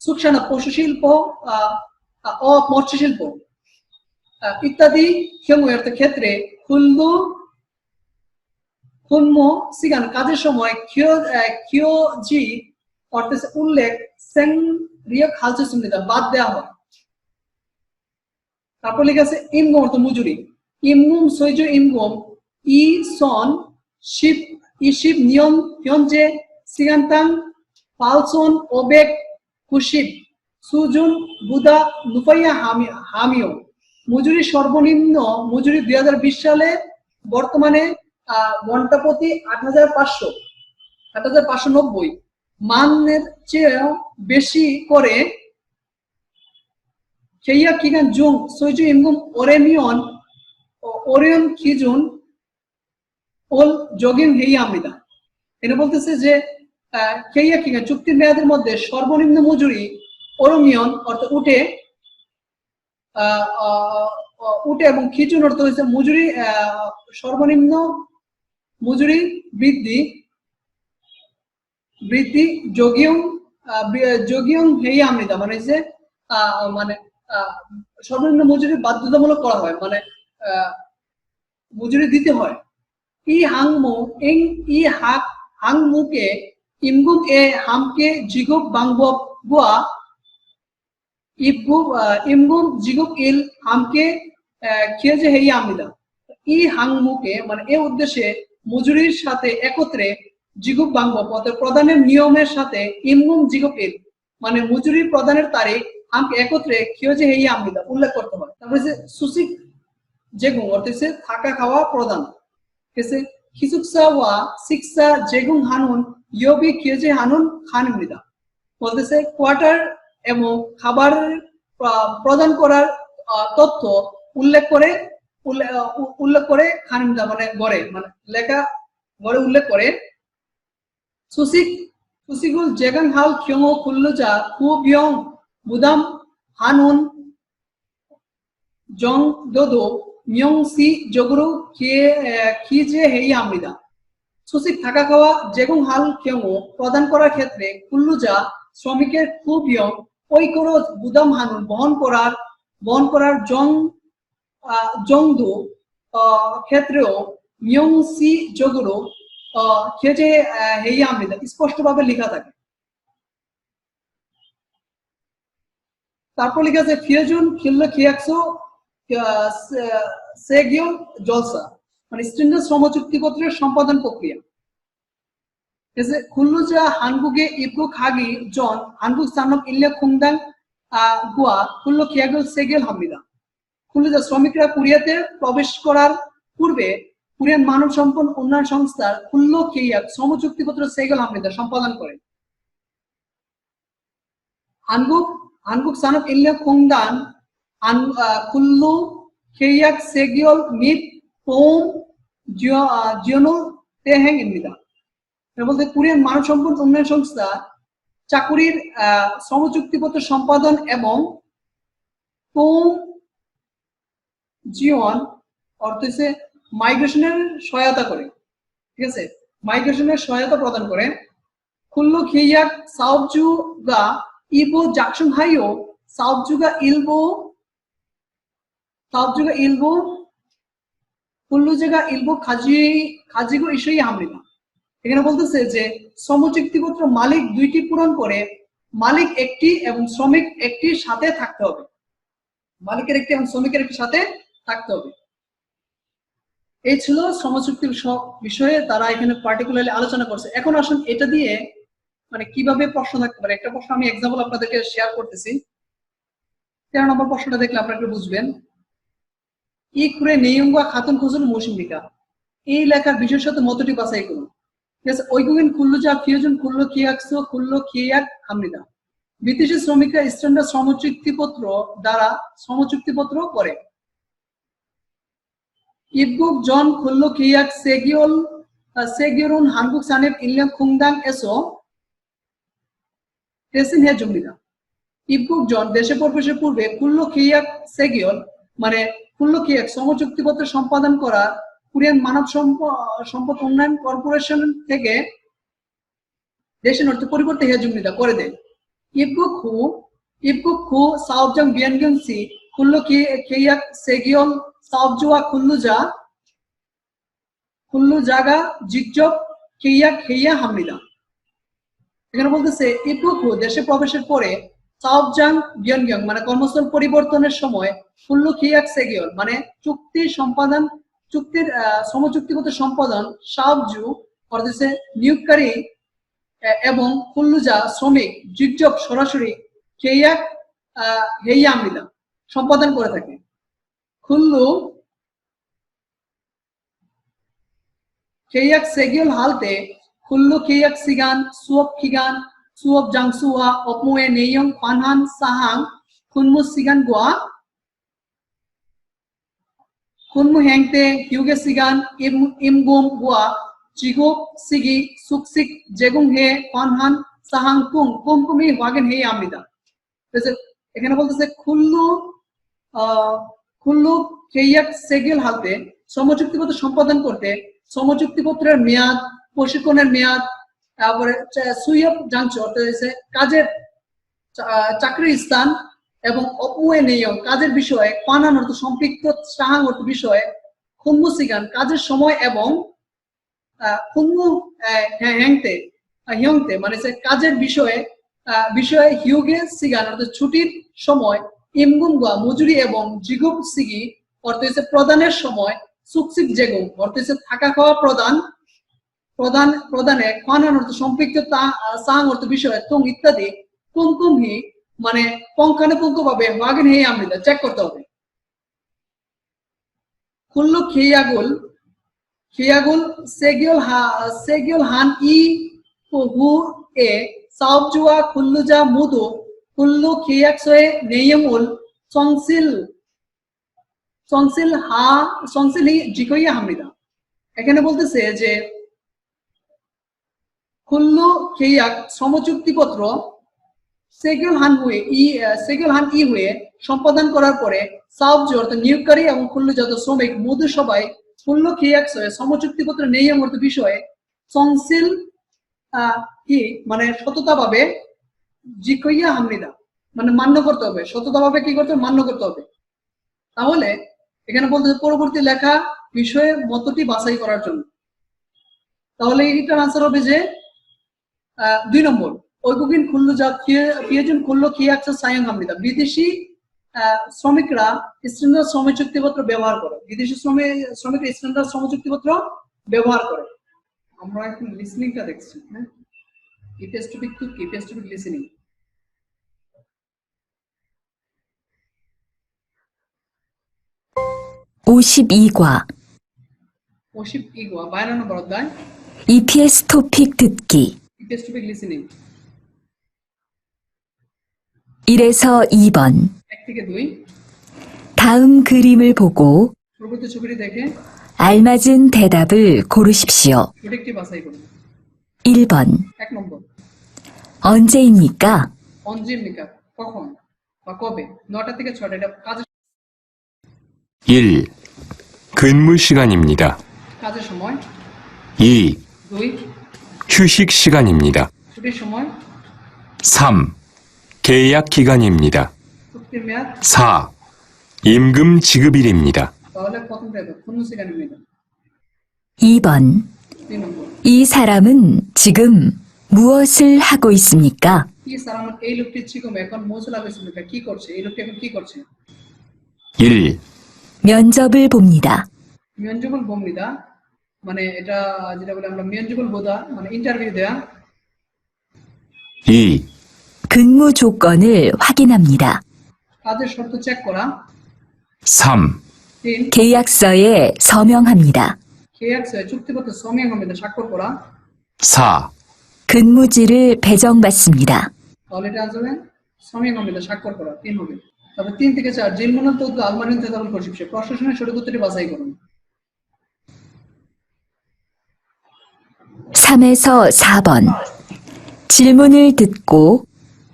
সুকসানা পশু শিল্প, ও মৎস্য শিল্প ইত্যাদি ক্ষেত্রে সিগান কাজের সময় জি অর্থাৎ উল্লেখ সেং রিয়াক হাউসিসুমিদা বাদ দেওয়া হয়। তারপর লেখা আছে ইমগম অর্থ মজুরি। ইমগুম সৈজ ইমগম ই সন শিব ইশিব নিয়ম হিয়নজে সিগান্তাং পালসন ওবেক কুশিব সুজুন বুদা নুপাইয়া হামিও। মজুরি সর্বনিম্ন মজুরি 2020 সালে বর্তমানে ঘন্টা প্রতি 8,590 মানের চেয়ে বেশি করে কেইয়া কিগান জুং সৈজু ইমগুম ওরিয়ন কিজুন ওল জগিং হেই আমিদা। এটা বলতেছে যে কেইয়া কিগান চুক্তির মেয়াদের মধ্যে সর্বনিম্ন মজুরি ওরমিয়ন অর্থাৎ উটে এবং খিজুন অর্থ হচ্ছে মজুরি সর্বনিম্ন মজুরি বৃদ্ধি যোগিয়ং হেই আমিদা মানে যে মানে সর্বনিম্ন মজুরি বাধ্যতামূলক করা হয়, মানে মজুরি দিতে হয়। ই হাংমু ইং ই হাংমুকে ইমগুম এ হামকে জিগুব বাংবব বুয়া ইমগুম জিগুব ইল হামকে খিয়েজে হেই আমিদা। ই হাংমুকে মানে এ উদ্দেশ্যে মজুরির সাথে একত্রে জিগুব বাংবব অর্থাৎ প্রদানের নিয়মের সাথে ইমগুম জিগুব ইল মানে মজুরি প্রদানের তারিখ আমকে একত্রে খিয়েজে হেই আমিদা উল্লেখ করতে হয়। তারপরে যে সুসিক যেগুং অর্থাৎ থাকা খাওয়া প্রদান কেসে খিসুকসা ওয়া সিক্সা যেগুং হানুন ইয়বি খিয়েজে হানুন খানমিদা বলতেছে কোয়ার্টার এবং খাবার প্রদান করার তথ্য উল্লেখ করে খানমিদা মানে গড়ে মানে লেখা গড়ে উল্লেখ করে সুসিগুল যেগাং হাল খিয়ং খুল্লুজা খুবিয়ং বুদাম হানুন জং দোদো মিয়ং সি জগরু খিজে হেই আমিদা। সুসিক থাকা খাওয়া যেগুং হাল খিয়ং প্রদান করার ক্ষেত্রে কুল্লুজা শ্রমিকের খুবিয়ং ঐকরোজ বুদাম হানুন বহন করার জংদু ক্ষেত্রেও মিয়ং সি জগরু খিজে হেই আমিদা স্পষ্টভাবে লেখা থাকে। তারপর লেখা আছে ফিয়াজুন খিল্ল খিয়াকসো সেগিয়ন জলসা মানে স্ট্যান্ডার্ড শ্রম চুক্তিপত্রের সম্পাদন প্রক্রিয়া। খুল্লুজা হানগুগে ইবগু খাগি জন হানগুগ সানক ইল্লে খুংদাং গুয়া খুল্ল খিয়াগল সেগেল হামিদা। খুল্লুজা শ্রমিকরা কোরিয়াতে প্রবেশ করার পূর্বে কোরিয়ান মানব সম্পদ উন্নয়ন সংস্থার খুল্ল খিয়াক শ্রম চুক্তিপত্র সেগেল হামিদা সম্পাদন করে। হানগুগ সানক ইল্লে খুংদান খুল্লু খিয়াক সেগিয়ল মিট পোম জিওনুল তেহেং ইমিদা বলতে কোরিয়ান মানব সম্পদ উন্নয়ন সংস্থা চাকুরির শ্রম চুক্তিপত্র সম্পাদন এবং পোম জিওন অর্থ হচ্ছে মাইগ্রেশনের সহায়তা করে, ঠিক আছে, মাইগ্রেশনের সহায়তা প্রদান করে। খুল্লু খিয়াক সাউবজুগা ইবো জাকসুং হাইও সাউবজুগা ইলবো কুল্লুজাগা ইলবো খাজিগো ইসই হামরিনা। এখানে বলতেছে যে শ্রম চুক্তিপত্র মালিক দুইটি পূরণ করে মালিক একটি এবং শ্রমিক একটির সাথে থাকতে হবে, মালিকের একটি এবং শ্রমিকের একটি সাথে থাকতে হবে। এই ছিল শ্রম চুক্তির সব বিষয়ে তারা এখানে পার্টিকুলারলি আলোচনা করছে। এখন আসুন এটা দিয়ে মানে কিভাবে প্রশ্ন থাকতে পারে। একটা প্রশ্ন আমি এক্সাম্পল আপনাদেরকে শেয়ার করতেছি। 13 নম্বর প্রশ্নটা দেখলে আপনারা বুঝবেন। ই কুরে নেইয়ুঙ্গা খাতুন খুজুল মৌসুমিকা এই লেখার বিশেষত মতটি বাছাই করুন। ঠিক আছে, ওইগুগিন খুল্লুজা ফিউজন খুল্লো খিয়াকসো খুল্লো খিয়াক হামরিদা। বিদেশি শ্রমিকরা স্ট্যান্ডার্ড শ্রম চুক্তিপত্র দ্বারা শ্রম চুক্তিপত্র করে। ইবগুক জন খুল্লো খিয়াক সেগিয়রুন হানগুক সানেব ইল্যাং খুংদাং এসো টেসিন হে জুমরিদা। ইবগুক জন দেশে প্রবেশের পূর্বে খুল্লো খিয়াক সেগিয়ল মানে কুল্লুকিয়াক সমচুক্তিপত্র সম্পাদন করা কোরিয়ান মানব সম্পদ উন্নয়ন কর্পোরেশন থেকে দেশের অর্থ পরিবর্তে হেজুমনিদা করে দেয়। 입국 후 사업장 변경 시 쿨루키약 세기온 사업주와 쿨루자가 직접 계약해야 합니다. এখানে বলতেছে 입국 후 দেশে প্রবেশের পরে সাবজাং বিয়নগং মানে কর্মস্থল পরিবর্তনের সময় 쿨루키약 세기온 মানে চুক্তির সমচুক্তিগত সম্পাদন সাবজু অর্থাৎ নিয়োগকারী এবং 쿨루자 শ্রমিক 직접 সরাসরি কেয়াক হেইয়া আমলিদা সম্পাদন করে থাকে। 쿨루 계약 세기올 할때 쿨루 계약 시간, 수업 기간, 수업 장소와 업무의 내용 관한 사항, 근무 시간과 근무 행태, 휴게 시간, 임금과 직업 시기, 숙식 제공에 관한 사항 등 꼼꼼히 확인해야 합니다. 그래서 এখানে বলতেছে 쿨루 계약 세기올 할때 সমচুক্তিপত্র সম্পাদন করতে সমচুক্তিপত্রের মেয়াদ, প্রশিক্ষণের মেয়াদ, তারপরে সুইপ জাংচু অর্থাৎ কাজের চাকরির স্থান এবং অপময় নিয়ম কাজের বিষয়ে পানান অর্থ সম্পৃক্ত সাহাং অর্থ বিষয়ে খুম্মু সিগান কাজের সময় এবং খুম্মু হিয়ংতে মানে কাজের বিষয়ে হিউগে সিগান অর্থাৎ ছুটির সময় ইমগুমগুয়া মজুরি এবং জিগুপ সিগি অর্থ প্রদানের সময় সুকসিক জেগুম অর্থ থাকা খাওয়া প্রদানে খানান অর্থ সম্পৃক্ত সাং অর্থ বিষয় তুং ইত্যাদি কুমকুমহি মানে পুঙ্খানুপুঙ্খভাবে ওয়াগেন হে আমরিদা চেক করতে হবে। কুল্লু খিয়াগুল সেগিউল হান ই হু এ সাবজুয়া কুল্লুজা মুদু কুল্লু খিয়াকসয়ে নেয়মুল সংসিল জিকইয়া হামরিদা। এখানে বলতেছে যে কুল্লু কেয়াক সমচুক্তিপত্র সেগুল হান ই হয়ে সম্পাদন করার পরে সাবজু অর্থাৎ নিয়োগকারী এবং কুল্লুজাত শ্রমিক মধু সবাই কুল্লু কেয়াক সমচুক্তিপত্র নিয়ম অর্থ বিষয়ে সংসিল কি মানে সততাভাবে জিকইয়া হামরিদা মানে মান্য করতে হবে, সততাভাবে কি করতে হবে মান্য করতে হবে। তাহলে এখানে বলতে পরবর্তী লেখা বিষয়ে মতটি বাছাই করার জন্য, তাহলে এটার আনসার হবে যে 2 নম্বর ঐকুকিন খুল্লুজা কিয়েজুন খুল্লো কিয়াকসা সায়ং হামরিদা বিদেশি শ্রমিকরা স্ট্যান্ডার্ড শ্রম চুক্তিপত্র ব্যবহার করে, বিদেশি শ্রমিকরা স্ট্যান্ডার্ড শ্রম চুক্তিপত্র ব্যবহার করে। আমরা এখন লিসনিংটা দেখছি, হ্যাঁ EPS TOPIK two EPS TOPIK listening. (52과) 52과 52নম্বর অধ্যায় EPS 토픽 듣기 ইপিএস টপিক লিসনিং 1에서 2번 1 থেকে 2 다음 그림을 보고 পরবর্তী ছবিটি দেখে 알맞은 대답을 고르십시오. সঠিকটি বাছাই করুন। 1번 1 নম্বর 언제입니까? 언제입니까? কখন বা কবে? 9টা থেকে 6টা এটা কাজের 1. 근무 시간입니다. কাজের সময়। 2. 2 휴식 시간입니다. ছুটির সময়। 3. 계약 기간입니다. চুক্তির মেয়াদ। 4. 임금 지급일입니다. তাহলে প্রথম দেব কোন 시간입니다। 2번 2 নম্বর 이 사람은 지금 무엇을 하고 있습니까? 이 사람은 এই লোকটি 지금 এখন 무엇을 하고 있습니까? কি করছে? এই লোকটি এখন কি করছে? 1. 면접을 봅니다. 면접을 봅니다 মানে এটা যেটা বলে আমরা 면접을 보다 মানে ইন্টারভিউ দেয়া। 2. 근무 조건을 확인합니다. কাজের শর্ত চেক করা। 3. 3 계약서에 서명합니다. 계약서에 চুক্তিপত্র 서명합니다 স্বাক্ষর করা। 4. 근무지를 배정받습니다. তাহলে এটা আসবে 서명합니다 স্বাক্ষর করা 3 হবে। তারপর 3 থেকে 4 질문은 또 알맞은 대답을 고르십시오. প্রশ্নের সঠিক উত্তরটি বাছাই করুন। 3에서 4번 질문을 듣고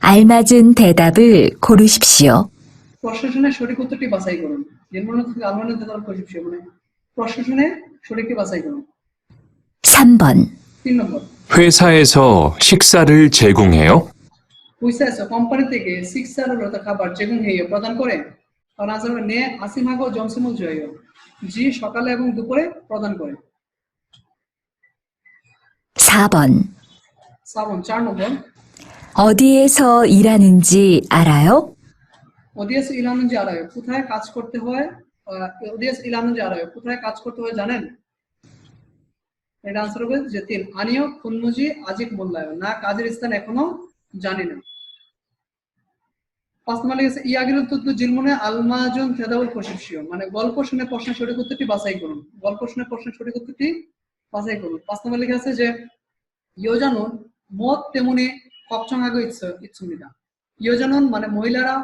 알맞은 대답을 고르십시오. প্রশ্নের সঠিক উত্তরটি বাছাই করুন। 질문은 크게 알만한 대답을 보십시오. মানে প্রশ্ন শুনে সঠিকটি বাছাই করুন। 3번, 3 নম্বর, 회사에서 식사를 제공해요? 회사에서 কোম্পানি থেকে শিক্ষার খাবার 제공해요 প্রদান করে? তার আনসার হবে 네, 아침하고 점심을 줘요. জি সকালে এবং দুপুরে প্রদান করে। 4번, 4নম্বর, 어디에서 일하는지 알아요? 어디에서 일하는지 알아요? কোথায় কাজ করতে হয়? 어디에서 일하는지 알아요? কোথায় কাজ করতে হয় জানেন? এটা আনসার হবে যে 3 아니요, 근무지 아직 몰라요. না, কাজের স্থান এখনো জানি না। 5 নম্বর লিখেছে 이야기를 듣고 질문에 알맞은 대답을 보십시오. মানে গল্প শুনে প্রশ্নের সঠিক উত্তরটি বাছাই করুন। গল্প শুনে প্রশ্নের সঠিক উত্তরটি বাছাই করুন। 5 নম্বর লেখা আছে যে 여자는 무엇 때문에 걱정하고 있습니다. 여자는 মানে মহিলারা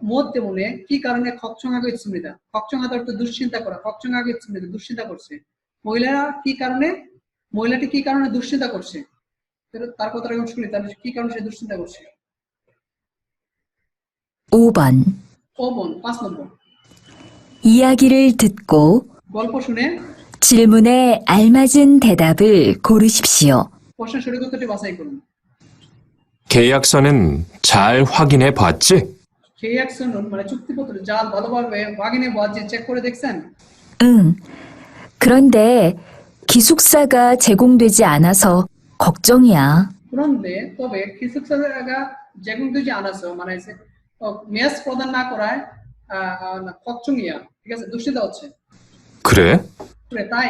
무엇 때문에 কি কারণে 걱정하고 있습니다. 걱정하다 অর্থ দুশ্চিন্তা করা। 걱정하고 있습니다, দুশ্চিন্তা করছে। মহিলারা কি কারণে, মহিলাটি কি কারণে দুশ্চিন্তা করছে? তার কথাটা এখন শুনি, তার কি কারণে সে দুশ্চিন্তা করছে? 5번, 5 নম্বর, 이야기를 듣고 গল্প শুনে 질문에 알맞은 대답을 고르십시오. প্রশ্নের সঠিক উত্তরটি বাছাই করুন। 계약서는 잘 확인해 봤지? 계약서는 মানে চুক্তিপত্র যা ভালোভাবে 확인해 보았지, চেক করে দেখছেন? 응. 그런데 기숙사가 제공되지 않아서 걱정이야. 그런데 তবে 기숙사가 제공되지 않아서 মানে মেস প্রদান না করায় 걱정이야. ঠিক আছে, দুশ্চিন্তা হচ্ছে। 그래? 그래, তাই?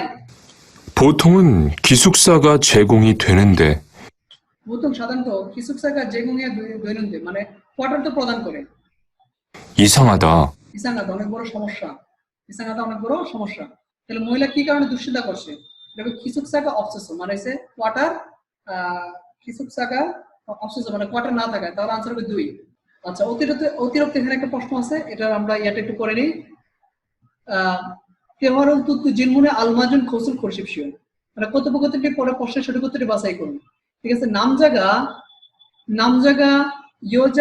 보통은 기숙사가 제공이 되는데 보통 সাধারণত 기숙사가 제공해 되는데 মানে কোয়ার্টার তো প্রদান করে। 이상하다. ইসাঙ্গাদা অনেক বড় সমস্যা। ইসাঙ্গাদা অনেক বড় সমস্যা। তাহলে মহিলা কি কারণে দুশ্চিন্তা করছে? দেখো 기숙사가 없어서 মানে কোয়ার্টার, 기숙사가 없어서 মানে কোয়ার্টার না থাকায়, তাহলে আনসার হবে 2। আচ্ছা, অতিরিক্ত এখানে একটা প্রশ্ন আছে, এটা আমরা ইয়াটা একটু করে নিই। 대화를 듣고 질문에 알맞은 것을 고르십시오. মানে কথোপকথনটি পরে প্রশ্নের সঠিক উত্তরটি বাছাই করুন। ঠিক আছে, 남자가 여자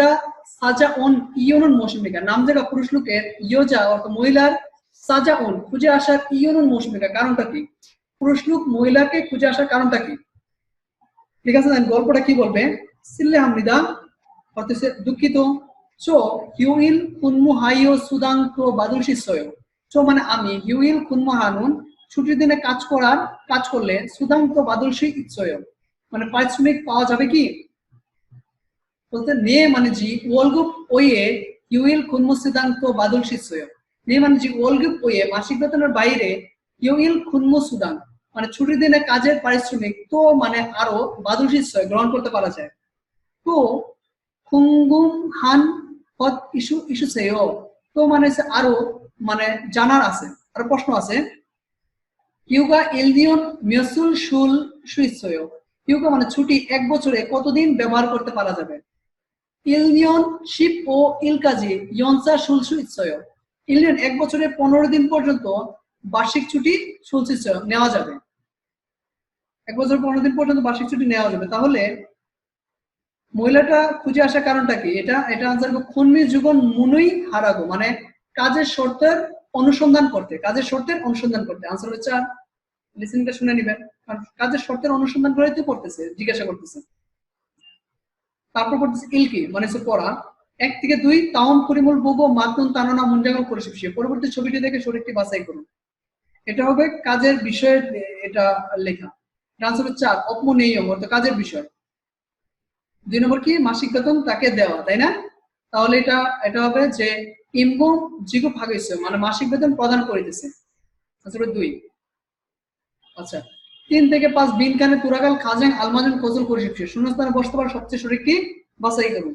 사자온 이유는 무엇입니까? 남자가 পুরুষ লোকের 여자 অর্থাৎ মহিলার সাজা온 খুঁজে আসার ইয়নুন মুশমিকা কারণটা কি? পুরুষ লোক মহিলাকে খুঁজে আসার কারণটা কি? ঠিক আছে, গল্পটা কি বলবে? 실례합니다 অর্থাৎ দুঃখিত। 저 휴일 근무하여 수당도 받을 수 있어요. 저 মানে আমি, 휴일 근무하는 ছুটির দিনে কাজ করলে 수당도 받을 수 있어요 মানে পারিশ্রমিক পাওয়া যাবে কি? বলতে 네 মানে জি, 월급 ওয়ে 휴일 근무 수당도 받을 수 있어요। 네 মানে জি, 월급 ওয়ে মাসিক বেতনের বাইরে 휴일 근무 수당 মানে ছুটির দিনে কাজের পারিশ্রমিক তো মানে আরো 받을 수 있어요 গ্রহণ করতে পারা যায়। তো 궁금한 것 있으세요? তো মানে আরো মানে জানার আছে, আর প্রশ্ন আছে। 휴가 1년 몇을 쉴 수 있어요? 휴가 মানে ছুটি 1 বছরে কতদিন ব্যবহার করতে পারা যাবে? 1년 15일까지 연차 쉴 수 있어요. 1년 1 বছরে 15 দিন পর্যন্ত বার্ষিক ছুটি 쉴 수 있어요 নেওয়া যাবে। 1 বছর 15 দিন পর্যন্ত বার্ষিক ছুটি নেওয়া যাবে। তাহলে মহিলাটা খুঁজে আসার কারণটা কি? এটা আনসার হবে খুনমি জীবন মুনুই হারাগো মানে কাজের শর্তের অনুসন্ধান করতে, আনসার হচ্ছে 4। লিসেনিংটা শুনে নেবেন, কারণ কাজের শর্তের অনুসন্ধান করেই তো করতেছে, জিজ্ঞাসা করতেছে। তারপর করতেছে ইলকি মানে পড়া। 1 থেকে 2 তাউন পরিমল 보고 맞는 단어나 문장을 고르십시오। পরবর্তী ছবিটি দেখে সঠিকটি বাছাই করুন। এটা হবে কাজের বিষয়ে এটা লেখা। আনসার হবে 4 অপমনেয় অর্থাৎ কাজের বিষয়। 2 নম্বর কি? মাসিক বেতন তাকে দেওয়া, তাই না? তাহলে এটা হবে যে 임금 지급하고 있어요 মানে মাসিক বেতন প্রদান করিতেছে। আনসার হবে 2। আচ্ছা, 3 থেকে 5 빈칸에 돌아갈 가장 알맞은 것을 고르십시오। শূন্যস্থানে বসতে পারা সবচেয়ে সঠিকটি বাছাই করুন।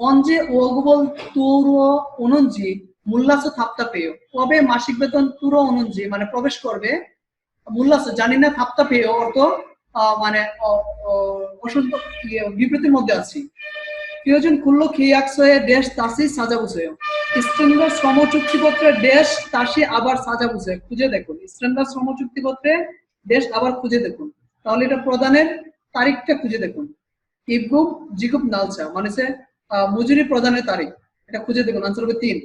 언제 월급을 들어오는지 몰라서 답답해요। কবে মাসিক বেতন 들어오는지 মানে প্রবেশ করবে, 몰라서 জানি না, 답답해요 অর্থ মানে অসন্ত বিবৃতির মধ্যে আছি। প্রিয়জন কুল্লো 계약서에 ড্যাশ 다시 찾아보세요। স্ট্যান্ডার্ড শ্রম চুক্তিপত্রে ড্যাশ 다시 আবার 찾아보세요 খুঁজে দেখুন। স্ট্যান্ডার্ড শ্রম চুক্তিপত্রে ড্যাশ আবার খুঁজে দেখুন। তাহলে এটা প্রদানের তারিখটা খুঁজে দেখুন। 입금 지급 날짜 মানে মজুরি প্রদানের তারিখ, এটা খুঁজে দেখুন। আনসার হবে 3।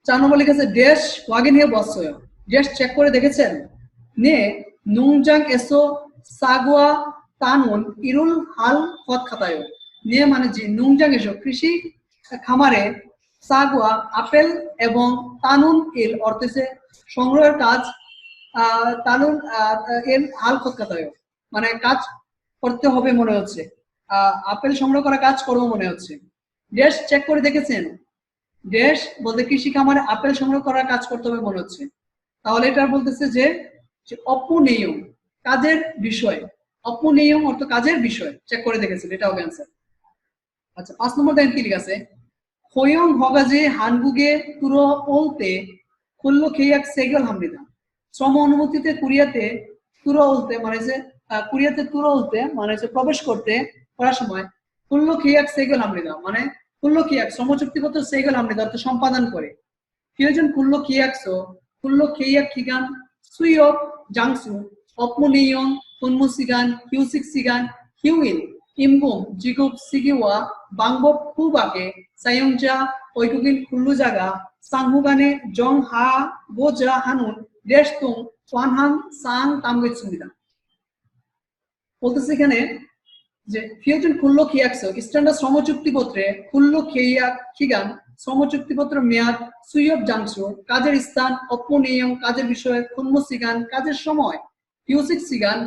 4 নম্বর লিখেছে ড্যাশ ওয়াগেন হে বসয়, ড্যাশ চেক করে দেখেছেন নে নুংজাং এসো সাগুয়া তানুন ইরুল হাল খত খাতায়, নে মানে যে নুংজাং এসো কৃষি খামারে সাগুয়া আপেল এবং তানুন ইল অর্থ হচ্ছে সংগ্রহের কাজ, তানুন এল হাল খত খাতায় মানে কাজ করতে হবে মনে হচ্ছে, আপেল সংগ্রহ করা কাজ করবো মনে হচ্ছে। ড্যাশ চেক করে দেখেছেন, ড্যাশ বলতে কৃষি খামারে আপেল সংগ্রহ করার কাজ করতে হবে মনে হচ্ছে, তাহলে এটা বলতেছে যে অপনেয়ম কাজের বিষয়, অপনেয়ম অর্থ কাজের বিষয়, চেক করে দেখেছেন, এটা হবে অ্যান্সার। আচ্ছা 5 নম্বর দেখেন কি লেখা আছে, খয়ং হগাজে হানগুগে তুরো ওলতে খুল্লো খেয়াক সেগল হামরিদা, শ্রম অনুমতিতে কুরিয়াতে তুরো ওলতে মানে যে কুরিয়াতে তুরো ওলতে মানে হচ্ছে প্রবেশ করতে করার সময় খুল্লো খেয়াক সেগল হামরিদা মানে খুল্লো খেয়াক শ্রম চুক্তিপত্র সেগল হামরিদা অর্থ সম্পাদন করে। কিয়জন খুল্লো খেয়াকসো খুল্লো খেয়াক খিগান সুইয়ক জাংসু অপমনিয়ং ফুনমুসিগান হিউসিক সিগান হিউইল ইমবুম জিগুপ সিগিওয়া বাংবব খুবাকে সায়ংজা ওইকুগিন খুল্লু জাগা সাংহুগানে জং হা গোজা হানুন দেশতুং ওয়ানহাং সাং তামগেছুমিদা। বলতেছে এখানে যে ফিয়জন খুল্লো খিয়াকসো স্ট্যান্ডার্ড শ্রম চুক্তিপত্রে খুল্লো খেয়াক খিগান শ্রম চুক্তিপত্র মেয়াদ সুইয়ব জাংসু কাজের স্থান অপনিয়ম কাজের বিষয় খুন্মু সিগান কাজের সময় হিউসিক সিগান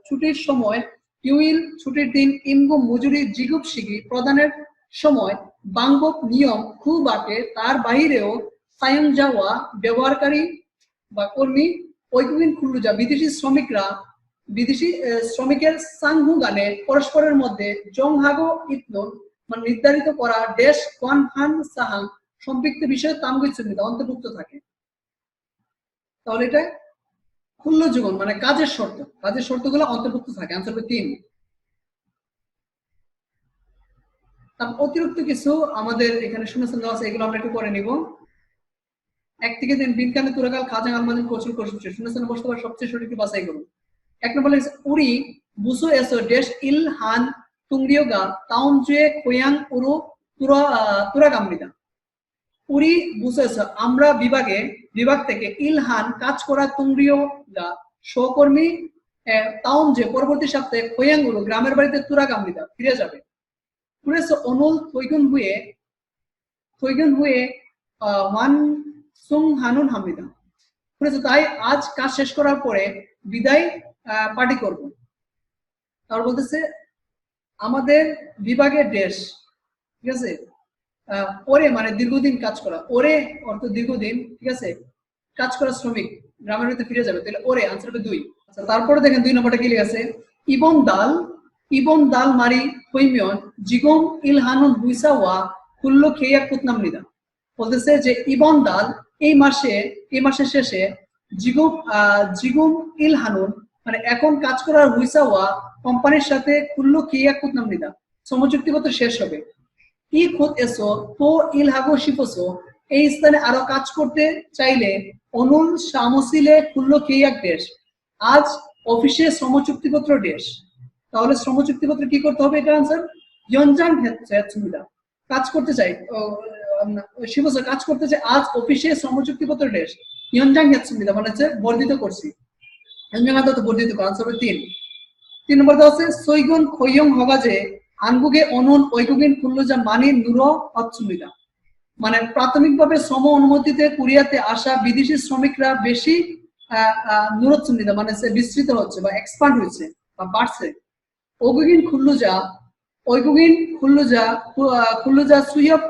ছুটির সময় হিউইল ছুটির দিন ইমগুম মজুরি জিগুপ সিগি প্রদানের সময় বাংবক নিয়ম খুবাকে তার বাহিরেও সায়ং যাওয়া ব্যবহারকারী বা কর্মী ঐকুবিন খুল্লুজা বিদেশি শ্রমিকের সাংহুগানে পরস্পরের মধ্যে জংহাগো ইতনুন মানে নির্ধারিত করা দেশ ওয়ান হান সাহাং সম্পৃক্ত বিষয়ে তামগুচ্ছন্নিত অন্তর্ভুক্ত থাকে। তাহলে এটা খুল্ল জীবন মানে কাজের শর্তগুলো অন্তর্ভুক্ত থাকে। আনসার হবে 3। তারপর অতিরিক্ত কিছু আমাদের এখানে শুনেছেন দেওয়া আছে, এগুলো আমরা একটু পরে নিব। 1 থেকে 3 বিনকানে তুরাকাল খাজাং আলমাদিন প্রচুর শুনেছেন বসতে পারে সবচেয়ে সঠিক বাছাই করুন। 1 নম্বর লিখেছে উড়ি বুসো এসো ডেশ ইল হান তুংরিয়োগা তাউন জুয়ে কোয়াং উরু তুরাগামৃদা। উড়ি বুসো এসো আমরা বিভাগ থেকে ইলহান কাজ করা তুংরিয়োগা সহকর্মী তাউন যে পরবর্তী সপ্তাহে কোয়াং উরু গ্রামের বাড়িতে তুরাগামৃদা ফিরে যাবে। পুরেস অনুল থৈগুন হুয়ে ওয়ান সুং হানুন হামিদা। তাই আজ কাজ শেষ করার পরে বিদায় পার্টি করব। তার বলতেছে আমাদের বিভাগের দেশ, ঠিক আছে, ওরে মানে দীর্ঘদিন কাজ করা, ওরে অর্থ দীর্ঘদিন, ঠিক আছে, কাজ করা শ্রমিক গ্রামের ভিতরে ফিরে যাবে, তাহলে ওরে আনসার হবে 2। আচ্ছা তারপরে দেখেন 2 নম্বরটা কি লেখা আছে, ইবন দাল মারি হৈমিয়ন জিগম ইলহানুন হুইসাওয়া খুল্লো খেয়া কুতনামনিদা। বলতেছে যে ইবন দাল এই মাসের শেষে জিগুম ইলহানুন মানে এখন কাজ করার হুইসাওয়া কোম্পানির সাথে খুল্লো খেয়া কুতনামনিদা শ্রম চুক্তিপত্র শেষ হবে। ই খুদ এসো তো ইলহাগো শিপসো এই স্থানে আরো কাজ করতে চাইলে অনুল শামসিলে খুল্লো খেয়াক দেশ আজ অফিসে শ্রম চুক্তিপত্র দেশ। তাহলে শ্রম চুক্তিপত্র কি করতে হবে, এটা আনসার ইয়নজাং হেতসুমিদা কাজ করতে চাই শিবসা কাজ করতে চাই আজ অফিসে শ্রম চুক্তিপত্র দেশ ইয়নজাং হেতসুমিদা মানে হচ্ছে বর্ধিত করছি, বর্ধিত করা। আনসার হবে 3। 3 নম্বর দেওয়া আছে সৈগুন খৈয়ং হগাজে আনগুগে অনুন ঐগুগিন খুল্লুজা মানি নুরো হতসুমিদা মানে প্রাথমিকভাবে শ্রম অনুমতিতে কুরিয়াতে আসা বিদেশি শ্রমিকরা বেশি নুরোৎসুমিদা মানে বিস্তৃত হচ্ছে বা এক্সপান্ড হয়েছে বা বাড়ছে। ওগুগিন খুল্লুজা সুইয়ব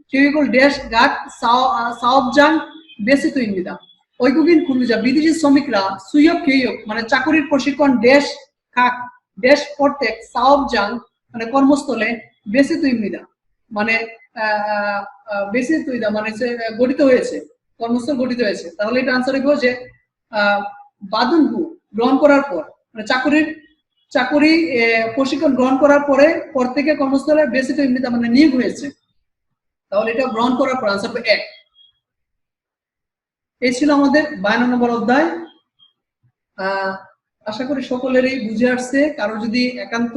পিয়ুগুল ড্যাশ গাট সাওবজাং বেসিত ইন্দিদা। ওইগুগিন খুল্লুজা বিদেশি শ্রমিকরা সুইয়ব পিয়ুগ মানে চাকরির প্রশিক্ষণ ড্যাশ খাক ড্যাশ প্রত্যেক সাওবজাং মানে কর্মস্থলে বেসিত ইন্দিদা মানে বেসিত মানে গঠিত হয়েছে, কর্মস্থল গঠিত হয়েছে। তাহলে এটা আনসার হবে যে বাদুনহু গ্রহণ করার পর মানে চাকরি প্রশিক্ষণ গ্রহণ করার পর থেকে কর্মস্থলে বেসিত ইমনিদা মানে নিয়োগ হয়েছে। তাহলে এটা গ্রহণ করার পর আনসার হবে 1। এই ছিল আমাদের 52 নম্বর অধ্যায়। আশা করি সকলেরই বুঝে আসছে। কারো যদি একান্ত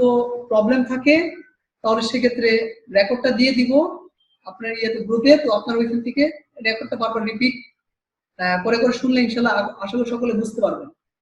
প্রবলেম থাকে তাহলে সেক্ষেত্রে রেকর্ডটা দিয়ে দিব, আপনার ইয়েতে গ্রুপে, তো আপনার ওইখান থেকে রেকর্ডটা বারবার রিপিট করে করে শুনলে ইনশাল্লাহ আশা করি সকলে বুঝতে পারবেন।